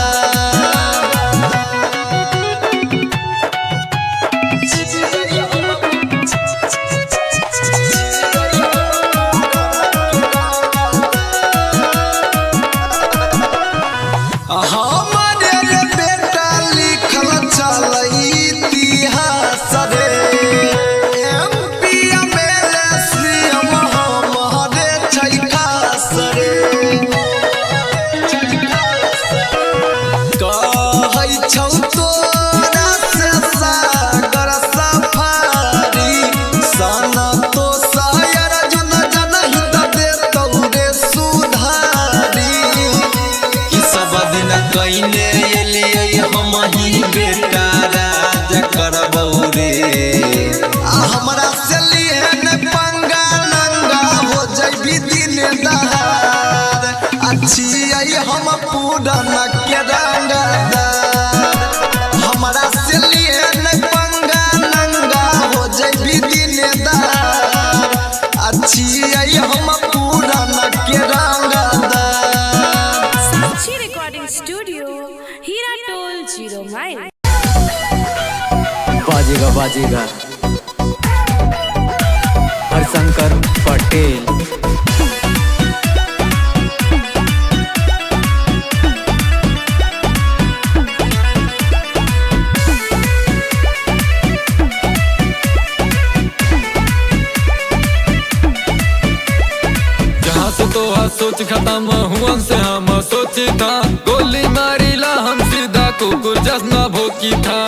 हमारे रे बेटा लिखल चलै इतिहास रे। एमपी एमएलए सीएम हमारे छै खास रे। कहै छौ तोरा से सागर सफारी। सना तो शायर जुन जनहि देतौ रे सुधारी। ई सब दिन कइने एलियै हम ही बेटा राज करबौ रे। हमरा से लिए न पंगा नंगा हो जइबी दिन दहार। अच्छी आई हम पूरा न के रंगदार। हमरा से लिए न पंगा नंगा हो जइबी दिन दहार। अच्छी आई हम पूरा न के रंगदार। साक्षी रिकॉर्डिंग स्टूडियो हीरा टोल 0 माइल। बाजेगा बाजेगा हरशंकर पटेल। जहाँ से तो सोच खत्म हुआ से हम सोची था। गोली मारी ला हम सीधा कुकुर जसना भोकी था।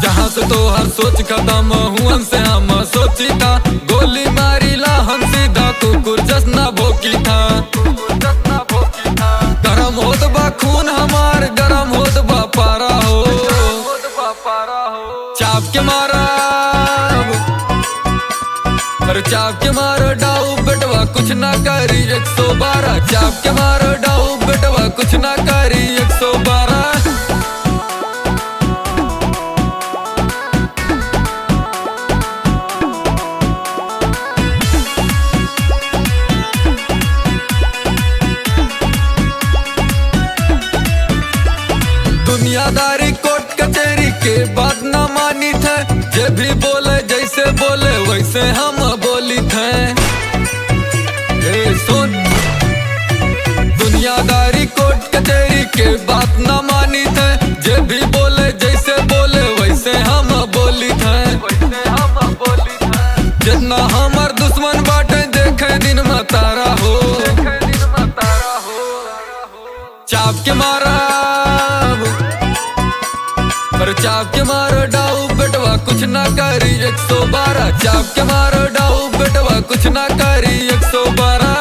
जहाँ से तो हर सोच खत्म हुआ से हम सोची था। गोली मारी ला हम सीधा कुकुर जसना भोकी था। गरम होत बा खून हमार गरम होत बा पारा हो। चाप के मारा पर चाप के मारो डाऊ बेटवा कुछ ना करी 112 चाप के मारो डाऊ बेटवा कुछ ना करी 112 दुनियादारी कोर्ट कचहरी के बात न मानी थे जे भी बोले जैसे बोले वैसे हम बोली थे सुन दुनियादारी कोर्ट कचहरी के बात न मानी थे जे भी बोले जैसे बोले वैसे हम बोली थे जितना हमार दुश्मन बाटे देखे दिन में तारा हो चाप के मारा पर चाप के मारो डाऊ बेटवा कुछ ना करी 112 चाप के मारो डाऊ बेटवा कुछ ना करी 112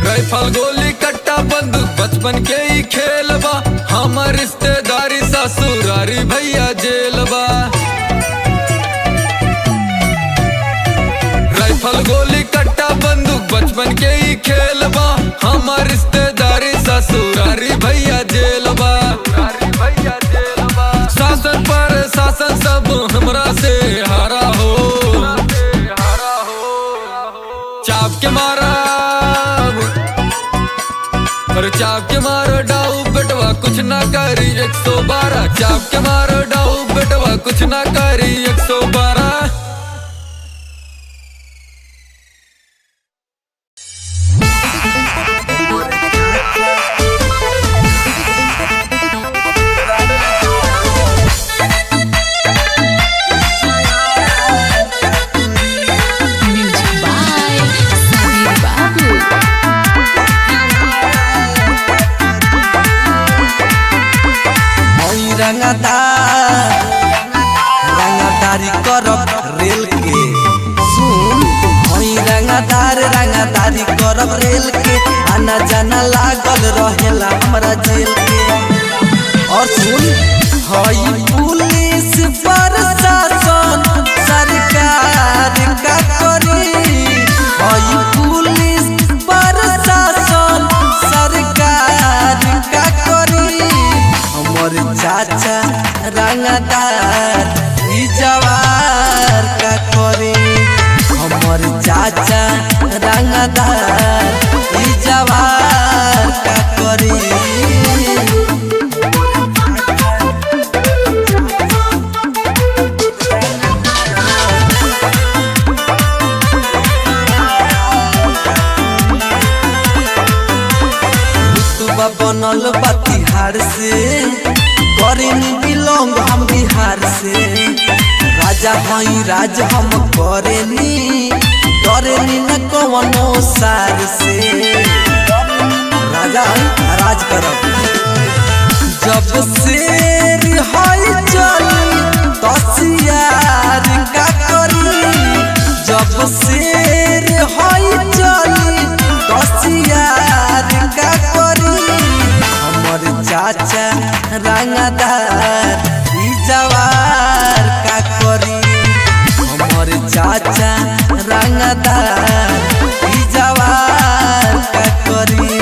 राइफल गोली कट्टा बंदूक बचपन के ही खेल बा हमार रिश्तेदारी ससुरारी भैया जेल बा राइफल गोली कट्टा बंदूक बचपन के ही खेल बा हमार रिश्तेदारी ससुरारी भैया जेल बा शासन पर शासन सब हमरा से हारा हो चाप के मारा पर चाप के मारो डाऊ बेटवा कुछ ना करी 112 चाप के मारो डाऊ बेटवा कुछ ना करी 112 रंगदारी करब रेल के सुन हई रंगदारी करब रेल के आना जाना लागल रहेला हमरा जेल के और सुन हई पुलिस प्रशासन सरकार का करी हई पुलिस प्रशासन सरकार का करी हमर चाचा रंगदार ई जवार का करे हमर चाचा रंगदार ई जवार का करे बनल बा बिहार से करेनी बिलोंग हम बिहार से राजा हई राज हम करेनी डरेनी न कवनो सार से राजा हई राज करब जब शेर हई चली तसियार का करी जब शेर हई चली तसियार का करी हमर चाचा रंगदार ई जवार का करी हमर चाचा रंगदार ई जवार का करी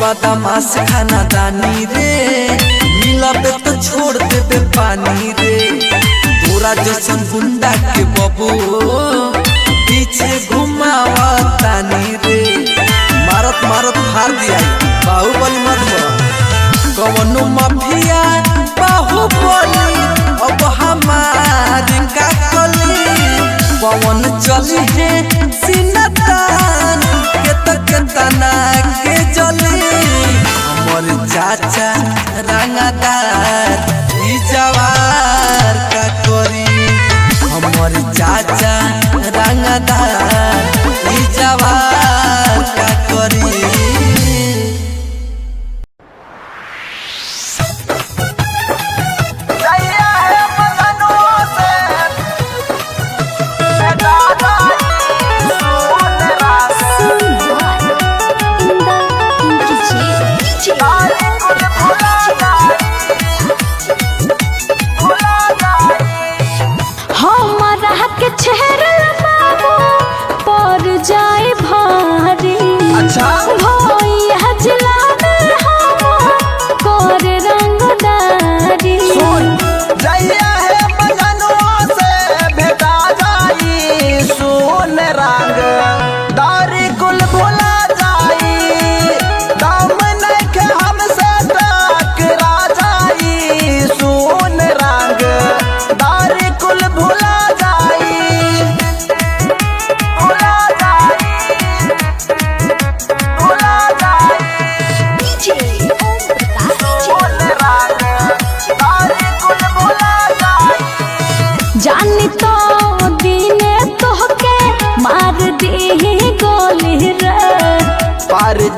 बदमाश खाना दानी रे मिलबे तो छोड़ देबे पानी रे तोरा जैसन गुंडा के बबू पीछे घुमावा तानी रे मारत मारत फाड़ दिया बाहुबली मत कवनो माफिया बाहुबली अब हमार का कली पवन चली है सिनतान के तक तना के जली हमर चाचा रंगदार ई जवान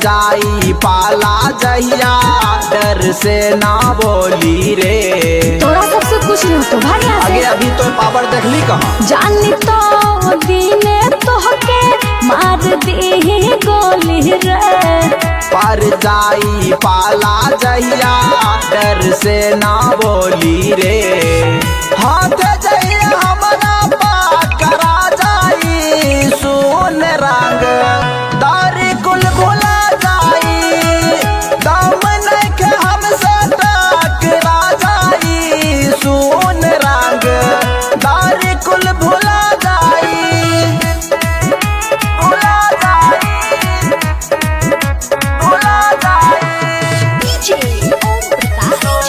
जाई पाला जहिया डर से ना बोली रे। तोरा सबसे कुछ न तो भाई आगे अभी तो पावर देखली कहाँ जानी तो दीने तोहके मार दी गोली रे। पर जाई पाला जहिया डर से ना बोली रे। हाथ जहिया हमारा पाकरा जाई सुन रंग दारी कुल भुला जाई दम नइखे हमसे टकरा जाई सुन रंग दारी कुल भुला जाई भुला जाई भुला जाई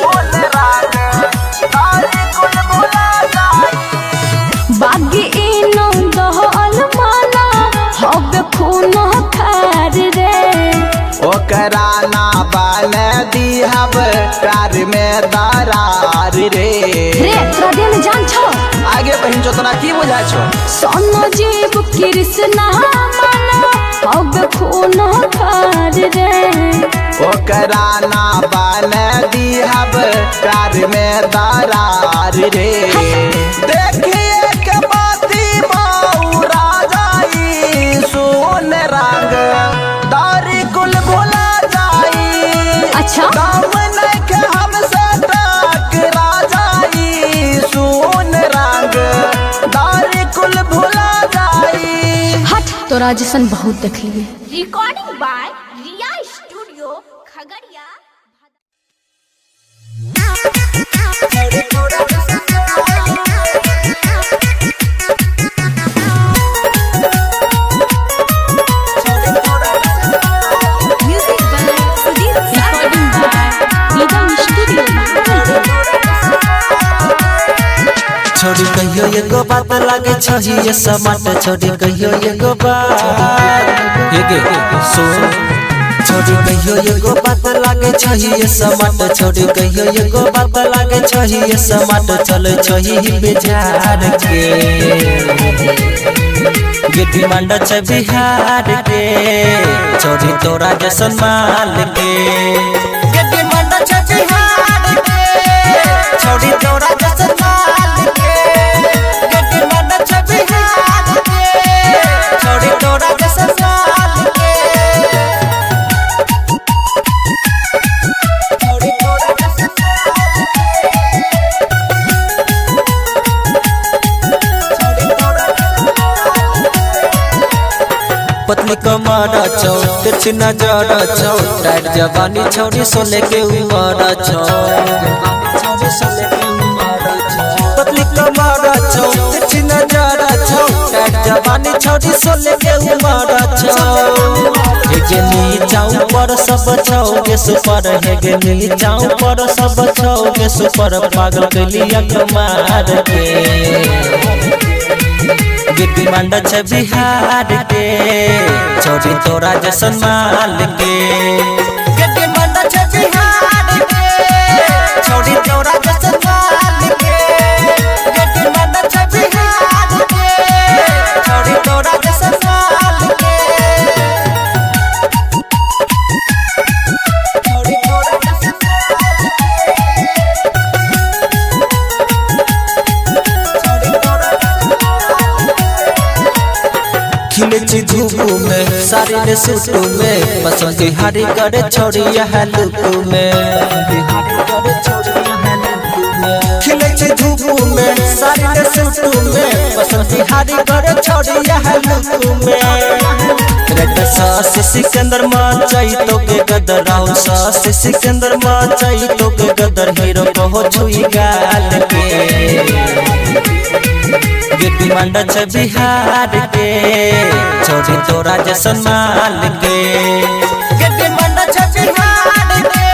सुन रंग दारी कुल भुला जाई। बागी इनो दहल माला हब खून खार रे। ओकरा ना बन दिहब प्यार में दरार रे। रे तोरा देह में जान छो आगे बहन जो तोरा की बुझाय छो सोनो जीव कृष्णा माना हब खून खार रे। ओकरा ना बन दिहब प्यार में दरार रे। देखिए के बाती मौरा जाई सुन रंग दारी कुल भुला जाई। अच्छा दम नइखे हमसे टकरा जाई सुन रंग दारी कुल भुला जाई। हट तोरा जैसन बहुत देख लिए। Recording by Riya studio Khagaria. Music by Sudeep recording by Nigam studio. छोड़ी कहियो एगो बात लागे छही ये समाट छोड़ी कहियो एगो बात ये गे सुन छोड़ी कहियो एगो बात लागे छही ये समाट छोड़ी कहियो एगो बात लागे छही ये समाट चल छही बेजार के ये डिमांड छ बिहार के छोड़ी तोरा जैसन माल के ये डिमांड छ बिहार के छोड़ी तोरा जैसन माल के ये डिमांड छ बिहार के छोड़ी तोरा जैसन माल के छोड़ी तोरा जैसन पतली कमर छौ तिरछी नजर छौ टाइट जवानी छौरी सोले के उमर छौ पतली कमर छौ तिरछी नजर छौ टाइट जवानी छौरी सोले के उमर छौ हे गे नीचाऊ पर सब छौ के सुपर हे गे नीचाऊ पर सब छौ के सुपर पागल कलिया कमार के ये डिमांड छ बिहार के छोड़ी तोरा जैसन माल के ये डिमांड छ बिहार के छोड़ी तोरा जैसन माल के ये डिमांड छ बिहार के छोड़ी तोरा जैसन माल के छोड़ी तोरा जैसन खिले छी धूप में सारे रे सूट में पसंद हारी करे छोड़ी यह लुक में खिले छी धूप में सारे रे सूट में पसंद हारी करे छोड़ी यह लुक में रेड सास सिकंदर मचाई तो के गदर राउंड सास सिकंदर मचाई तो के गदर हीरो को छुई गाल के ये डिमांड छ बिहार के छोड़ी तोरा जैसन माल के ये डिमांड छ बिहार के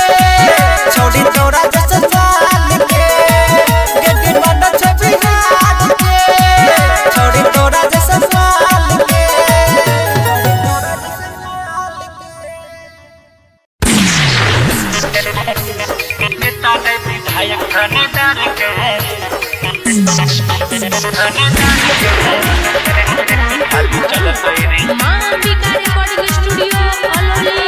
छोड़ी तोरा जैसन माल के ये डिमांड छ बिहार के छोड़ी तोरा जैसन माल के मां अंबिका रिकॉर्डिंग स्टूडियो अलौली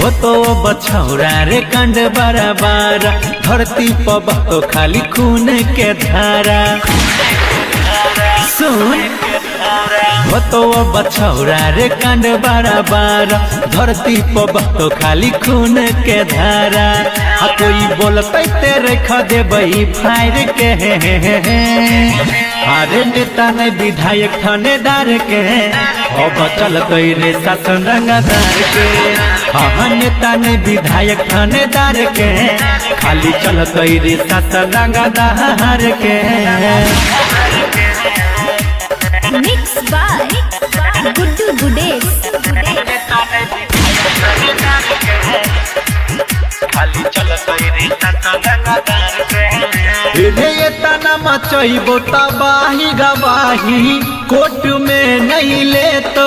वो तो बछौरा रे कंड बराबर धरती पर तो खाली खून के धारा सुन वो तो बछौरा रे कंड बराबर धरती पर तो खाली खून के धारा कोई बोलते तेरे खदे बही फायर के अरे नेता ने विधायक थानेदार के अब चल गई रे शासन रंगदार के हाँ नेता ने विधायक थानेदार के खाली चल गई रे शासन रंगदार के मिक्स बाय गुड्डू गुडेश खाली चल गई रे शासन रंगदार के रे तना मचइबो तबाही गवाही कोर्ट में नहीं ले तो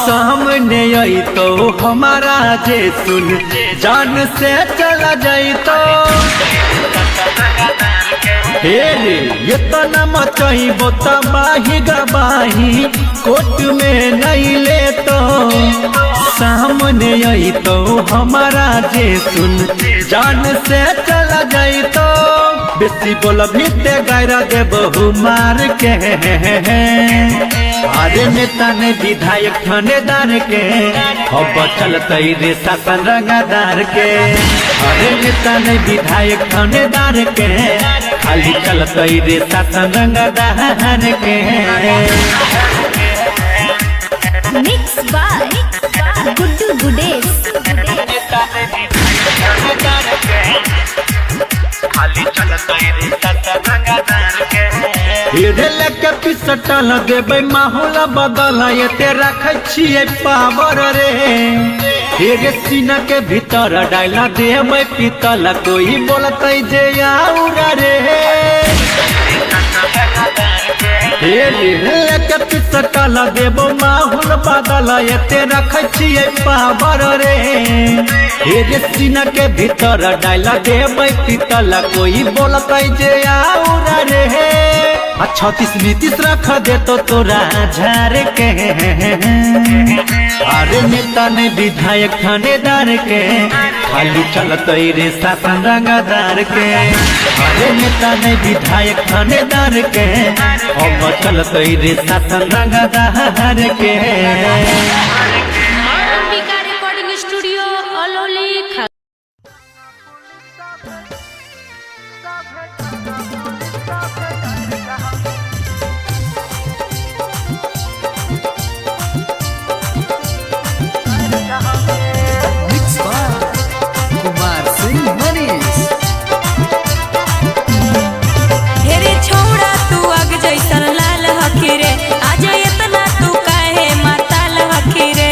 सामने आई तो हमारा जे सुन जान से चला जाई तो हे रे ये तना मचइबो तबाही गवाही कोर्ट में नहीं ले तो सामने आई तो हमारा जे सुन जान से चला जाई तो बेसी बोल भी ते गायरा दे बहु मार के अरे नेता ने विधायक थानेदार के अब चलते रे शासन रंगदार के अरे नेता ने विधायक थानेदार के खाली चलते रे शासन रंगदार के मिक्स बाय गुड्डू गुडेश खाली चलते रे शासन रंगदार के लेके पिसटल देबै माहौल बदल ये तेरा खिए पावर रे रे सीना के भीतर डाला देबै पीतल कोई बोलते जे आउरा रे लेके पिसटल देबो माहौल बदल ये तेरा खिए पावर रे सीना के भीतर डाला देबै पीतल कोई बोलते जे आउरा रे 36 नीतीश रख दे तो तोरा झार के अरे नेता ने विधायक थानेदार के खाली चलते रे शासन रंगदार के अरे नेता ने विधायक थानेदार के अब चलते रे शासन रंगदार के recording studio Alauli mix by Kumar Singh Manish हेरे छौड़ा तू आग जैसन लाल हकी रे आज इतना तू काहे माताल हकी रे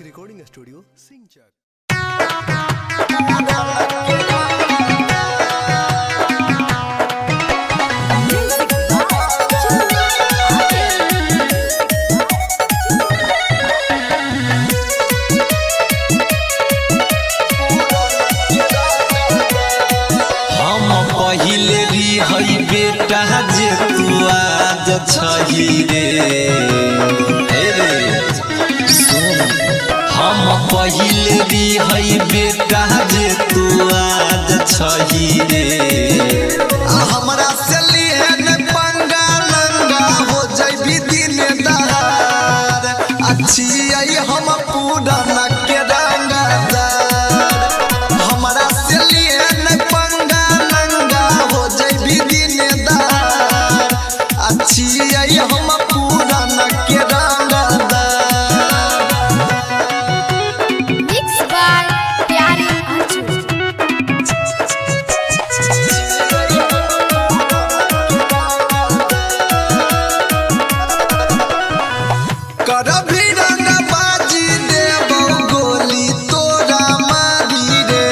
रिकॉर्डिंग स्टूडियो सिंचक। पहिले री हई बेटा जे तू आज छही रे सुन हम पहिले री हई बेटा जे तू आज छही रे हमरा से लिए न पंगा लंगा हो जइबी दिन दहार अच्छी आई हम पूरा न के रंगदार हमरा से लिए न पंगा अच्छी आई हम पूरा न के रंगदार। मिक्स बाय प्यारे अर्जुन। करभी रंगबाजी देबो गोली तोरा मारी रे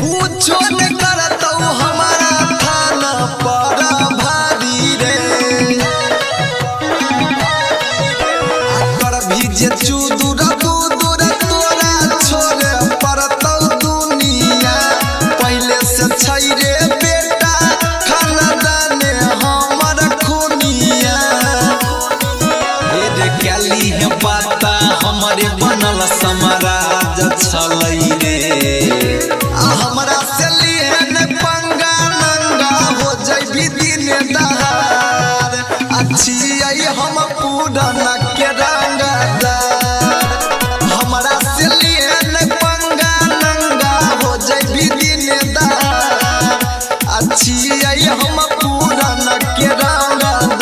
पूछो न करतौ हमारा थाना पर भारी रे करभी जे चूदुर दूदुर तोरा छोड़े पड़तौ दुनिया पहले से छै रे बेटा खानदाने हमर खूनिया रे कैली है पता हमारे बनल समाराज छलै रे हमरा से लिए न पंगा नंगा हो जइबी दिन दहार अच्छी आई हम पूरा न के रंगदार हमरा से लिए न पंगा नंगा हो जइबी दिन दहार अच्छी आई हम पूरा न के रंगदार।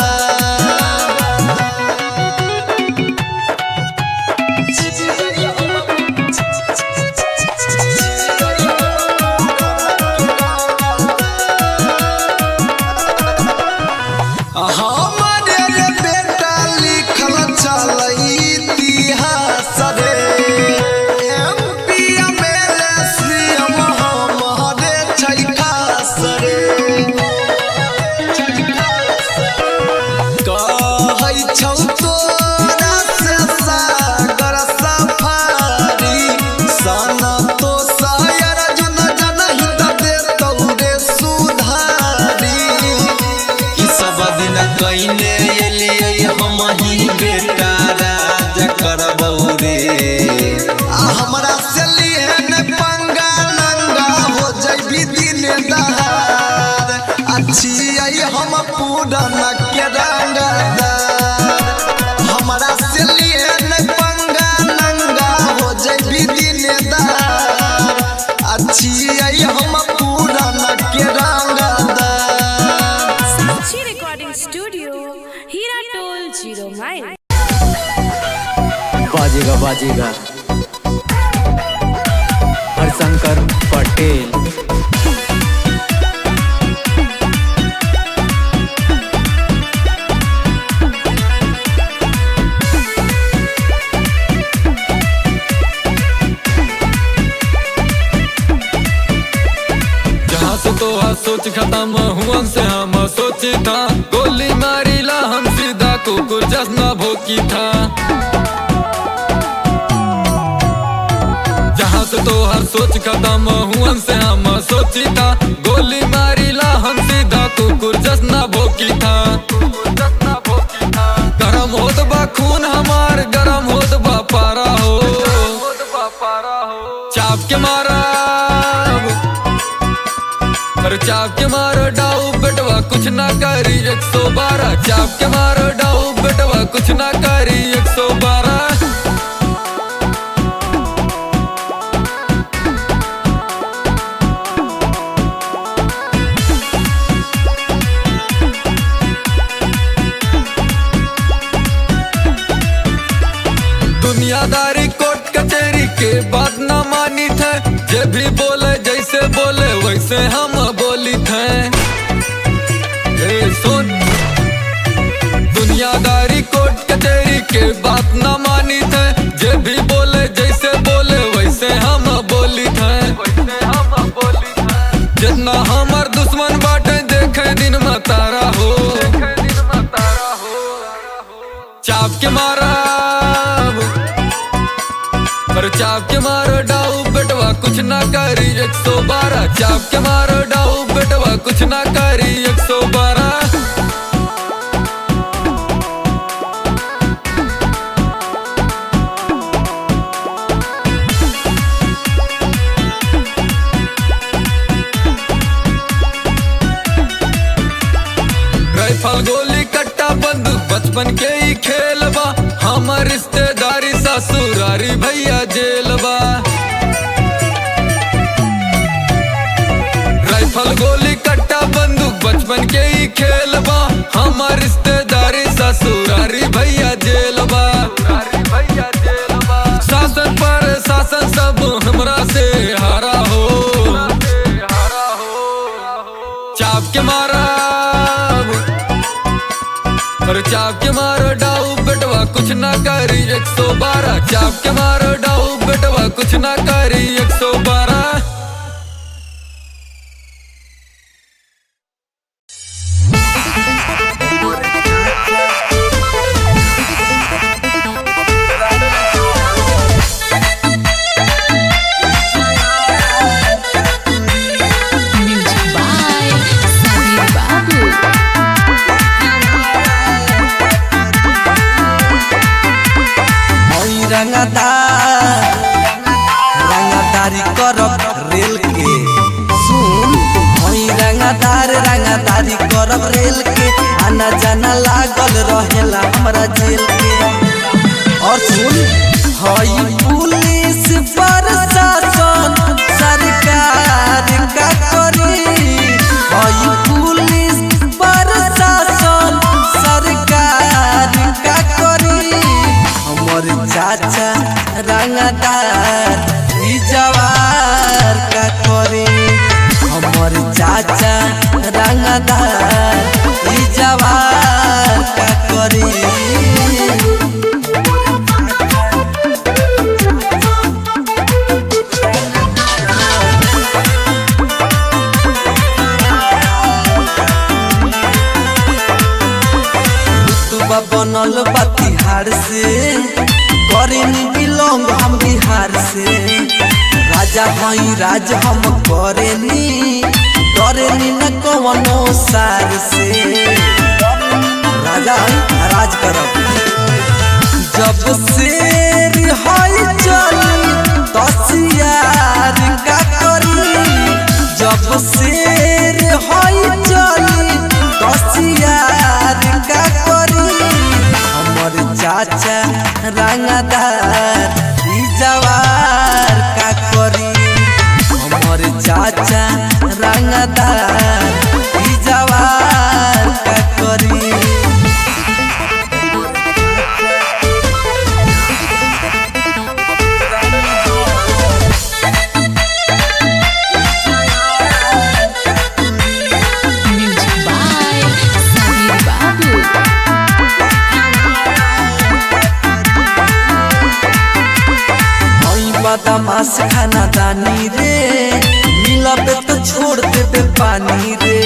हमारे रे बेटा लिखल चलै इतिहास रे MP MLA CM हमारे छै खास रे कहै छौ तोरा से सागर सफारी सना तो शायर जुन जनहि देतौ रे सुधारी ई सब दिन कइने एलियै हम ही बेटा राज करबौ रे हमरा से लिए न पंगा नंगा हो जइबी दिन दहार अच्छी आई हम पूरा न के रंगदार हमरा से लिए न पंगा नंगा हो जइबी दिन दहार अच्छी आई हम पूरा न के रंगदार। साक्षी रिकॉर्डिंग स्टूडियो हीरा टोल 0 माइल। बाजेगा बाजेगा हरशंकर पटेल। जहाँ से तो सोच खत्म हुआ से हम सोची था गोली मारी ला हम सीधा कुकुर जसना भोकी था जहाँ से तो हर सोच खत्म हुआ से हम सोची था गोली मारी ला हम सीधा कुकुर जसना भोकी था गरम होत बा खून हमार गरम होत बा पारा हो चाप के मारा पर चाप के मारो डाऊ बेटवा कुछ ना करी 112 चाप के मारो डाऊ बेटवा कुछ ना करी 112 दुनियादारी कोर्ट कचहरी के बात ना मानी थे जे भी बोले जैसे बोले वैसे हम बोली थे सुन दुनियादारी कोर्ट कचहरी के बात ना मानी थे जे भी बोले के मारा पर चाप के मारो डाऊ बेटवा कुछ ना करी 112 चाप के मारो डाऊ बेटवा कुछ ना करी 112 राइफल गोली कट्टा बंदूक बचपन के ही खेलबा हमार रिश्तेदारी ससुरारी भैया जेलबा राइफल गोली कट्टा बंदूक बचपन के ही खेलबा हमार रिश्तेदारी ससुरारी भैया जेलबा शासन पर शासन सब हमरा से हारा हो चाप के मारा पर चाप के मारो डाऊ बेटवा कुछ ना करी 112 चाप के मारो डाऊ बेटवा कुछ ना करी 112 रंगदारी करब रेल के सुन हई रंगदारी करब रेल के आना जाना लागल रहेला हमरा जेल के और सुन हई पुलिस प्रशासन सरकार का करी हई पुलिस प्रशासन सरकार का करी हमर चाचा रंगदार ई जवार का करे हमर चाचा रंगदार ई जवार का करे रुतबा बनल बा तिहाड़ से करेनी बिलोंग हम बिहार से राजा हई राज हम करेनी न कवनो सार से राजा हई राज करब जब शेर हई चली तसियार का करी जब शेर हई चली तसियार का करी हमर चाचा रंगदार ई जवार का करी हमर चाचा रंगदार ई जवार का करी बदमाश खाना दानी रे मिलबे तो छोड़ देबे पानी रे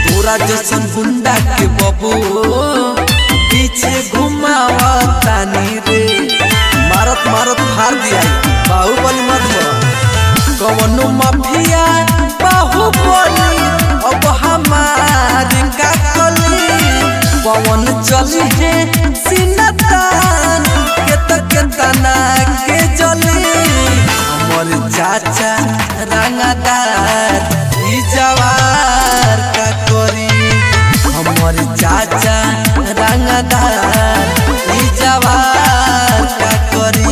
तोरा जैसन गुंडा के बबू पीछे घुमावतानी रे मारत मारत फाड़ दिया बाहुबली मत कवनो माफिया बाहुबली अब हमार का कली पवन चली है सिनतान के तना के जली हमर चाचा रंगदार ई जवार का करी हमर चाचा रंगदार ई जवार का करी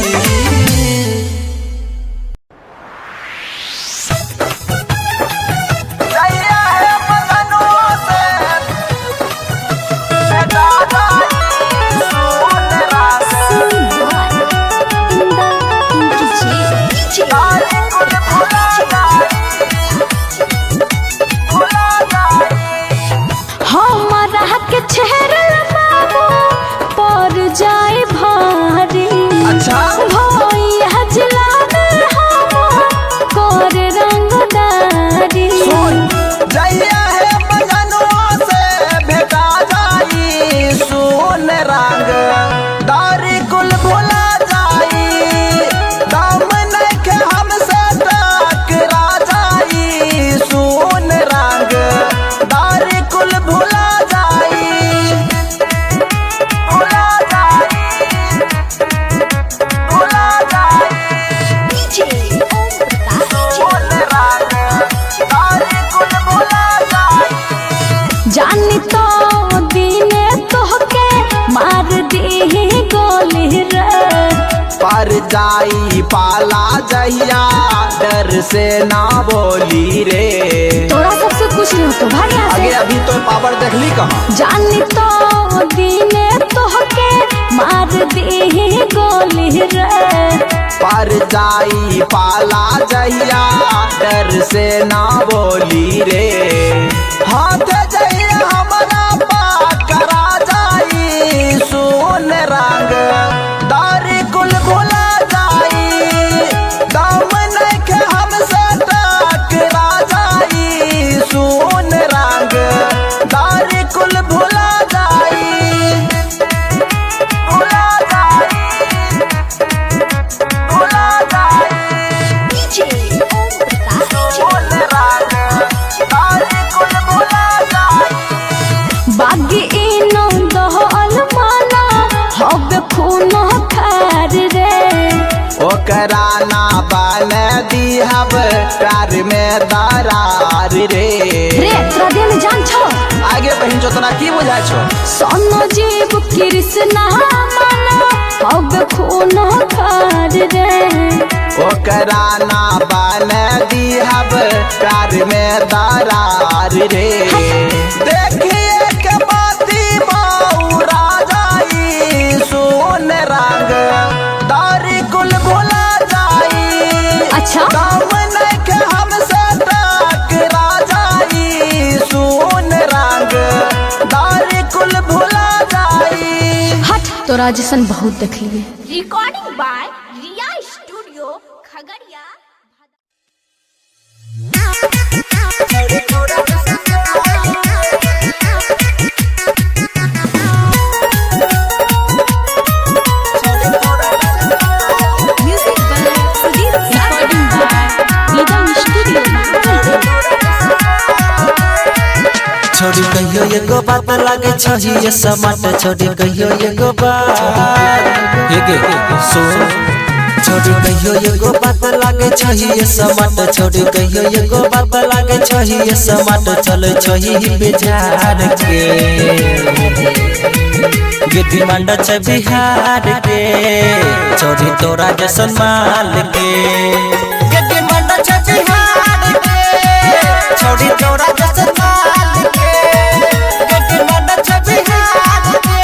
जाई पाला जहिया डर से ना बोली रे। तोरा सबसे कुछ नहीं तो भाग यहाँ से। आगे अभी तो पावर देखली कहाँ। जानी तो दीने तोहके मार दी गोली रे। पर जाई पाला जहिया डर से ना बोली रे। हाथ जहिया हमारा पाकरा जाई सुन रंग दारी कुल भुला जाई। दम नइखे हमसे टकरा जाई सुन रंग दारी कुल भुला जाई। भुला जाई भुला जाई सुन रंग दारी कुल भुला जाई। बागी इनो दहल माला हब खून खार रे। ओकरा ना बन दिहब प्यार में दरार रे। रे तोरा देह में जान छो। आगे बहन जो तोरा की बुझाय छो। सोनो जीव कृष्णा माना हब खून खार रे। ओकरा ना बन दिहब प्यार में दरार रे। देखिए के बाती बौरा जाई सुन रंग दारी कुल भुला जाई। अच्छा दम नइखे हमसे टकरा जाई सुन रंग दारी कुल भुला जाई। हट तोरा जैसन बहुत देख लिए। Recording by Riya studio Khagaria. छोड़ी कहियो एगो बात लागे छही ये समाट। छोड़ी कहियो एगो बात एगे सुन। छोड़ी कहियो एगो बात लागे छही ये समाट। छोड़ी कहियो एगो बात लागे छही ये समाट। चल छही बिहार के गे डिमांड छ बिहार के। छोड़ी तोरा जैसन माल के गे डिमांड छ बिहार के। छोड़ी तोरा जैसन माल के गे डिमांड छ बिहार के।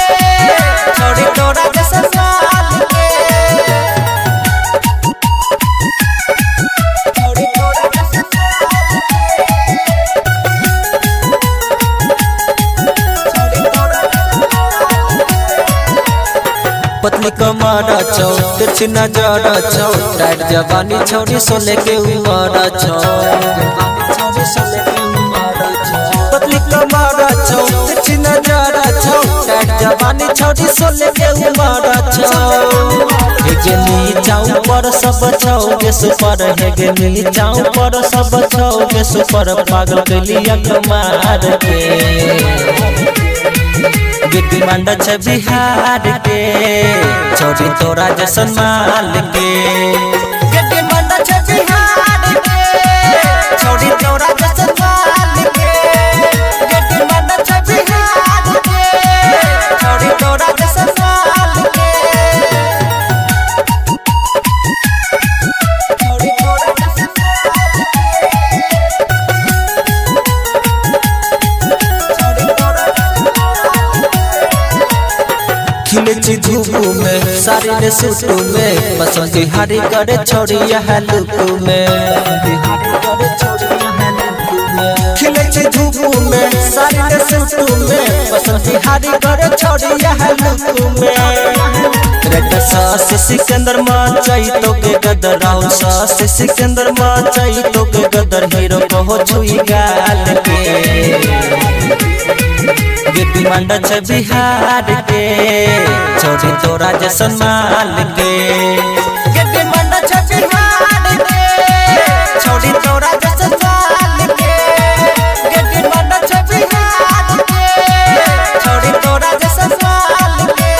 छोड़ी तोरा जैसन माल के। छोड़ी तोरा जैसन पतली कमर छौ तिरछी नजर छौ। टाइट जवानी छौरी सोले के उमर छौ। पतली कमर छौ तिरछी नजर छौ। टाइट जवानी छौरी सोले के उमर छौ। हे गेली चाऊ पर सब छौ के सुपर। हे गेली चाऊ पर सब छौ के सुपर। पागल कैली अख मार के गे डिमांड छ बिहार के। छोड़ी तोरा जैसन माल के गे डिमांड छ बिहार के। छोड़ी तोरा जैसन माल के गे डिमांड छ बिहार के। छोड़ी तोरा जैसन माल के। छोड़ी तोरा जैसन खिले छी धूप में सारी ने सूट में। पसंद बिहारी करे छोड़ी यहाँ लुक में। खिले छी धूप में सारी ने सूट में। पसंद बिहारी करे छोड़ी यहाँ लुक में। रेड सास सिकंदर मचाई तो के गदर। राउंड सास सिकंदर मचाई तो के गदर। हीरो को छुई गाल के गे डिमांड छ बिहार के। छोड़ी तोरा जैसन माल के गे डिमांड छ बिहार के। छोड़ी तोरा जैसन माल के गे डिमांड छ बिहार के। छोड़ी तोरा जैसन माल के।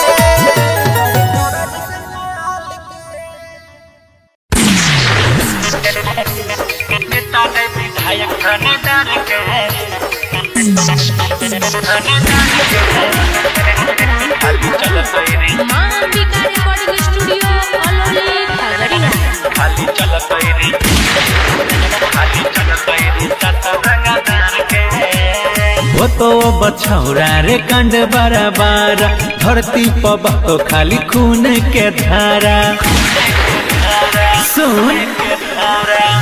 माँ अंबिका रिकॉर्डिंग स्टूडियो अलौली खगड़िया। वो तो बछौरा रे कंड बराबर धरती पर तो खाली खून के धारा सुन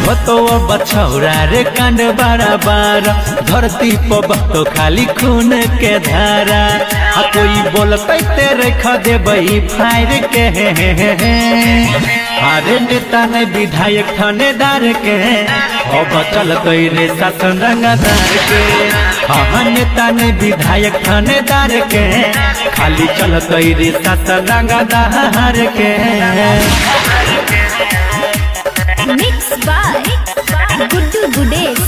वो तो बछौरा रे कंड बराबर धरती पर तो खाली खून के धारा आ कोई बोलते तेरे खदे बही फायर के अरे नेता ने विधायक थानेदार के अब चल गई रे शासन रंगदार के हाँ नेता ने विधायक थानेदार के खाली चल गई रे शासन रंगदार के मिक्स बाय गुड्डू गुडेश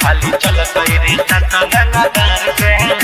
खाली चल गई रे शासन रंगदार के